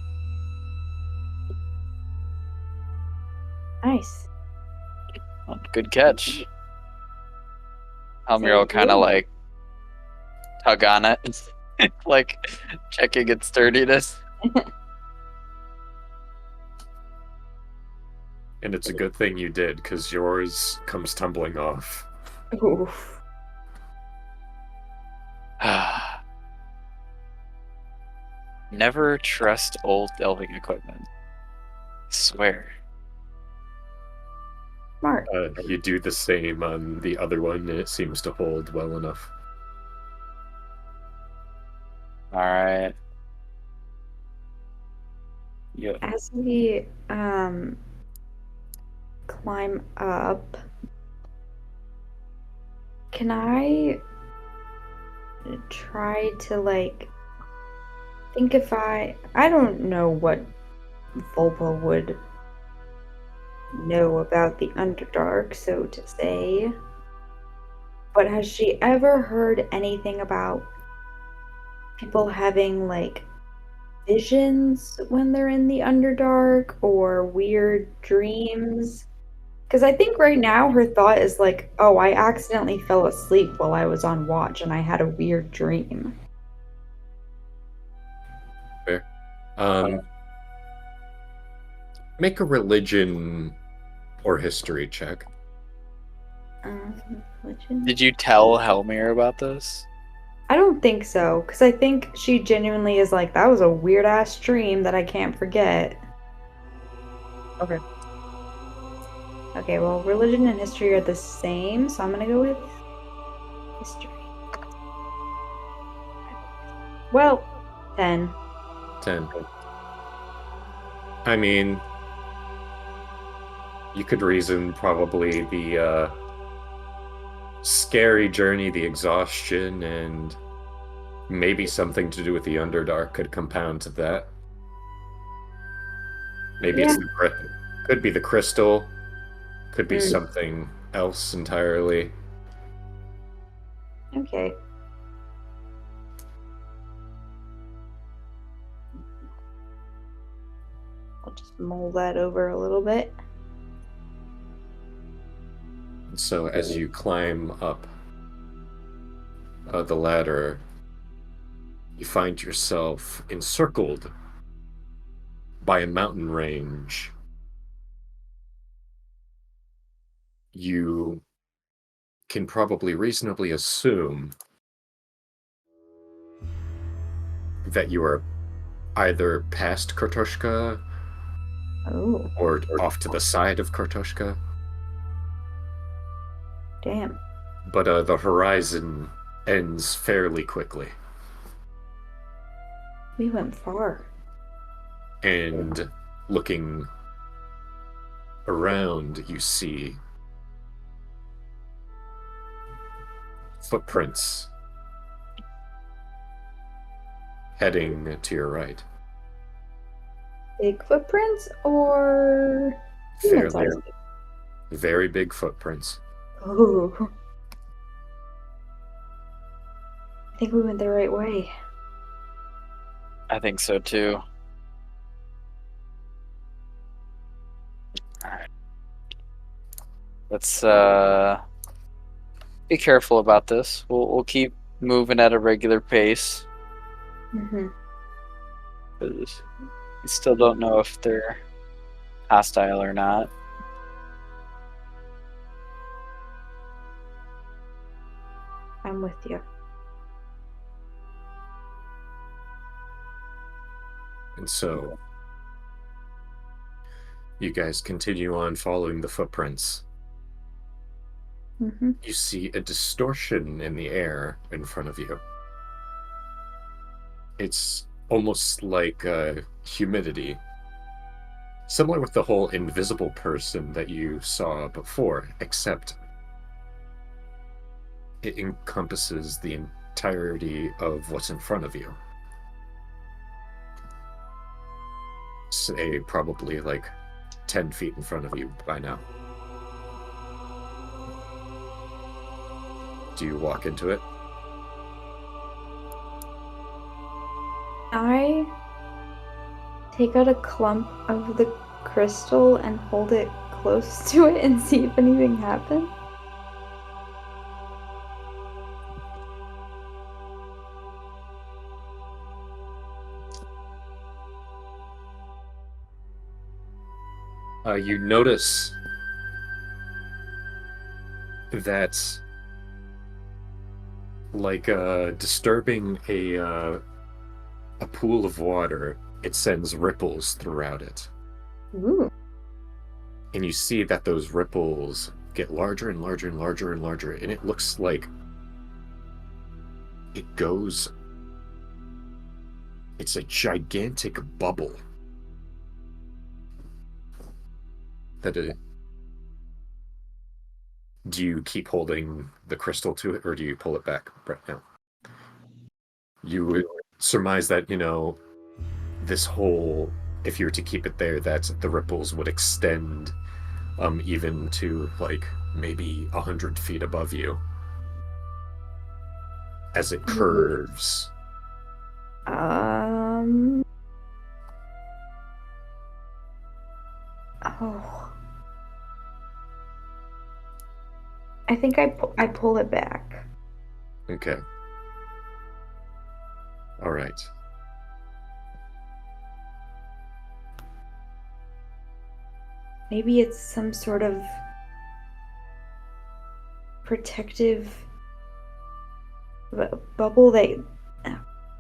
Nice. Well, good catch. Helmir will kind of like tug on it, like checking its sturdiness. And it's a good thing you did, because yours comes tumbling off. Oof. Never trust old delving equipment. Swear. Smart. You do the same on the other one, and it seems to hold well enough. Alright. Yeah. As we climb up, can I try to think if I don't know what Volpa would know about the Underdark, so to say, but has she ever heard anything about people having visions when they're in the Underdark or weird dreams? Because I think right now her thought is oh, I accidentally fell asleep while I was on watch and I had a weird dream. Fair. Make a religion or history check. Religion? Did you tell Helmir about this? I don't think so, because I think she genuinely is that was a weird ass dream that I can't forget. Okay. Okay, well, religion and history are the same, so I'm gonna go with history. Well, 10. 10. I mean, you could reason probably the scary journey, the exhaustion, and maybe something to do with the Underdark could compound to that. Maybe Yeah. could be the crystal, could be something else entirely. Okay. I'll just mull that over a little bit. So as you climb up the ladder, you find yourself encircled by a mountain range. You can probably reasonably assume that you are either past Kartoshka Oh, or off to the side of Kartoshka. damn. But the horizon ends fairly quickly. We went far. And looking around, you see footprints heading to your right. Big footprints or human Fairly, sized? very big footprints. Oh. I think we went the right way. I think so too. Alright. Let's be careful about this. We'll keep moving at a regular pace. Mm-hmm. 'Cause we still don't know if they're hostile or not. I'm with you. And so you guys continue on following the footprints. Mm-hmm. You see a distortion in the air in front of you. It's almost like humidity. Similar with the whole invisible person that you saw before, except it encompasses the entirety of what's in front of you. Say probably like 10 feet in front of you by now. Do you walk into it? I take out a clump of the crystal and hold it close to it and see if anything happens. You notice that, like disturbing a pool of water, it sends ripples throughout it. Ooh. And you see that those ripples get larger and larger and larger and larger, and it looks like it goes... It's a gigantic bubble. Do you keep holding the crystal to it, or do you pull it back right now? You would surmise that, this whole, if you were to keep it there, that the ripples would extend even to like maybe 100 feet above you as it curves. Oh. I think I pull it back. Okay. All right. Maybe it's some sort of protective bubble that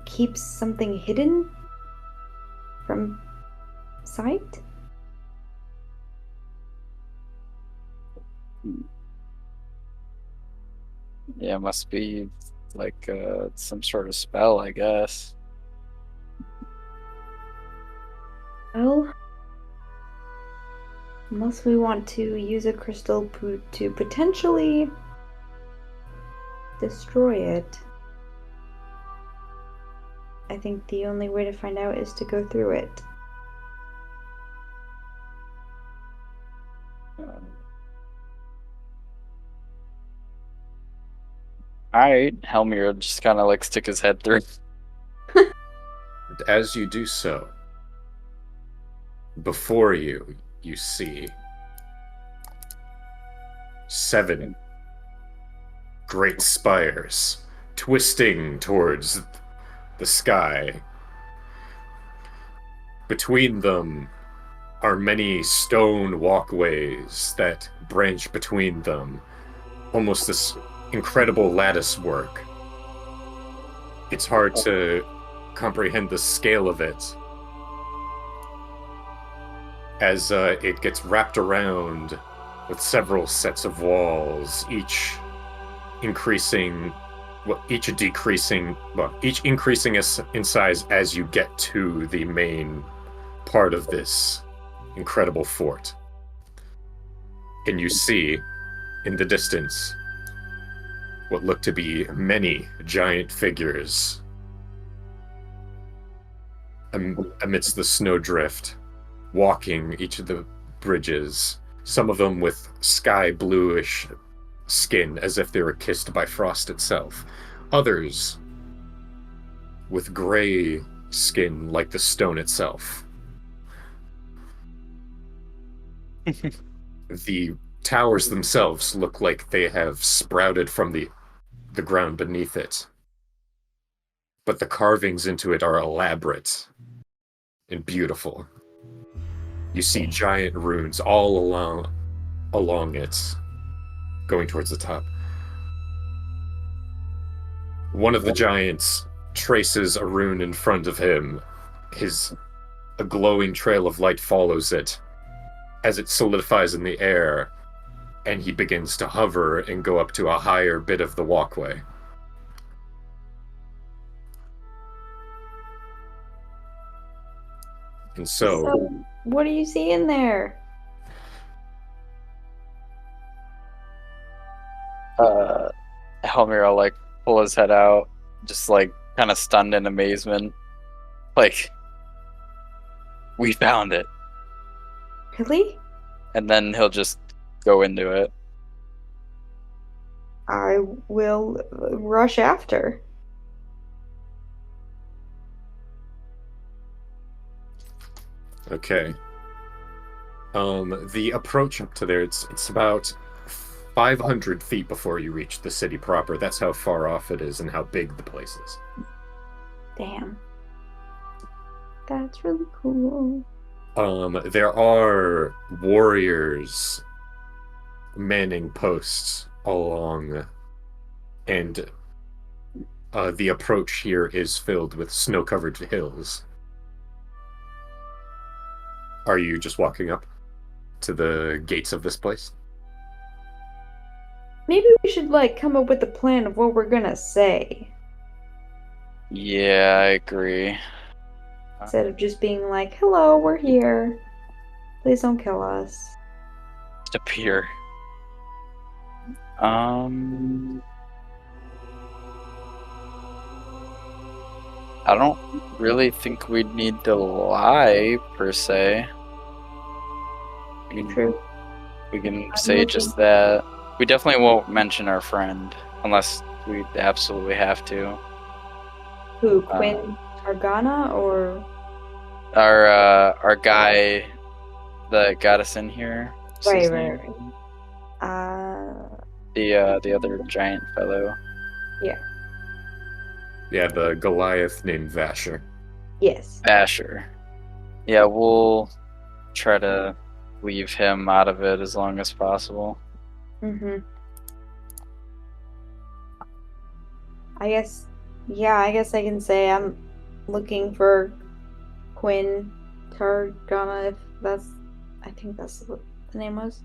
keeps something hidden from sight. Yeah, it must be like some sort of spell, I guess. Well, unless we want to use a crystal to potentially destroy it, I think the only way to find out is to go through it. Alright, Helmir just kind of like stick his head through. As you do so, before you see 7 great spires twisting towards the sky. Between them are many stone walkways that branch between them, almost this incredible lattice work. It's hard to comprehend the scale of it as it gets wrapped around with several sets of walls, each increasing, each increasing in size as you get to the main part of this incredible fort. And you see, in the distance, what look to be many giant figures amidst the snowdrift, walking each of the bridges, some of them with sky bluish skin as if they were kissed by frost itself. Others with gray skin like the stone itself. The towers themselves look like they have sprouted from the ground beneath it. But the carvings into it are elaborate and beautiful. You see giant runes all along it, going towards the top. One of the giants traces a rune in front of him. A glowing trail of light follows it as it solidifies in the air, and he begins to hover and go up to a higher bit of the walkway. And so what do you see in there? Helmir will like pull his head out, just like kind of stunned in amazement. Like, we found it. Really? And then he'll just go into it. I will rush after. Okay. The approach up to there, it's about 500 feet before you reach the city proper. That's how far off it is and how big the place is. Damn. That's really cool. There are warriors manning posts along, and the approach here is filled with snow-covered hills. Are you just walking up to the gates of this place? Maybe we should come up with a plan of what we're gonna say Yeah, I agree. instead of just being like, "Hello, we're here. Please don't kill us." Just appear. I don't really think we'd need to lie, per se. True. We can say just that. We definitely won't mention our friend, unless we absolutely have to. Who, Quinn Argana or Our guy that got us in here. What's his right. name? The other giant fellow. Yeah. Yeah, the Goliath named Vasher. Yes. Basher. Yeah, we'll try to leave him out of it as long as possible. Mm-hmm. I guess I can say I'm looking for Quinn Targana, I think that's what the name was.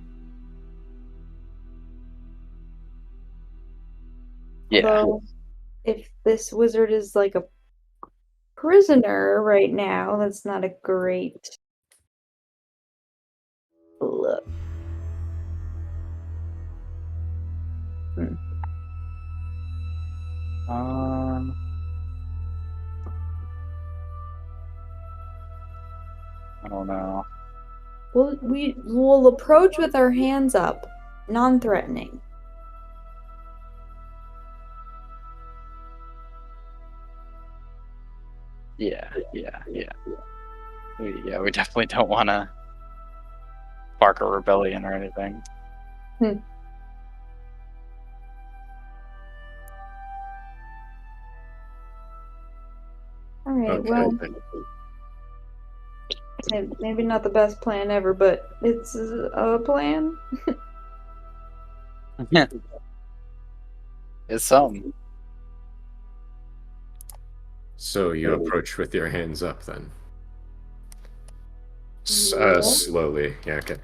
Yeah. Although, if this wizard is like a prisoner right now, that's not a great look. I don't know. Well, we'll approach with our hands up, non-threatening. Yeah. We definitely don't want to spark a rebellion or anything. right, Okay. well, maybe not the best plan ever, but it's a plan. It's something. So you approach with your hands up then. Yeah. Slowly. Yeah, okay.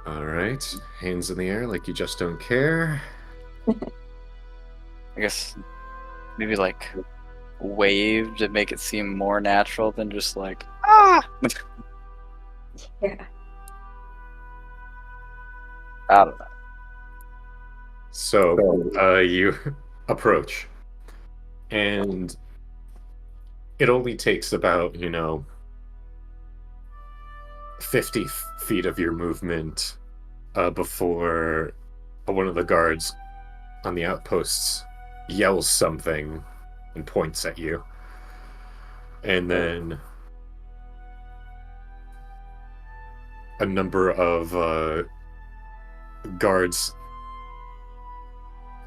Alright. Hands in the air like you just don't care. I guess maybe like wave to make it seem more natural than just like ah. Yeah. I don't know. So, you approach. And it only takes about, 50 feet of your movement before one of the guards on the outposts yells something and points at you. And then a number of guards,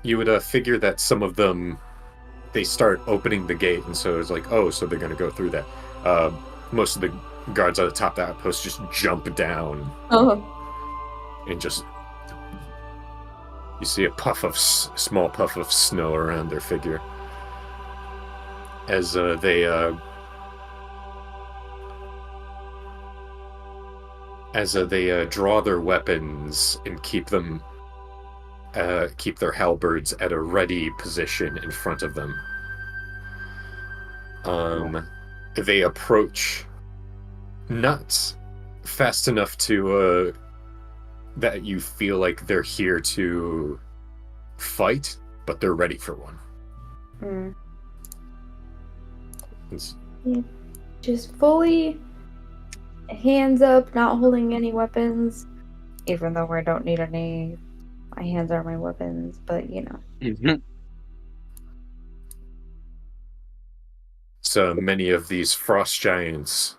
you would figure that some of them, they start opening the gate, and so it's like, oh, so they're going to go through that. Most of the guards at the top of the outpost just jump down and just... You see a small puff of snow around their figure as they draw their weapons and keep their halberds at a ready position in front of them. They approach not fast enough to that you feel like they're here to fight, but they're ready for one. Yeah. Just fully hands up, not holding any weapons, even though I don't need any. My hands are my weapons, but So many of these frost giants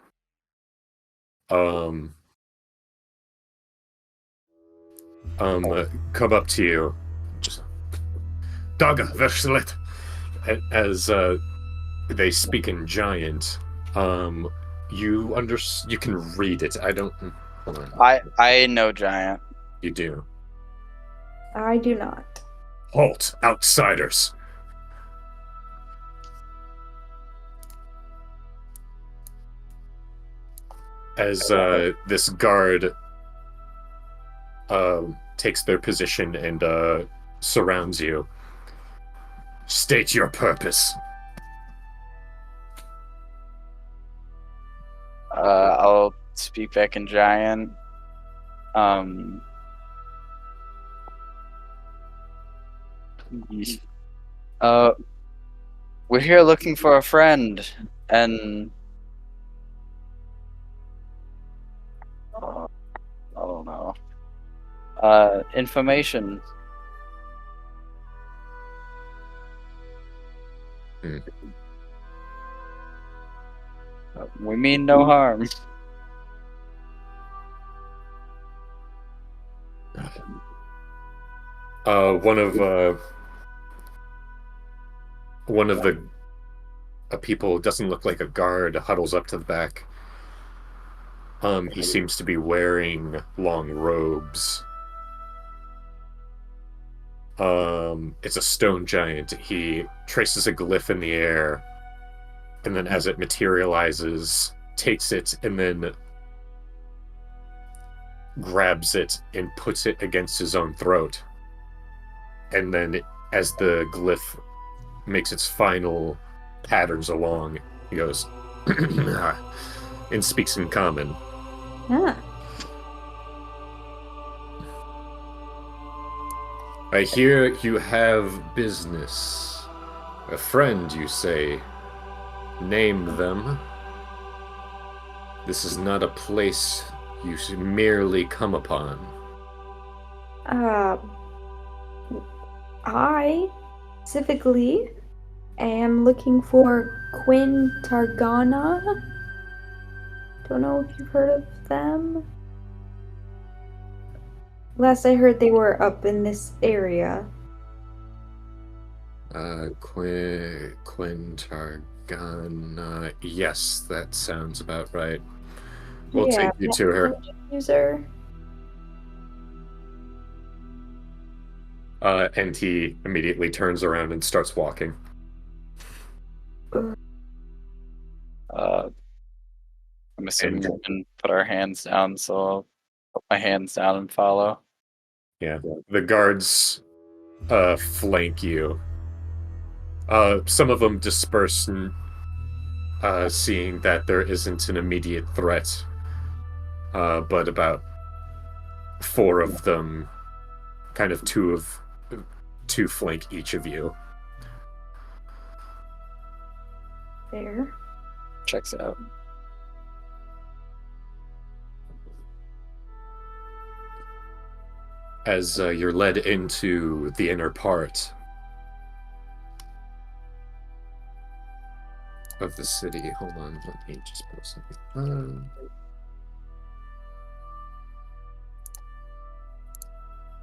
come up to you, just Daga Verslet, as they speak in giant. You can read it. I don't. Hold on. I know giant. You do. I do not. Halt, outsiders! As this guard takes their position and surrounds you. State your purpose. I'll speak back in giant. We're here looking for a friend, and I don't know. Information. We mean no harm. One of the people, doesn't look like a guard, huddles up to the back. He seems to be wearing long robes. It's a stone giant. He traces a glyph in the air, and then as it materializes, takes it and then grabs it and puts it against his own throat. And then as the glyph makes its final patterns along, he goes and speaks in common. Yeah. I hear you have business. A friend, you say. Name them. This is not a place you should merely come upon. I specifically am looking for Quinn Targana. Don't know if you've heard of them. Last I heard, they were up in this area. Quinn Targana. Yes, that sounds about right. We'll Yeah, take you to her. user. And he immediately turns around and starts walking. I'm assuming we can put our hands down, so I'll put my hands down and follow. Yeah. The guards flank you. Some of them disperse, seeing that there isn't an immediate threat. But about 4 of them, kind of two flank each of you. There. Checks out. As you're led into the inner part of the city. Hold on, let me just pull something.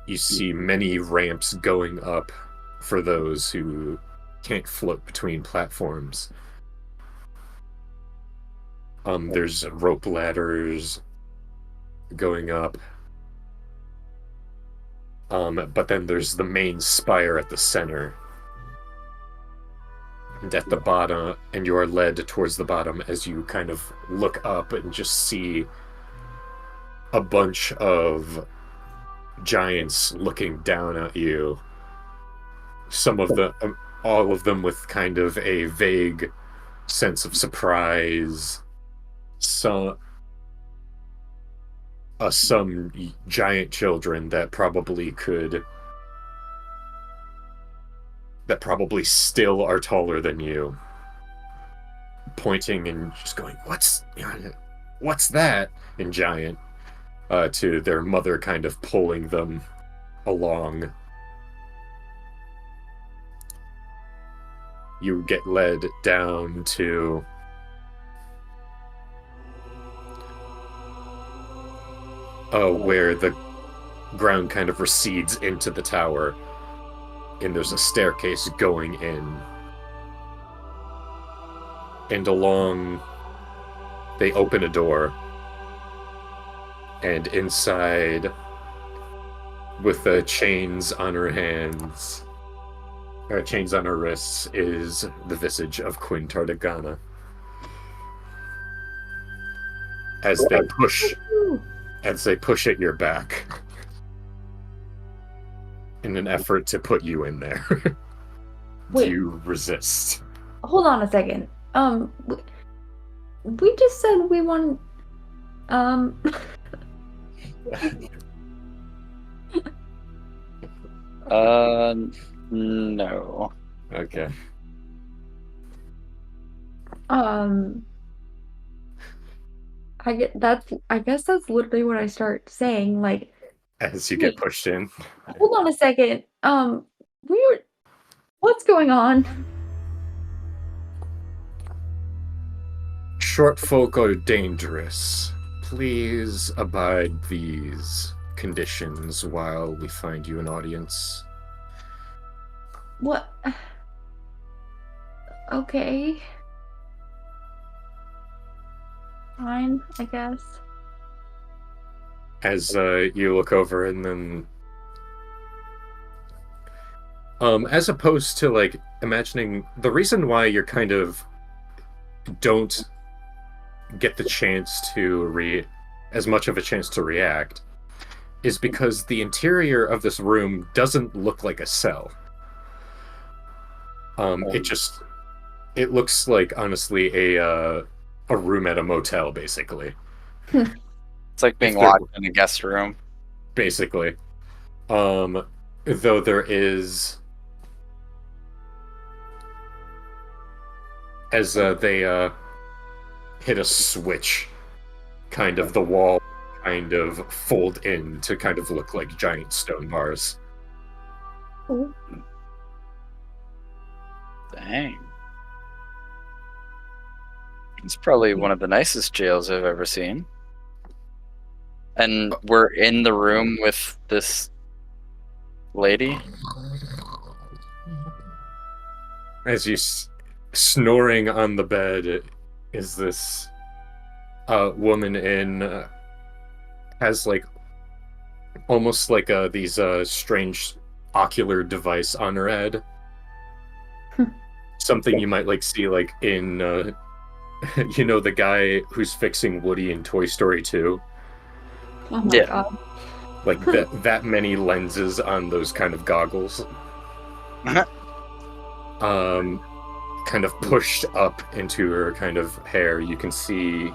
You see many ramps going up for those who can't float between platforms. There's rope ladders going up. But then there's the main spire at the center. And at the bottom, and you are led towards the bottom as you kind of look up and just see a bunch of giants looking down at you. Some of them, all of them with kind of a vague sense of surprise. Some giant children that probably still are taller than you, pointing and just going, what's that, in giant, to their mother kind of pulling them along. You get led down to where the ground kind of recedes into the tower, and there's a staircase going in. And along, they open a door, and inside, with the chains on her hands, chains on her wrists, is the visage of Queen Tartagana. As they push at your back in an effort to put you in there. Wait. You resist. Hold on a second. We just said we want. No. Okay. I guess that's literally what I start saying. Like, As you get pushed in. hold on a second. What's going on? Short folk are dangerous. Please abide these conditions while we find you an audience. What? Okay. Fine, I guess. As you look over, and then as opposed to like imagining, the reason why you're kind of don't get the chance to as much of a chance to react is because the interior of this room doesn't look like a cell. It looks like, honestly, a room at a motel, basically. It's like being locked in a guest room. Basically. Though there is, as they hit a switch, kind of the wall kind of fold in to kind of look like giant stone bars. Oh. Dang. It's probably one of the nicest jails I've ever seen. And we're in the room with this lady. As you snoring on the bed is this woman in has like almost like these strange ocular device on her head. Something you might like see like in the guy who's fixing Woody in Toy Story 2. Oh my Yeah. god. Like that many lenses on those kind of goggles. Kind of pushed up into her kind of hair. You can see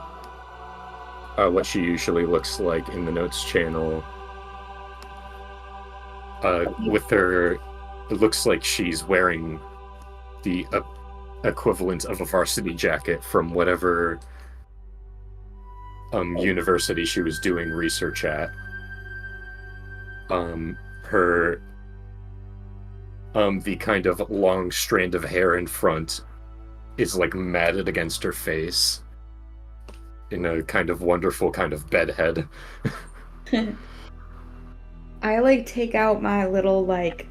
what she usually looks like in the notes channel. With her, it looks like she's wearing the equivalent of a varsity jacket from whatever university she was doing research at. Her the kind of long strand of hair in front is like matted against her face in a kind of wonderful kind of bedhead. I like take out my little like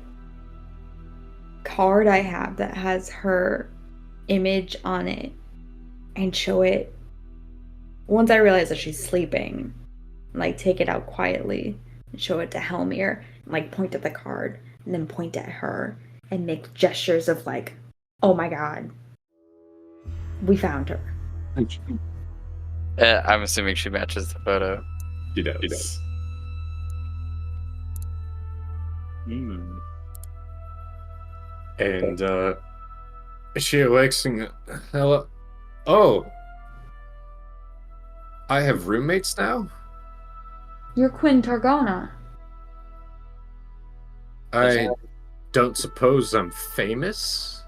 card I have that has her image on it and show it once I realize that she's sleeping, like take it out quietly and show it to Helmir and like point at the card and then point at her and make gestures of like, oh my god, we found her. I'm assuming she matches the photo. She does. Hmm. And she awakes and hello. Oh, I have roommates now. You're Quinn Targana. I don't suppose I'm famous.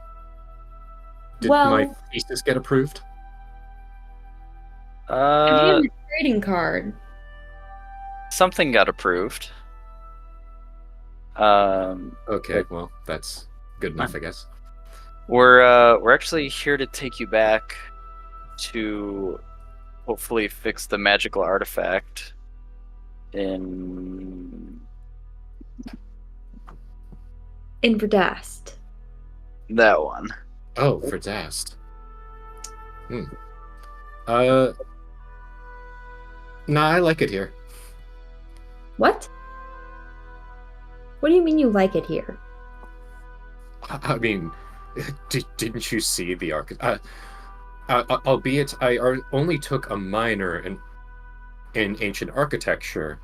Did Well- my thesis get approved? I have a trading card. Something got approved. Okay, well that's good enough, I guess. We're actually here to take you back to hopefully fix the magical artifact in In Verdast. that one. Oh, for Dast. Nah, I like it here. What? What do you mean you like it here? I mean, didn't you see the albeit I only took a minor in ancient architecture,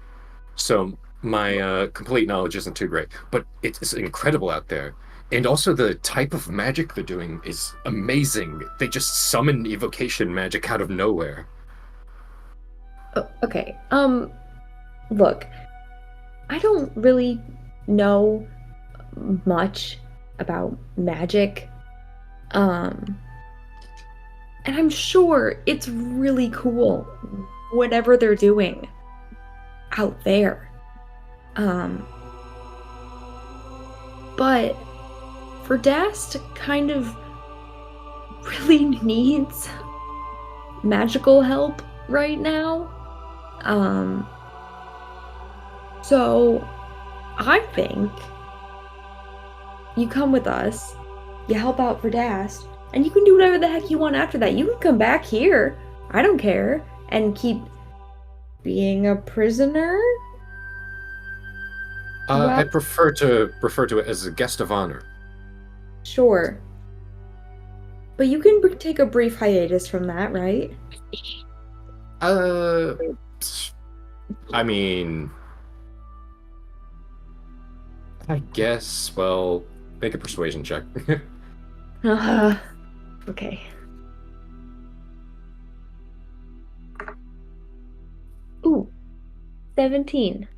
so my complete knowledge isn't too great. But it's incredible out there, and also the type of magic they're doing is amazing. They just summon evocation magic out of nowhere. Oh, okay. Look, I don't really know much about magic. And I'm sure it's really cool, whatever they're doing out there. But Verdast kind of really needs magical help right now. So I think you come with us, you help out Verdast, and you can do whatever the heck you want after that. You can come back here, I don't care, and keep being a prisoner. I prefer to refer to it as a guest of honor. Sure. But you can take a brief hiatus from that, right? I mean, I guess, well, make a persuasion check. Okay. Ooh, 17.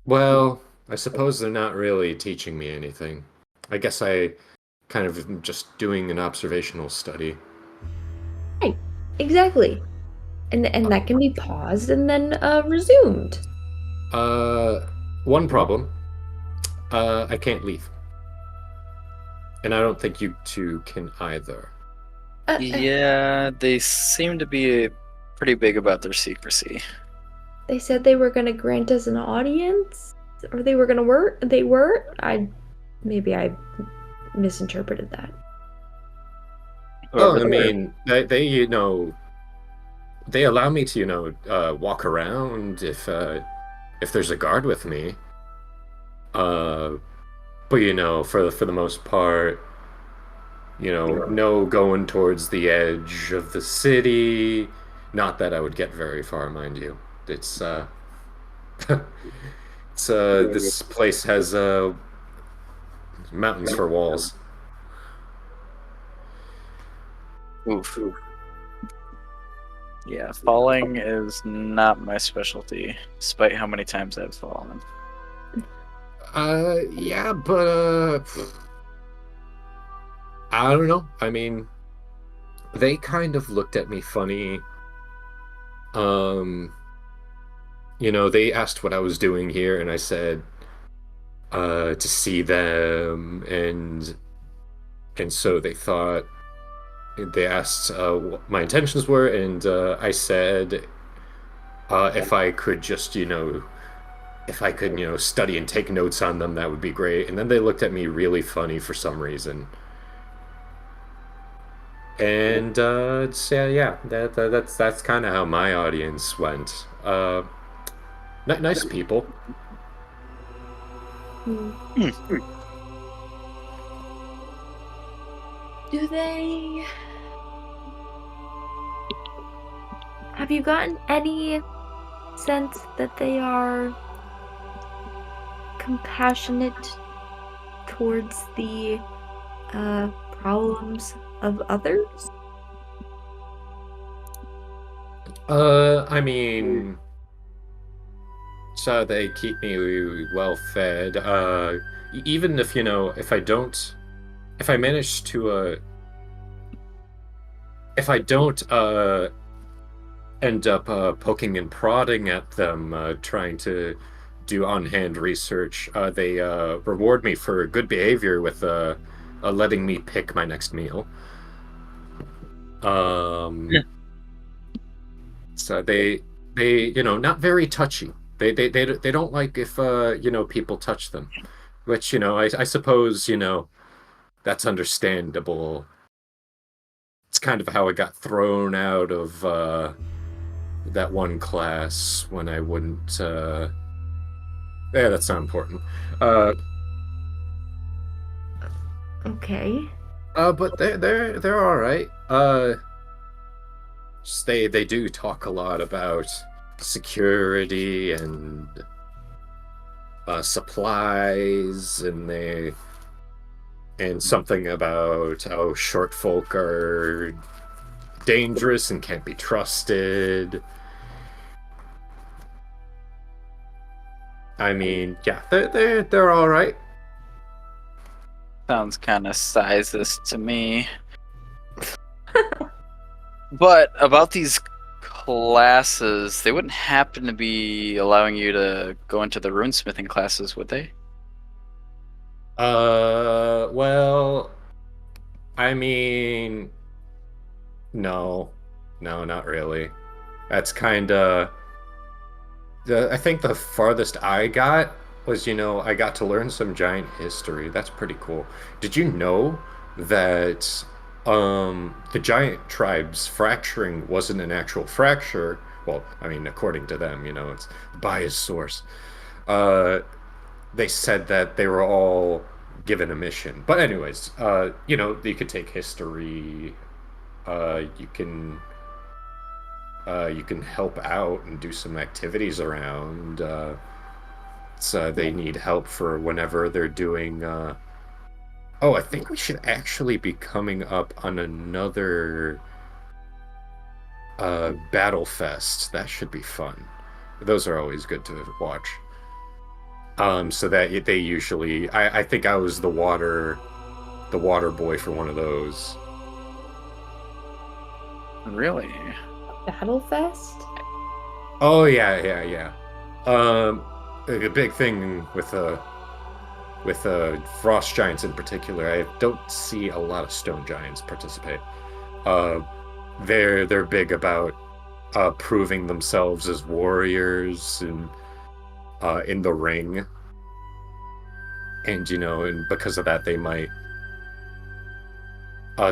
Well, I suppose they're not really teaching me anything. I guess I kind of am just doing an observational study. Right, exactly. And that can be paused and then resumed. One problem. I can't leave. And I don't think you two can either. Yeah, they seem to be pretty big about their secrecy. They said they were going to grant us an audience, or they were going to work. They were. I misinterpreted that. Oh, Whoever I the- mean, they they allow me to walk around if there's a guard with me. Uh, but for the most part, no going towards the edge of the city. Not that I would get very far, mind you. It's this place has mountains for walls. Oof. Yeah, falling is not my specialty, despite how many times I've fallen. Yeah, but I don't know. I mean, they kind of looked at me funny. Um, they asked what I was doing here, and I said, to see them, and so they asked what my intentions were, and I said, if I could just, if I could, study and take notes on them, that would be great. And then they looked at me really funny for some reason. And so yeah, that's kind of how my audience went. Nice people. Do they... Have you gotten any sense that they are compassionate towards the problems of others? I mean, so they keep me well fed. Even if if I manage to, if I don't end up poking and prodding at them, trying to do on-hand research, they reward me for good behavior with letting me pick my next meal. So they not very touchy. They don't like if people touch them, which I suppose that's understandable. It's kind of how I got thrown out of that one class when I wouldn't. Yeah, that's not important. Okay. But they're all right. They do talk a lot about security and supplies, and something about how short folk are dangerous and can't be trusted. I mean, yeah, they're all right. Sounds kind of sizist to me. But about these classes, they wouldn't happen to be allowing you to go into the runesmithing classes, would they? Well, I mean, no, not really. That's kind of. I think the farthest I got was, I got to learn some giant history. That's pretty cool. Did you know that the giant tribes fracturing wasn't an actual fracture? Well, I mean, according to them, it's biased source. They said that they were all given a mission. But anyways, you could take history. You can help out and do some activities around. So they need help for whenever they're doing. Oh, I think we should actually be coming up on another Battle Fest. That should be fun. Those are always good to watch. So that they usually, I think I was the water boy for one of those. Really? Battlefest? Oh yeah. A big thing with frost giants in particular. I don't see a lot of stone giants participate. They're big about proving themselves as warriors and in the ring, and and because of that they might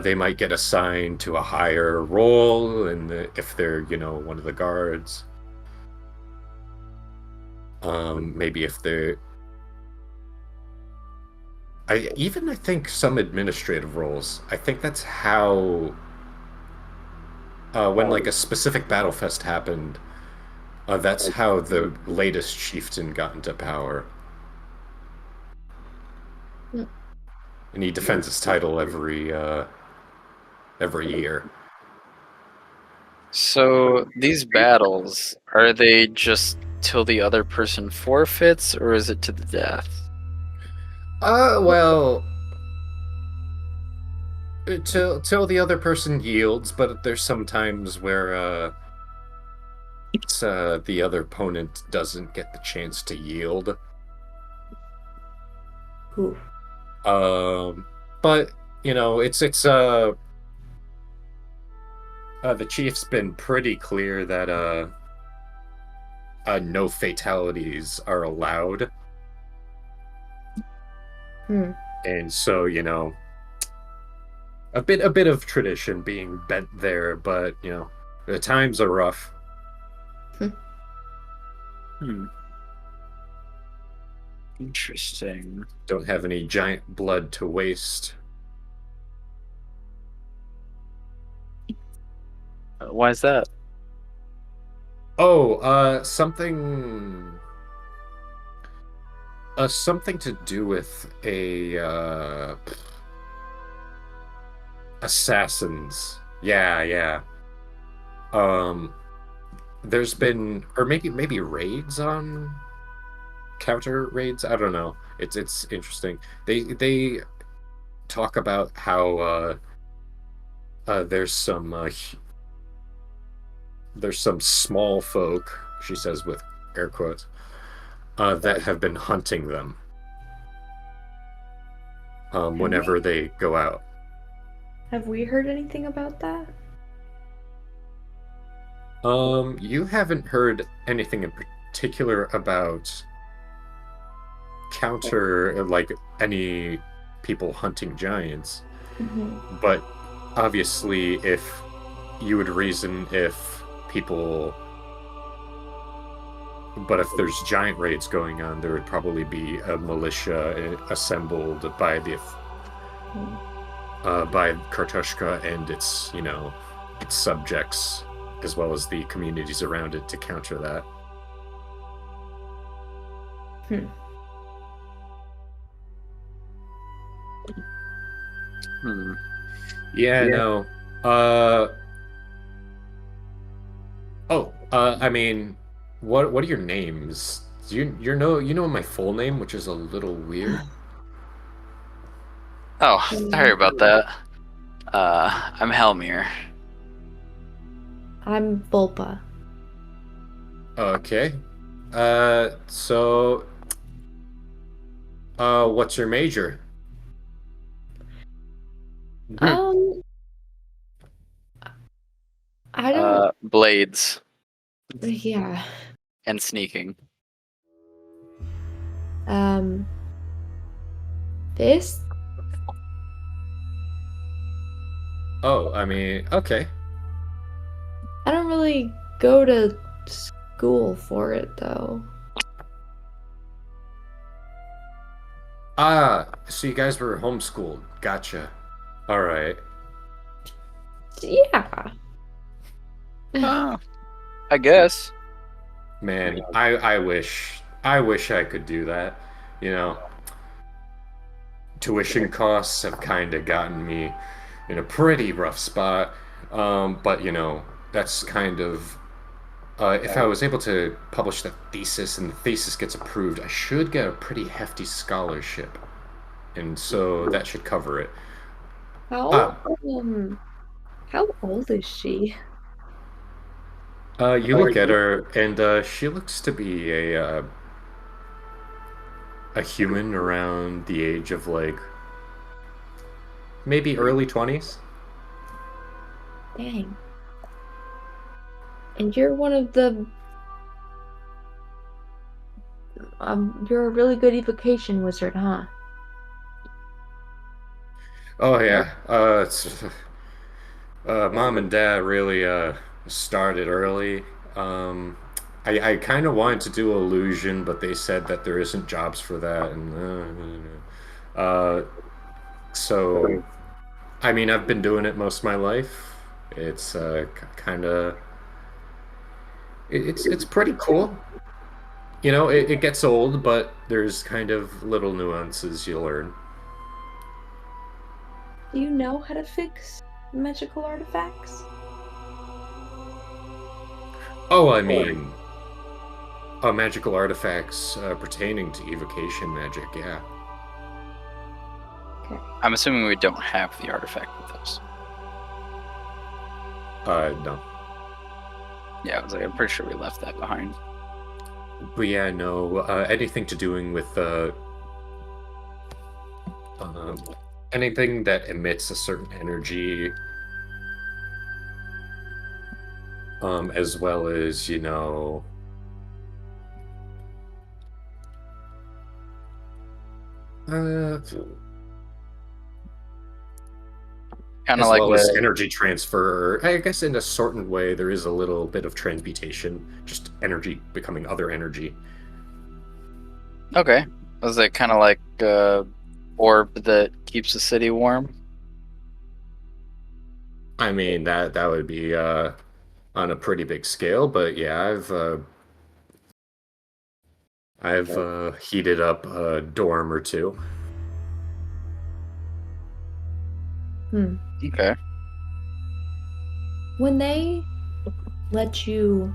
They might get assigned to a higher role, if they're, one of the guards. Maybe if they're... I think some administrative roles. I think that's how... when, like, a specific battle fest happened, that's how the latest chieftain got into power. Hmm. And he defends his title every year. So these battles, are they just till the other person forfeits, or is it to the death? Well, till the other person yields, but there's some times where the other opponent doesn't get the chance to yield. Ooh. But the chief's been pretty clear that no fatalities are allowed. And so, a bit of tradition being bent there, but the times are rough. Interesting. Don't have any giant blood to waste. Why is that? Oh, something to do with assassins. Yeah. There's been, or maybe raids on counter raids. I don't know. It's interesting. They talk about how there's some small folk, she says with air quotes, that have been hunting them whenever they go out. Have we heard anything about that? You haven't heard anything in particular about like any people hunting giants, but obviously if there's giant raids going on, there would probably be a militia assembled by Kartushka and its subjects, as well as the communities around it, to counter that. Yeah, no. I mean, what are your names? Do you know my full name, which is a little weird? Oh, sorry about that. I'm Helmir. I'm Volpa. Okay. So, what's your major? I don't. Blades Yeah. and sneaking. This? Oh, I mean, okay. I don't really go to school for it, though. So you guys were homeschooled. Gotcha. All right. Yeah. I guess. Man, I wish I could do that. Tuition costs have kind of gotten me in a pretty rough spot. But that's kind of if I was able to publish the thesis and the thesis gets approved, I should get a pretty hefty scholarship, and so that should cover it. How old is she? You look at her, and she looks to be a human around the age of, like, maybe early 20s. Dang. And you're one of the... you're a really good evocation wizard, huh? Oh yeah. Mom and Dad really started early. Um, I kind of wanted to do illusion, but they said that there isn't jobs for that, and so I mean I've been doing it most of my life. It's kind of it's pretty cool. You know, it gets old, but there's kind of little nuances you learn. Do you know how to fix magical artifacts? Oh, I mean, magical artifacts pertaining to evocation magic, yeah. Okay. I'm assuming we don't have the artifact with us. No. Yeah, I was like, I'm pretty sure we left that behind. But yeah, no, anything to doing with um, anything that emits a certain energy, as well as, you know, uh, Kind of as like well as a energy transfer. I guess in a certain way, there is a little bit of transmutation, just energy becoming other energy. okay. Was it kind of like orb that keeps the city warm? I mean, that would be on a pretty big scale, but yeah, I've heated up a dorm or two. Hmm. Okay. When they let you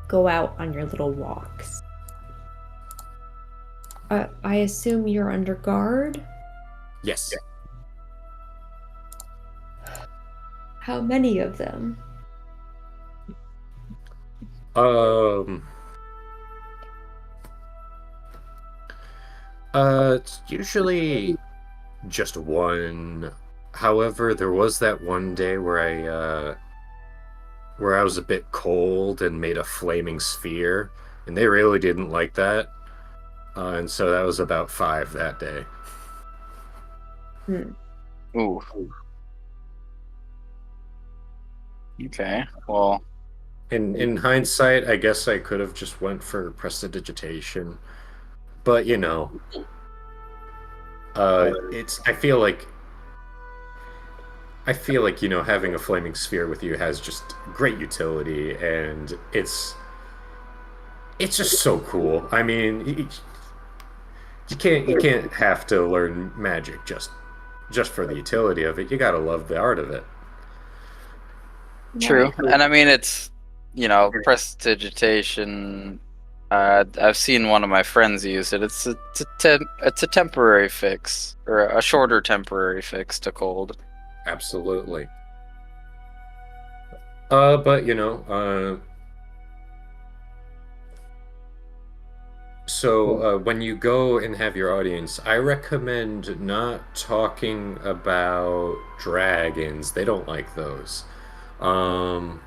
go out on your little walks, I assume you're under guard? Yes. How many of them? Um, it's usually just one. However, there was that one day where I was a bit cold and made a flaming sphere, and they really didn't like that. And so that was about five that day. Hmm. Ooh. Okay. Well, In hindsight, I guess I could have just went for prestidigitation, but you know, it's I feel like, you know, having a flaming sphere with you has just great utility, and it's just so cool. I mean, you can't have to learn magic just for the utility of it. You gotta love the art of it. true. Right. And I mean, it's, prestidigitation. I've seen one of my friends use it. It's a temporary fix, or a shorter temporary fix to cold. Absolutely. But you know, so when you go and have your audience, I recommend not talking about dragons. They don't like those. Um,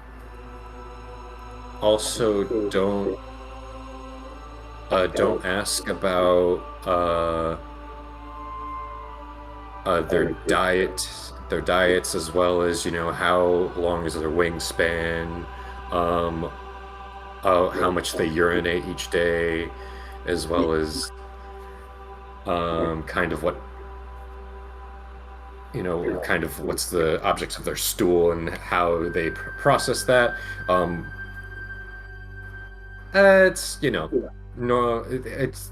also, don't ask about their diets, as well as, you know, how long is their wingspan, um, how much they urinate each day, as well as kind of what, you know, kind of what's the objects of their stool and how they process that. Um, it's, you know, no, it's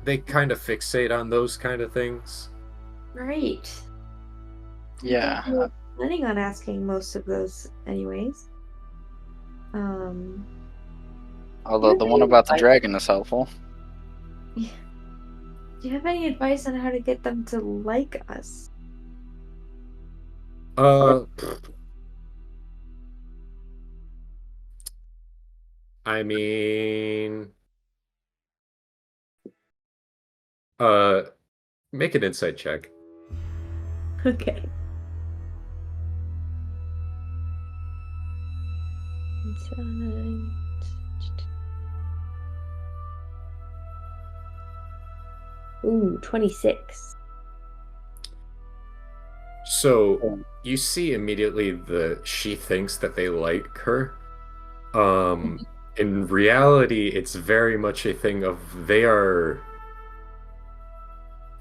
they kind of fixate on those kind of things. Right. Yeah. I was planning on asking most of those anyways. Um, Although the one about the dragon is helpful. do you have any advice on how to get them to like us? Uh, I mean, uh, make an insight check. Okay. Insight. Ooh, 26. So you see immediately that she thinks that they like her. In reality, it's very much a thing of they are.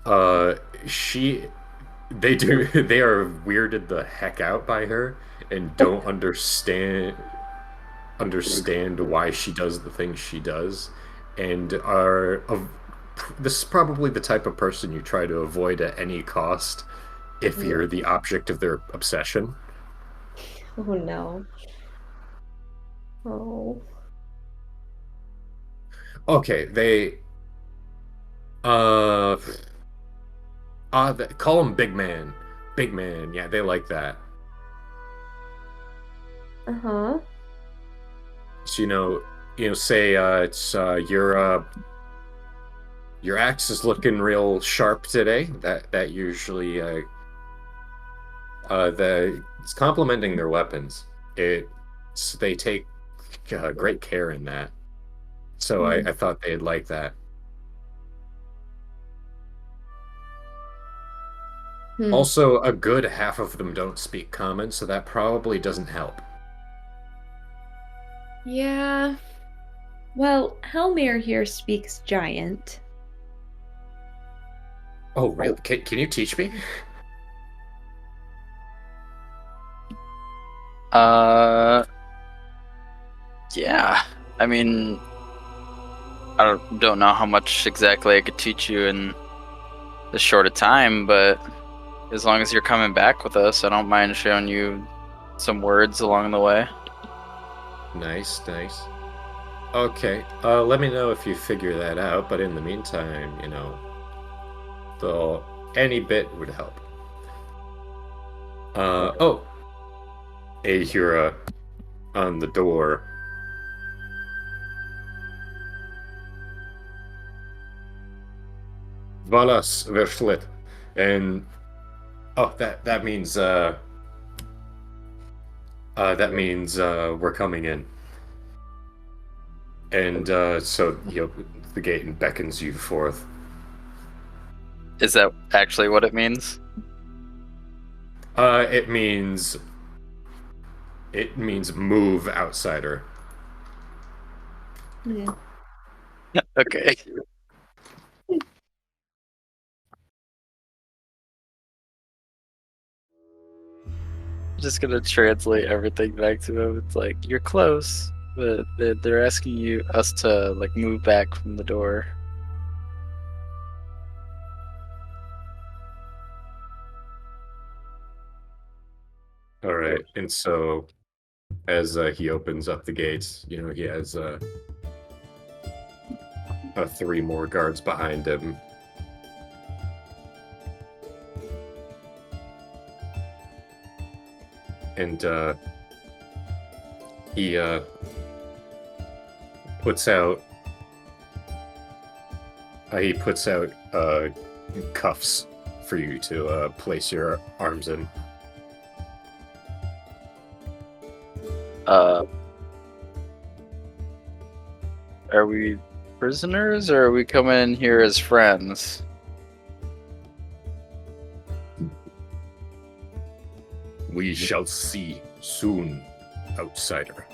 Uh, she, they are weirded the heck out by her and don't understand why she does the things she does, and are of. This is probably the type of person you try to avoid at any cost if you're the object of their obsession. Oh no. Oh. Okay, they uh call him Big Man. Big Man, yeah, they like that. Uh-huh. So say it's your axe is looking real sharp today. That usually it's complimenting their weapons. They take great care in that. So I thought they'd like that. Also, a good half of them don't speak common, so that probably doesn't help. Yeah. Well, Helmir here speaks giant. Oh, really? Can you teach me? Yeah. I mean, I don't know how much exactly I could teach you in this short a time, but as long as you're coming back with us, I don't mind showing you some words along the way. Nice. Okay, let me know if you figure that out, but in the meantime, any bit would help. Oh, Ahura on the door. Valas verslit. And that means we're coming in. And so he opens the gate and beckons you forth. Is that actually what it means? It means move, outsider. Yeah. Okay. Just gonna translate everything back to him. It's like, you're close, but they're asking us to like move back from the door. All right, and so as he opens up the gates, he has 3 more guards behind him. And he puts out cuffs for you to place your arms in. Are we prisoners, or are we coming in here as friends? We shall see soon, outsider.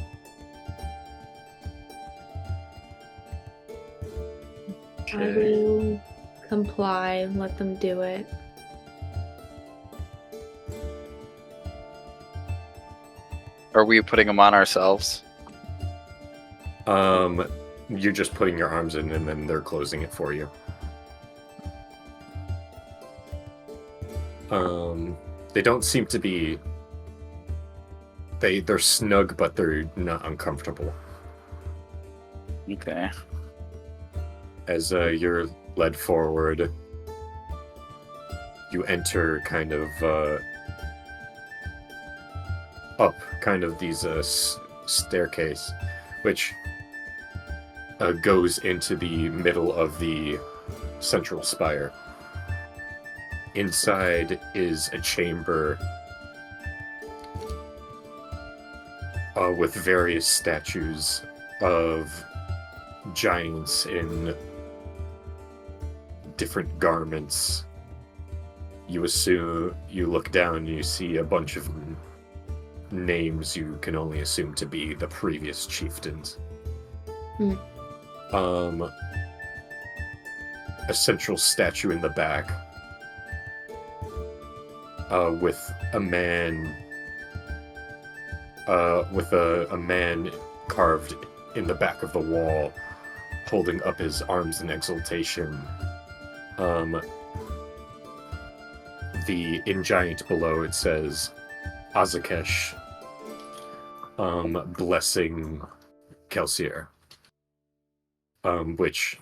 I will comply and let them do it. Are we putting them on ourselves? You're just putting your arms in and then they're closing it for you. They don't seem to be... They're snug, but they're not uncomfortable. Okay. As you're led forward, you enter kind of up kind of these staircase, which goes into the middle of the central spire. Inside is a chamber with various statues of giants in different garments you look down and you see a bunch of names you can only assume to be the previous chieftains. Hmm. A central statue in the back, with a man, a man carved in the back of the wall, holding up his arms in exultation. In giant below it says Azakesh, blessing Kelsier. Which,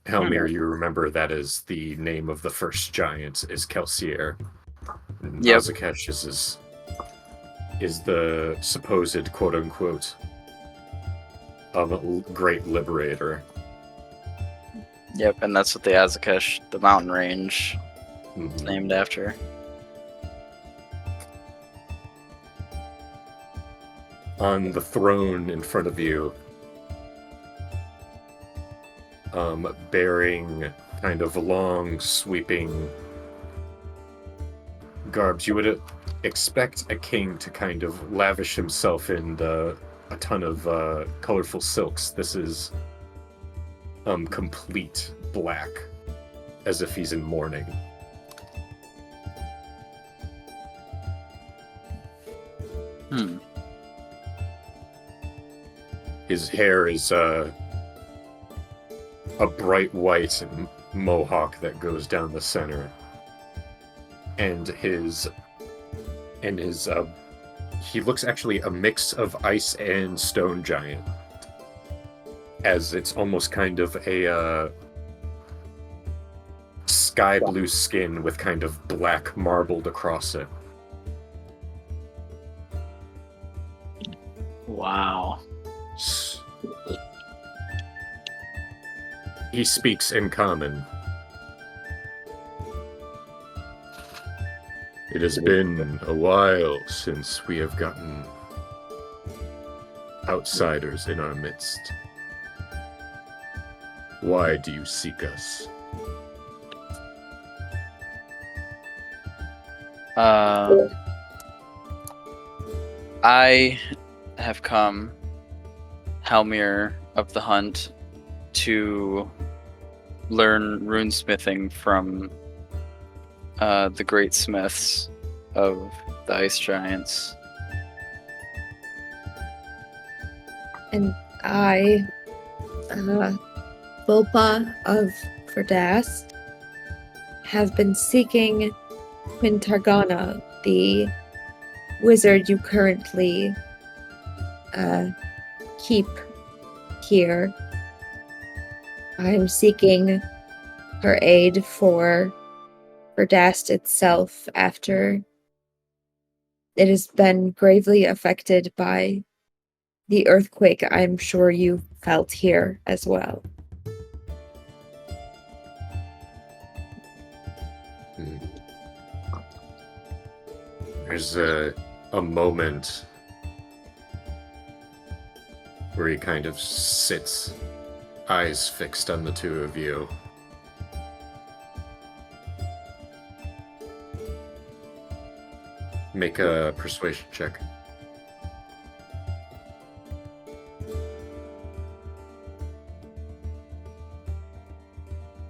Helmir, you remember that is the name of the first giant, is Kelsier. Yep. Azakesh is the supposed quote-unquote great liberator. Yep, and that's what the Azakesh, the mountain range, is Mhm. named after. On the throne in front of you, bearing kind of long, sweeping garbs, you would expect a king to kind of lavish himself in a ton of colorful silks. This is complete black, as if he's in mourning. His hair is a bright white mohawk that goes down the center, and he looks actually a mix of ice and stone giant, as it's almost kind of a sky blue skin with kind of black marbled across it. Wow. He speaks in common. It has been a while since we have gotten outsiders in our midst. Why do you seek us? I have come, Helmir of the Hunt, to learn runesmithing from the great smiths of the ice giants. And I, Volpa of Verdast, have been seeking Quintargana, the wizard you currently keep here. I'm seeking her aid for Verdast itself after it has been gravely affected by the earthquake I'm sure you felt here as well. There's a moment where he kind of sits, eyes fixed on the two of you. Make a persuasion check.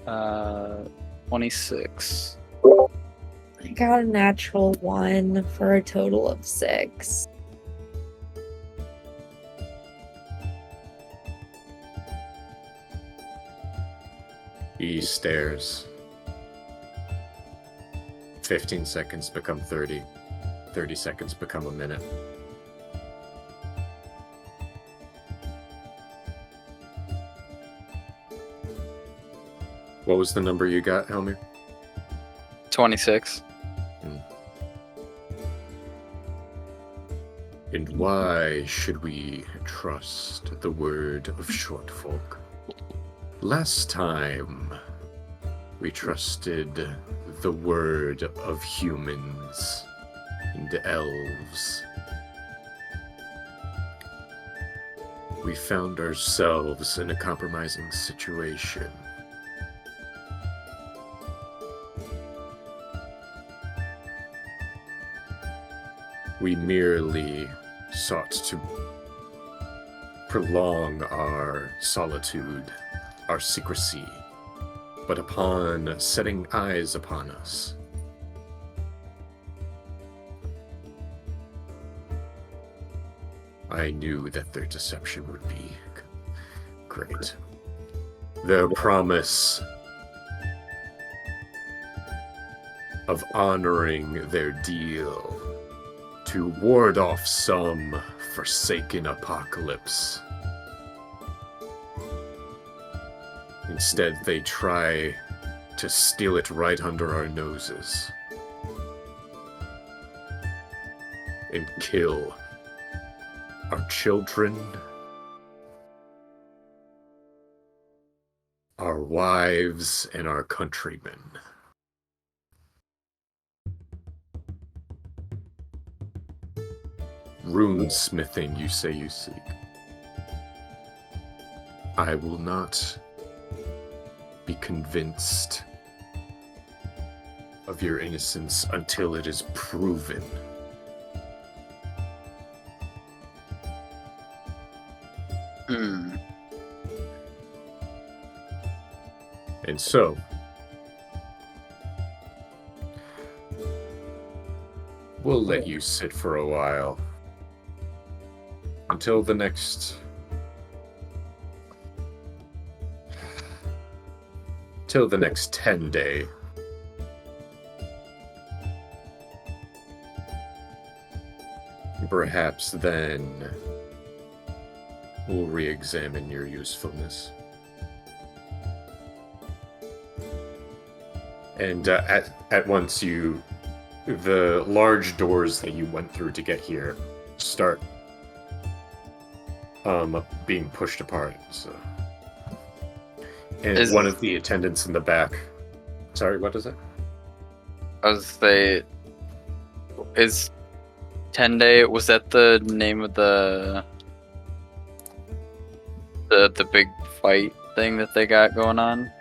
Uh, 26. I got a natural 1 for a total of 6. He stares. 15 seconds become 30. 30 seconds become a minute. What was the number you got, Helmir? 26. And why should we trust the word of short folk? Last time, we trusted the word of humans and elves. We found ourselves in a compromising situation. We merely sought to prolong our solitude, our secrecy, but upon setting eyes upon us, I knew that their deception would be great. Their promise of honoring their deal to ward off some forsaken apocalypse. Instead, they try to steal it right under our noses and kill our children, our wives, and our countrymen. Runesmithing, you say you seek. I will not be convinced of your innocence until it is proven. And so, we'll let you sit for a while until the next 10 day. Perhaps then we'll re-examine your usefulness. And at once the large doors that you went through to get here start being pushed apart. So. And one of the attendants in the back. Sorry, what is it? I was say, is 10 Day, was that the name of the big fight thing that they got going on?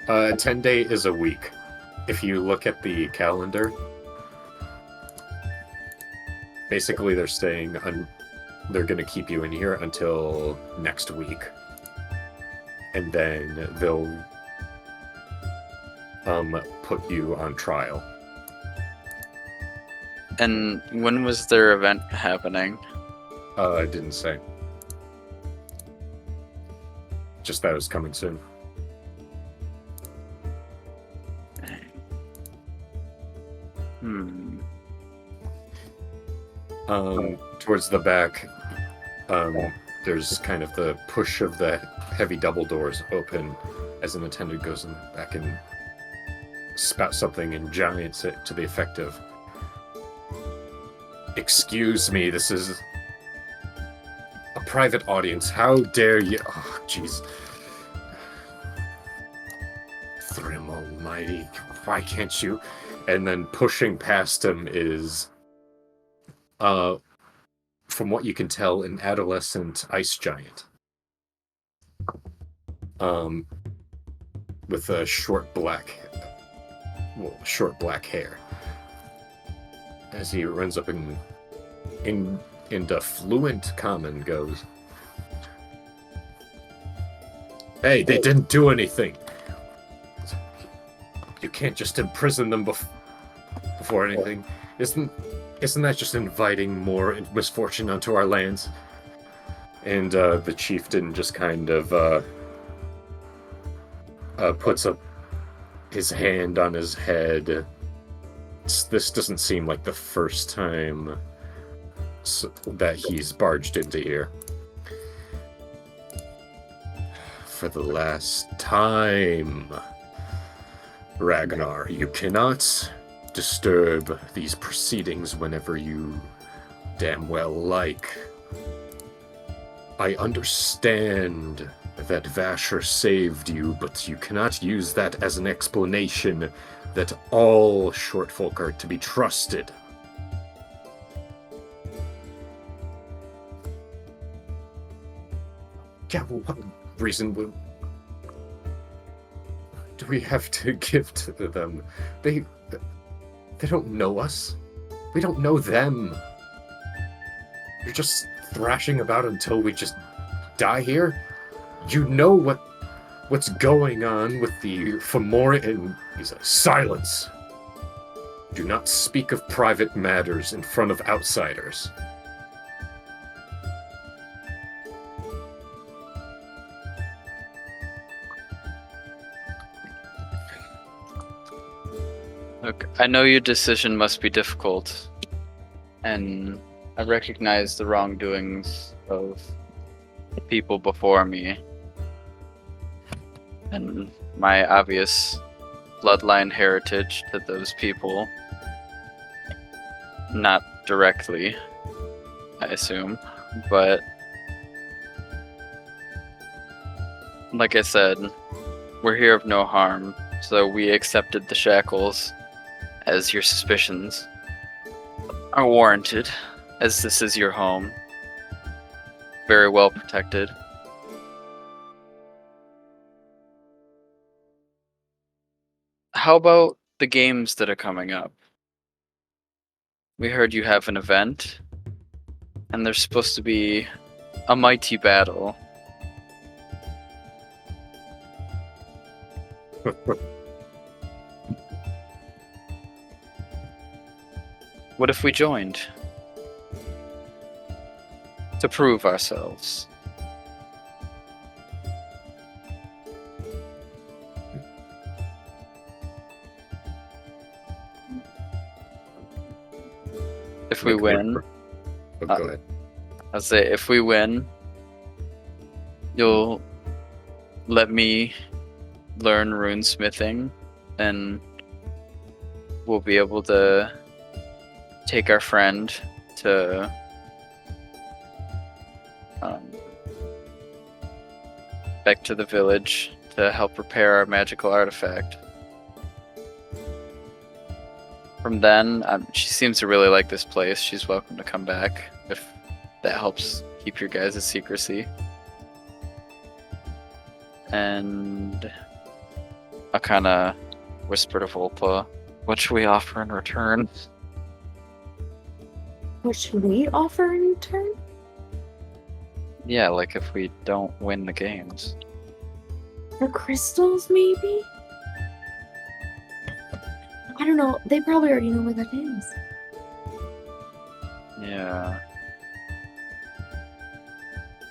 10 Day is a week. If you look at the calendar, basically they're saying they're going to keep you in here until next week. And then they'll put you on trial. And when was their event happening? I didn't say. Just that it was coming soon. Towards the back, there's kind of the push of the heavy double doors open as an attendant goes in the back and spouts something in giant to the effect of, "Excuse me, this is a private audience. How dare you?" Oh, jeez. Thrim almighty, why can't you? And then pushing past him is, from what you can tell, an adolescent ice giant. With a short black hair. As he runs up into fluent common goes, "Hey, they didn't do anything. You can't just imprison them before anything. Isn't that just inviting more misfortune onto our lands?" And the chieftain just kind of puts up his hand on his head. This doesn't seem like the first time that he's barged into here. "For the last time, Ragnar, you cannot disturb these proceedings whenever you damn well like. I understand that Vasher saved you, but you cannot use that as an explanation that all short folk are to be trusted." Yeah, well, what reason do we have to give to them? They don't know us. We don't know them. You're just thrashing about until we just die here? You know what's going on with the Fomori and he's like, silence! Do not speak of private matters in front of outsiders. Look, I know your decision must be difficult, and I recognize the wrongdoings of the people before me, and my obvious bloodline heritage to those people. Not directly, I assume, but like I said, we're here of no harm, so we accepted the shackles as your suspicions are warranted, as this is your home. Very well protected. How about the games that are coming up? We heard you have an event, and there's supposed to be a mighty battle. What if we joined? To prove ourselves. If we win, Oh, go ahead. I'll say if we win, you'll let me learn runesmithing, and we'll be able to take our friend to back to the village to help repair our magical artifact. From then, she seems to really like this place. She's welcome to come back if that helps keep your guys' secrecy. And I kind of whisper to Volpa, what should we offer in return? What should we offer in return? Yeah, like if we don't win the games. The crystals, maybe? I don't know. They probably already know where that is. Yeah.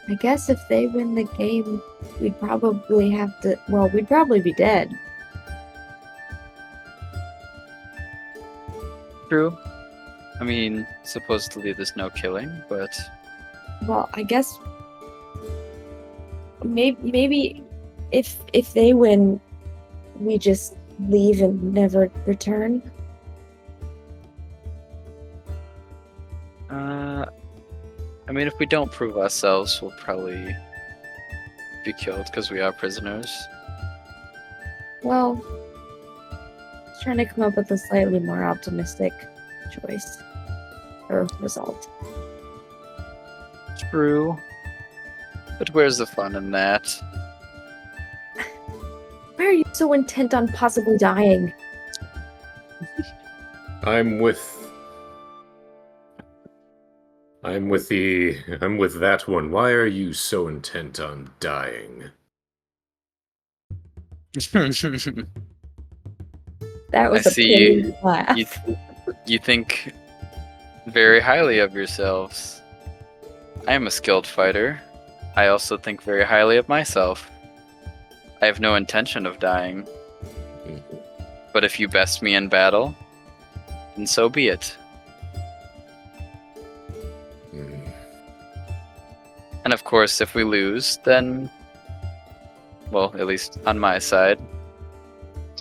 I guess if they win the game, we'd probably have to. Well, we'd probably be dead. True. I mean, supposedly there's no killing, but Well, I guess maybe if they win, we just leave and never return. I mean, if we don't prove ourselves, we'll probably be killed because we are prisoners. Well, trying to come up with a slightly more optimistic choice or result. True. But where's the fun in that? Why are you so intent on possibly dying? I'm with that one. Why are you so intent on dying? That was I a see pity laugh. You think very highly of yourselves. I am a skilled fighter. I also think very highly of myself. I have no intention of dying. But if you best me in battle, then so be it. And of course, if we lose, then, well, at least on my side,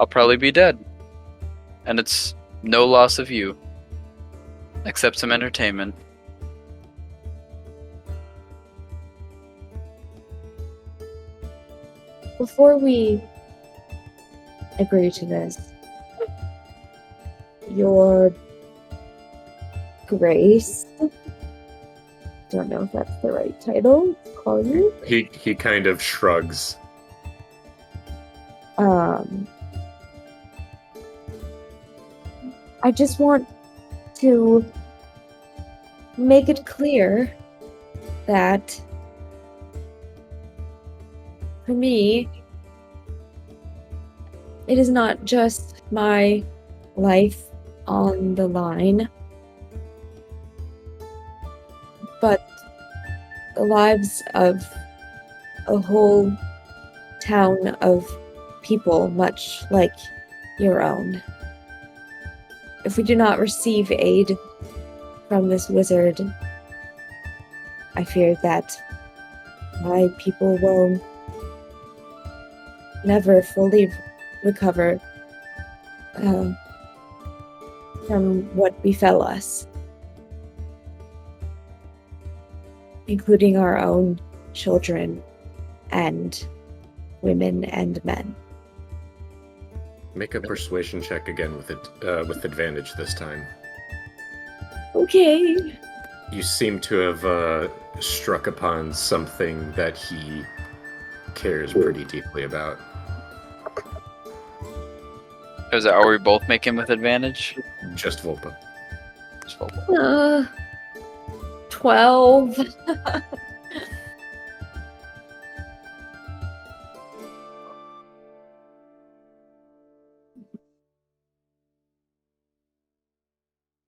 I'll probably be dead. And it's no loss of you, except some entertainment. Before we agree to this, Your Grace, don't know if that's the right title to call you. He kind of shrugs. I just want to make it clear that for me, it is not just my life on the line, but the lives of a whole town of people, much like your own. If we do not receive aid from this wizard, I fear that my people will never fully recover from what befell us, including our own children and women and men. Make a persuasion check again with with advantage this time. Okay. You seem to have struck upon something that he cares pretty deeply about. Are we both making with advantage? Just Volpa. Just Volpa. 12.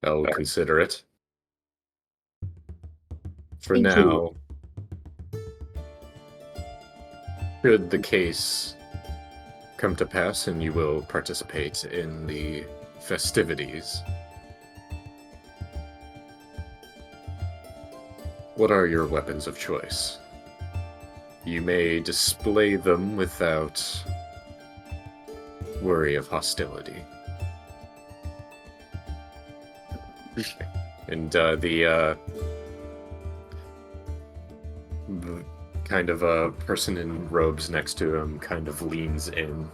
I'll consider it. For Thank now, should the case come to pass and you will participate in the festivities, what are your weapons of choice? You may display them without worry of hostility. And the kind of a person in robes next to him kind of leans in.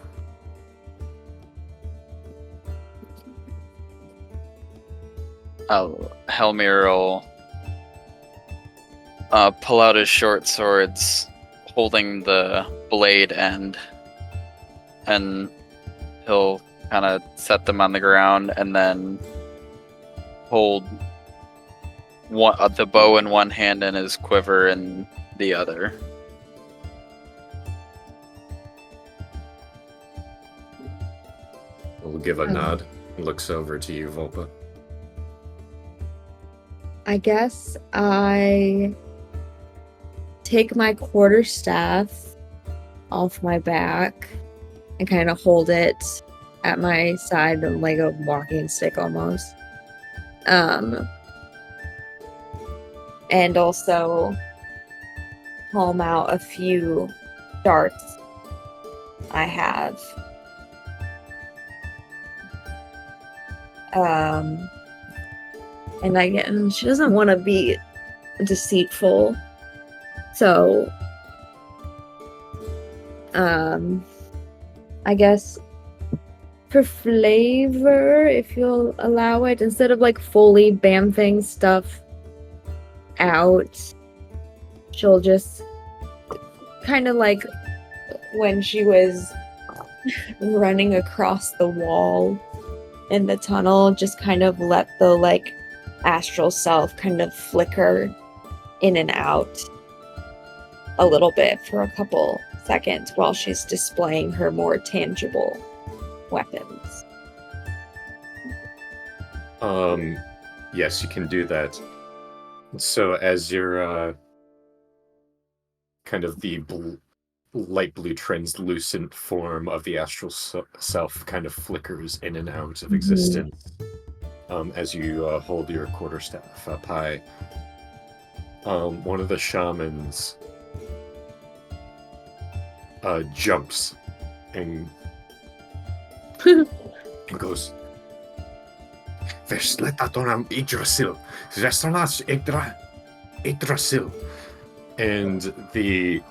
Helmir will pull out his short swords, holding the blade end, and he'll kind of set them on the ground and then hold the bow in one hand and his quiver in the other. We'll give a nod. Looks over to you, Volpa. I guess I take my quarterstaff off my back and kind of hold it at my side like a walking stick almost. And also palm out a few darts I have. And she doesn't want to be deceitful, so I guess for flavor, if you'll allow it, instead of like fully bamfing stuff out, she'll just kind of like when she was running across the wall in the tunnel, just kind of let the like astral self kind of flicker in and out a little bit for a couple seconds while she's displaying her more tangible weapons. Yes, you can do that. So as your kind of the light blue translucent form of the astral self kind of flickers in and out of existence, as you hold your quarterstaff up high, one of the shamans jumps and goes, Vestletatonam Yggdrasil, Vestonas Yggdrasil. And the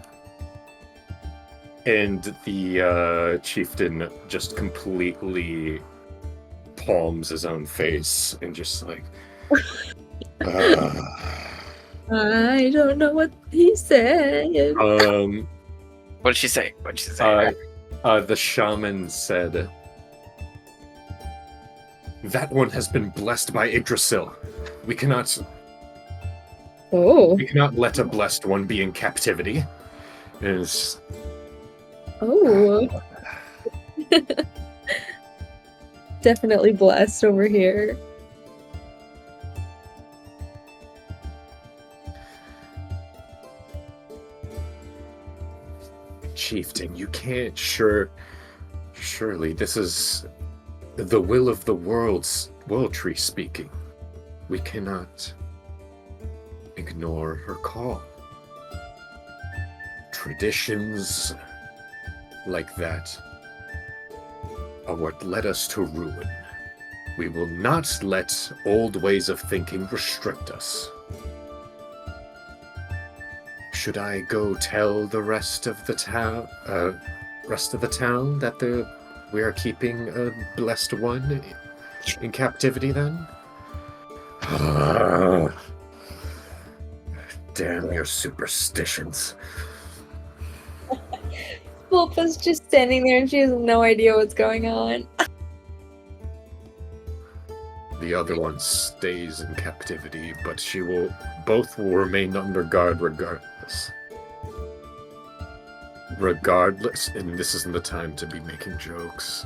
chieftain just completely palms his own face and just like, I don't know what he said. What did she say? The shaman said, that one has been blessed by Yggdrasil. We cannot Oh. We cannot let a blessed one be in captivity. Is Oh. Definitely blessed over here. Chieftain, you can't surely this is the will of the world tree speaking. We cannot ignore her call. Traditions like that are what led us to ruin. We will not let old ways of thinking restrict us. Should I go tell the rest of the town that we are keeping a blessed one in captivity then? Damn your superstitions. Wolfa's just standing there and she has no idea what's going on. The other one stays in captivity, but both will remain under guard regardless. And this isn't the time to be making jokes.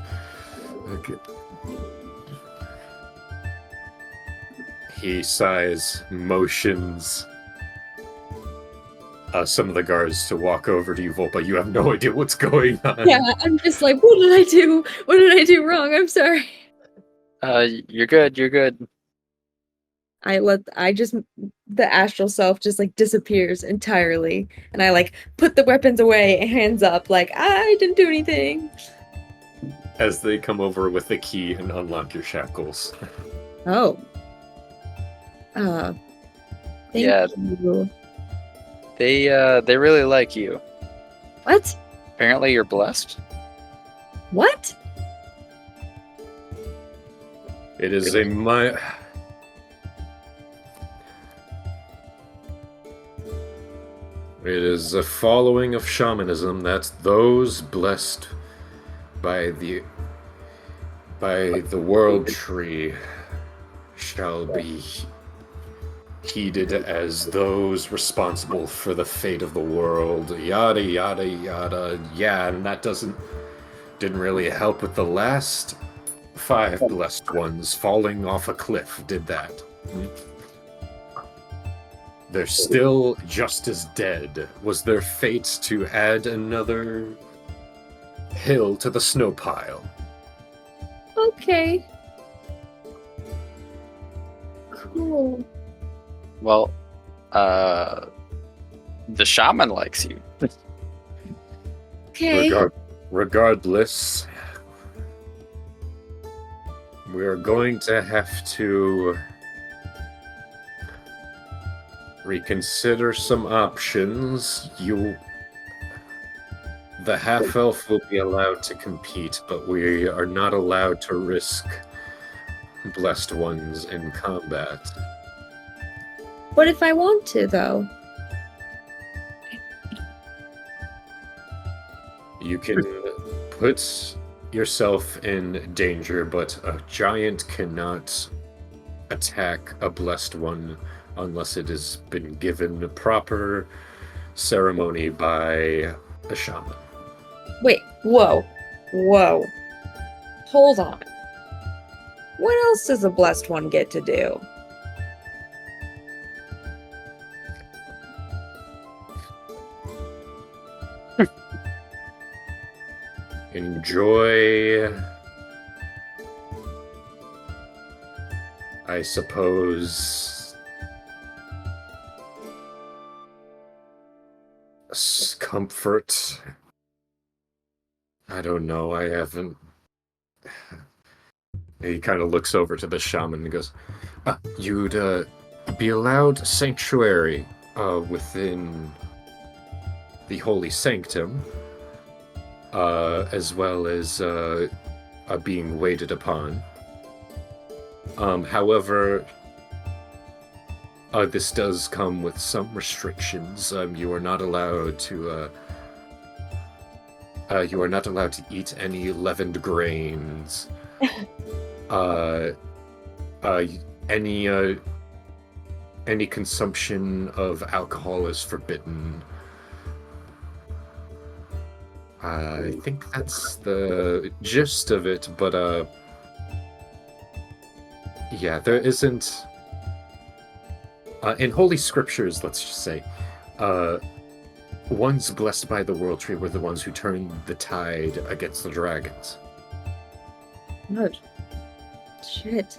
Okay. He sighs, motions some of the guards to walk over to you, Volpa. You have no idea what's going on. Yeah, I'm just like, what did I do? What did I do wrong? I'm sorry. You're good. You're good. The astral self just like disappears entirely, and I like put the weapons away, hands up, like I didn't do anything. As they come over with the key and unlock your shackles. Oh. Thank Yeah. you. They really like you. What? Apparently you're blessed. What? It is It is a following of shamanism that those blessed by the world tree shall be heeded as those responsible for the fate of the world. Yada yada yada. Yeah, and that didn't really help with the last 5 blessed ones falling off a cliff, did that. They're still just as dead. Was their fate to add another hill to the snow pile? Okay. Cool. Well, the shaman likes you. Okay. Regardless, we're going to have to reconsider some options. The half-elf will be allowed to compete, but we are not allowed to risk blessed ones in combat. What if I want to, though? You can put yourself in danger, but a giant cannot attack a blessed one unless it has been given a proper ceremony by a shaman. Wait, whoa. Hold on. What else does a blessed one get to do? Enjoy, I suppose, comfort. I don't know, I haven't. He kind of looks over to the shaman and goes, you'd be allowed sanctuary within the holy sanctum, as well as being waited upon. However, this does come with some restrictions. You are not allowed to eat any leavened grains. any consumption of alcohol is forbidden. I think that's the gist of it, but yeah, there isn't in Holy Scriptures, let's just say, ones blessed by the World Tree were the ones who turned the tide against the dragons. Oh, shit.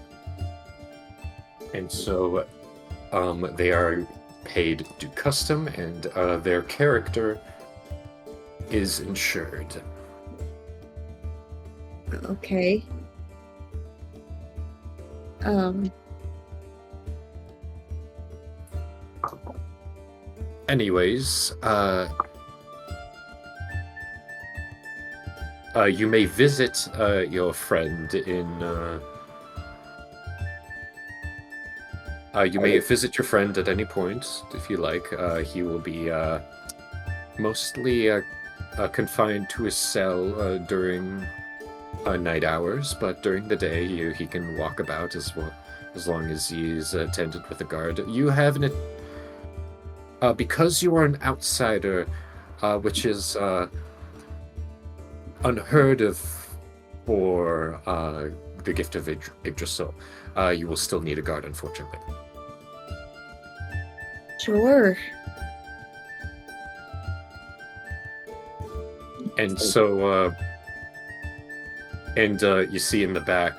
And so they are paid to custom, and their character is insured. Okay. Anyways, you may visit your friend in. You may visit your friend at any point if you like. He will be mostly confined to his cell during night hours, but during the day he can walk about as well, as long as he's attended with a guard. You have an because you are an outsider, which is unheard of for the gift of Yggdrasil, you will still need a guard, unfortunately. Sure. And so, you see in the back,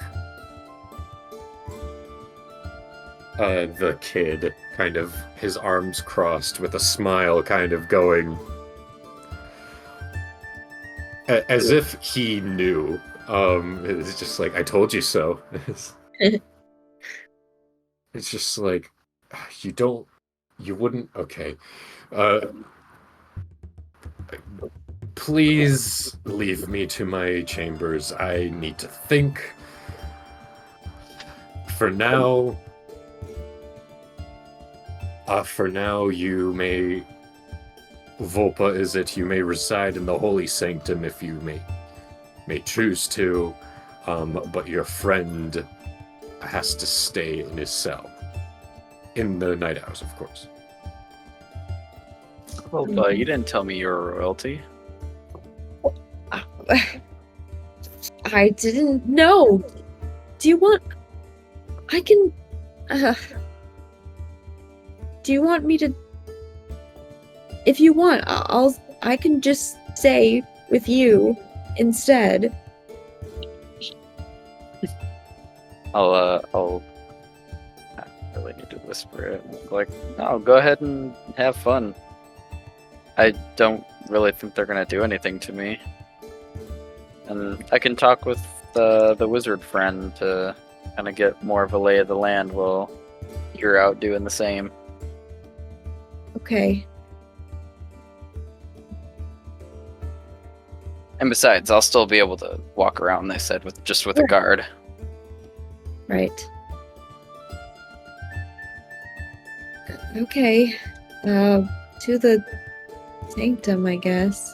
the kid, kind of, his arms crossed with a smile, kind of going, as if he knew. It's just like, I told you so. It's just like, you wouldn't, okay. Please leave me to my chambers. I need to think. For now, you may... Volpa, is it? You may reside in the Holy Sanctum if you may choose to, but your friend has to stay in his cell. In the night hours, of course. Well, you didn't tell me you were royalty. I didn't know. Do you want... I can... do you want me to... If you want, I can just stay with you instead. I'll I really need to whisper it. Like, no, go ahead and have fun. I don't really think they're gonna do anything to me. And I can talk with the wizard friend to kind of get more of a lay of the land while you're out doing the same. Okay. And besides, I'll still be able to walk around, they said, with a guard. Right. Okay. To the sanctum, I guess.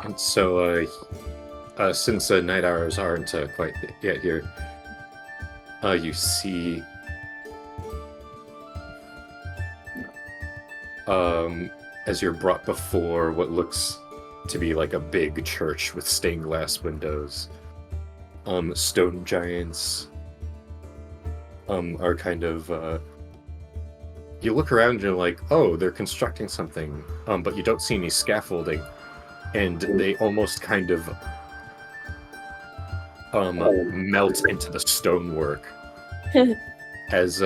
And so, since night hours aren't quite yet here, you see as you're brought before what looks to be like a big church with stained glass windows, stone giants are kind of you look around and you're like, oh, they're constructing something, but you don't see any scaffolding, and they almost kind of melt into the stonework as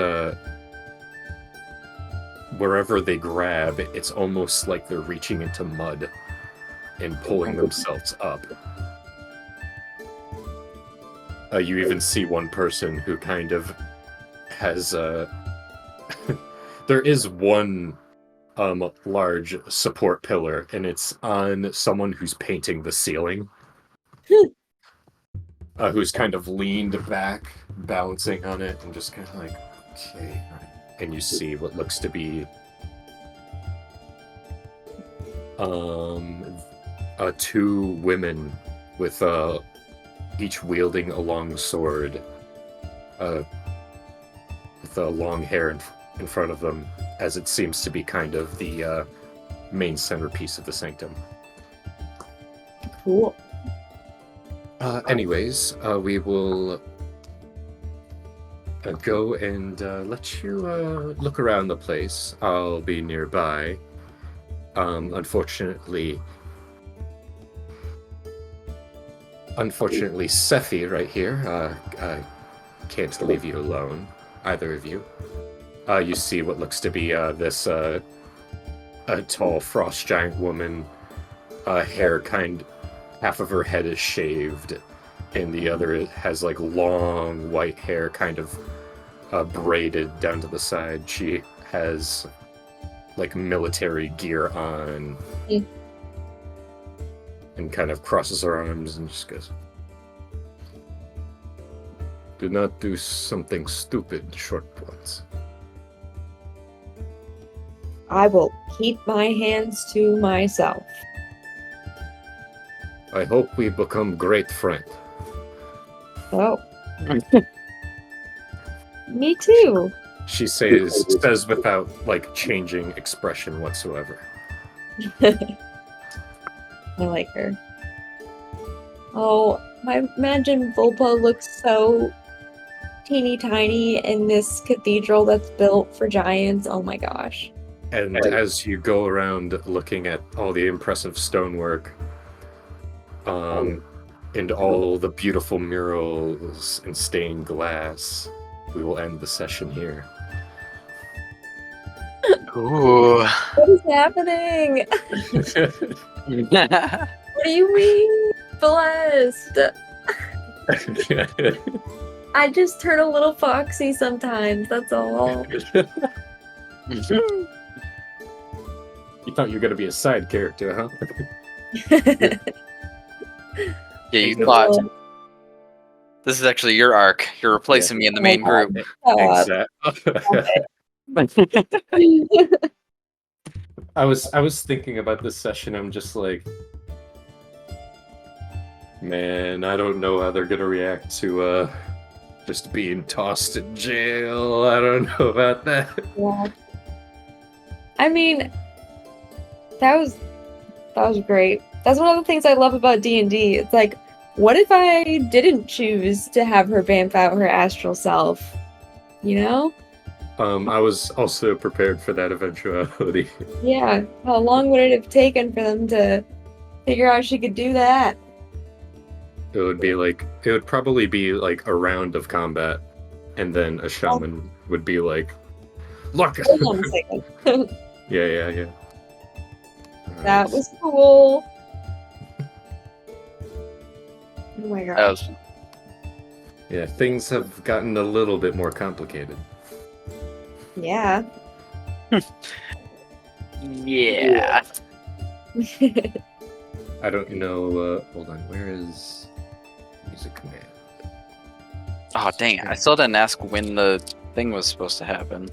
wherever they grab, it's almost like they're reaching into mud and pulling themselves up. You even see one person who kind of has there is one large support pillar, and it's on someone who's painting the ceiling. Who's kind of leaned back, balancing on it, and just kind of like, okay. And you see what looks to be two women with each wielding a long sword, with long hair in front of them, as it seems to be kind of the main centerpiece of the sanctum. Cool. Anyways, we will go and let you look around the place. I'll be nearby. Unfortunately, Sephi right here can't leave you alone, either of you. You see what looks to be this a tall frost giant woman. Hair half of her head is shaved, and the other has like long white hair, kind of braided down to the side. She has like military gear on, and kind of crosses her arms and just goes, "Do not do something stupid, short ones." I will keep my hands to myself. I hope we become great friends. Oh. Me too. She says without like changing expression whatsoever. I like her. Oh, I imagine Volpa looks so teeny tiny in this cathedral that's built for giants. Oh my gosh. And as you go around looking at all the impressive stonework, and all the beautiful murals and stained glass, we will end the session here. Ooh. What is happening? What do you mean? Blessed. I just turn a little foxy sometimes, that's all. You thought you were going to be a side character, huh? Yeah, you thought this is actually your arc. You're replacing me in the main group. I was thinking about this session. I'm just like, man, I don't know how they're gonna react to just being tossed in jail. I don't know about that. Yeah. I mean, that was great. That's one of the things I love about D&D. It's like, what if I didn't choose to have her vamp out her astral self? You know? I was also prepared for that eventuality. Yeah. How long would it have taken for them to figure out she could do that? It would probably be like a round of combat, and then a shaman would be like, "Look!" Hold on a second. Yeah. That was cool. Oh my That gosh. was Yeah, things have gotten a little bit more complicated. Yeah. yeah. I don't know. Hold on, where is music command? Oh dang it! I still didn't ask when the thing was supposed to happen.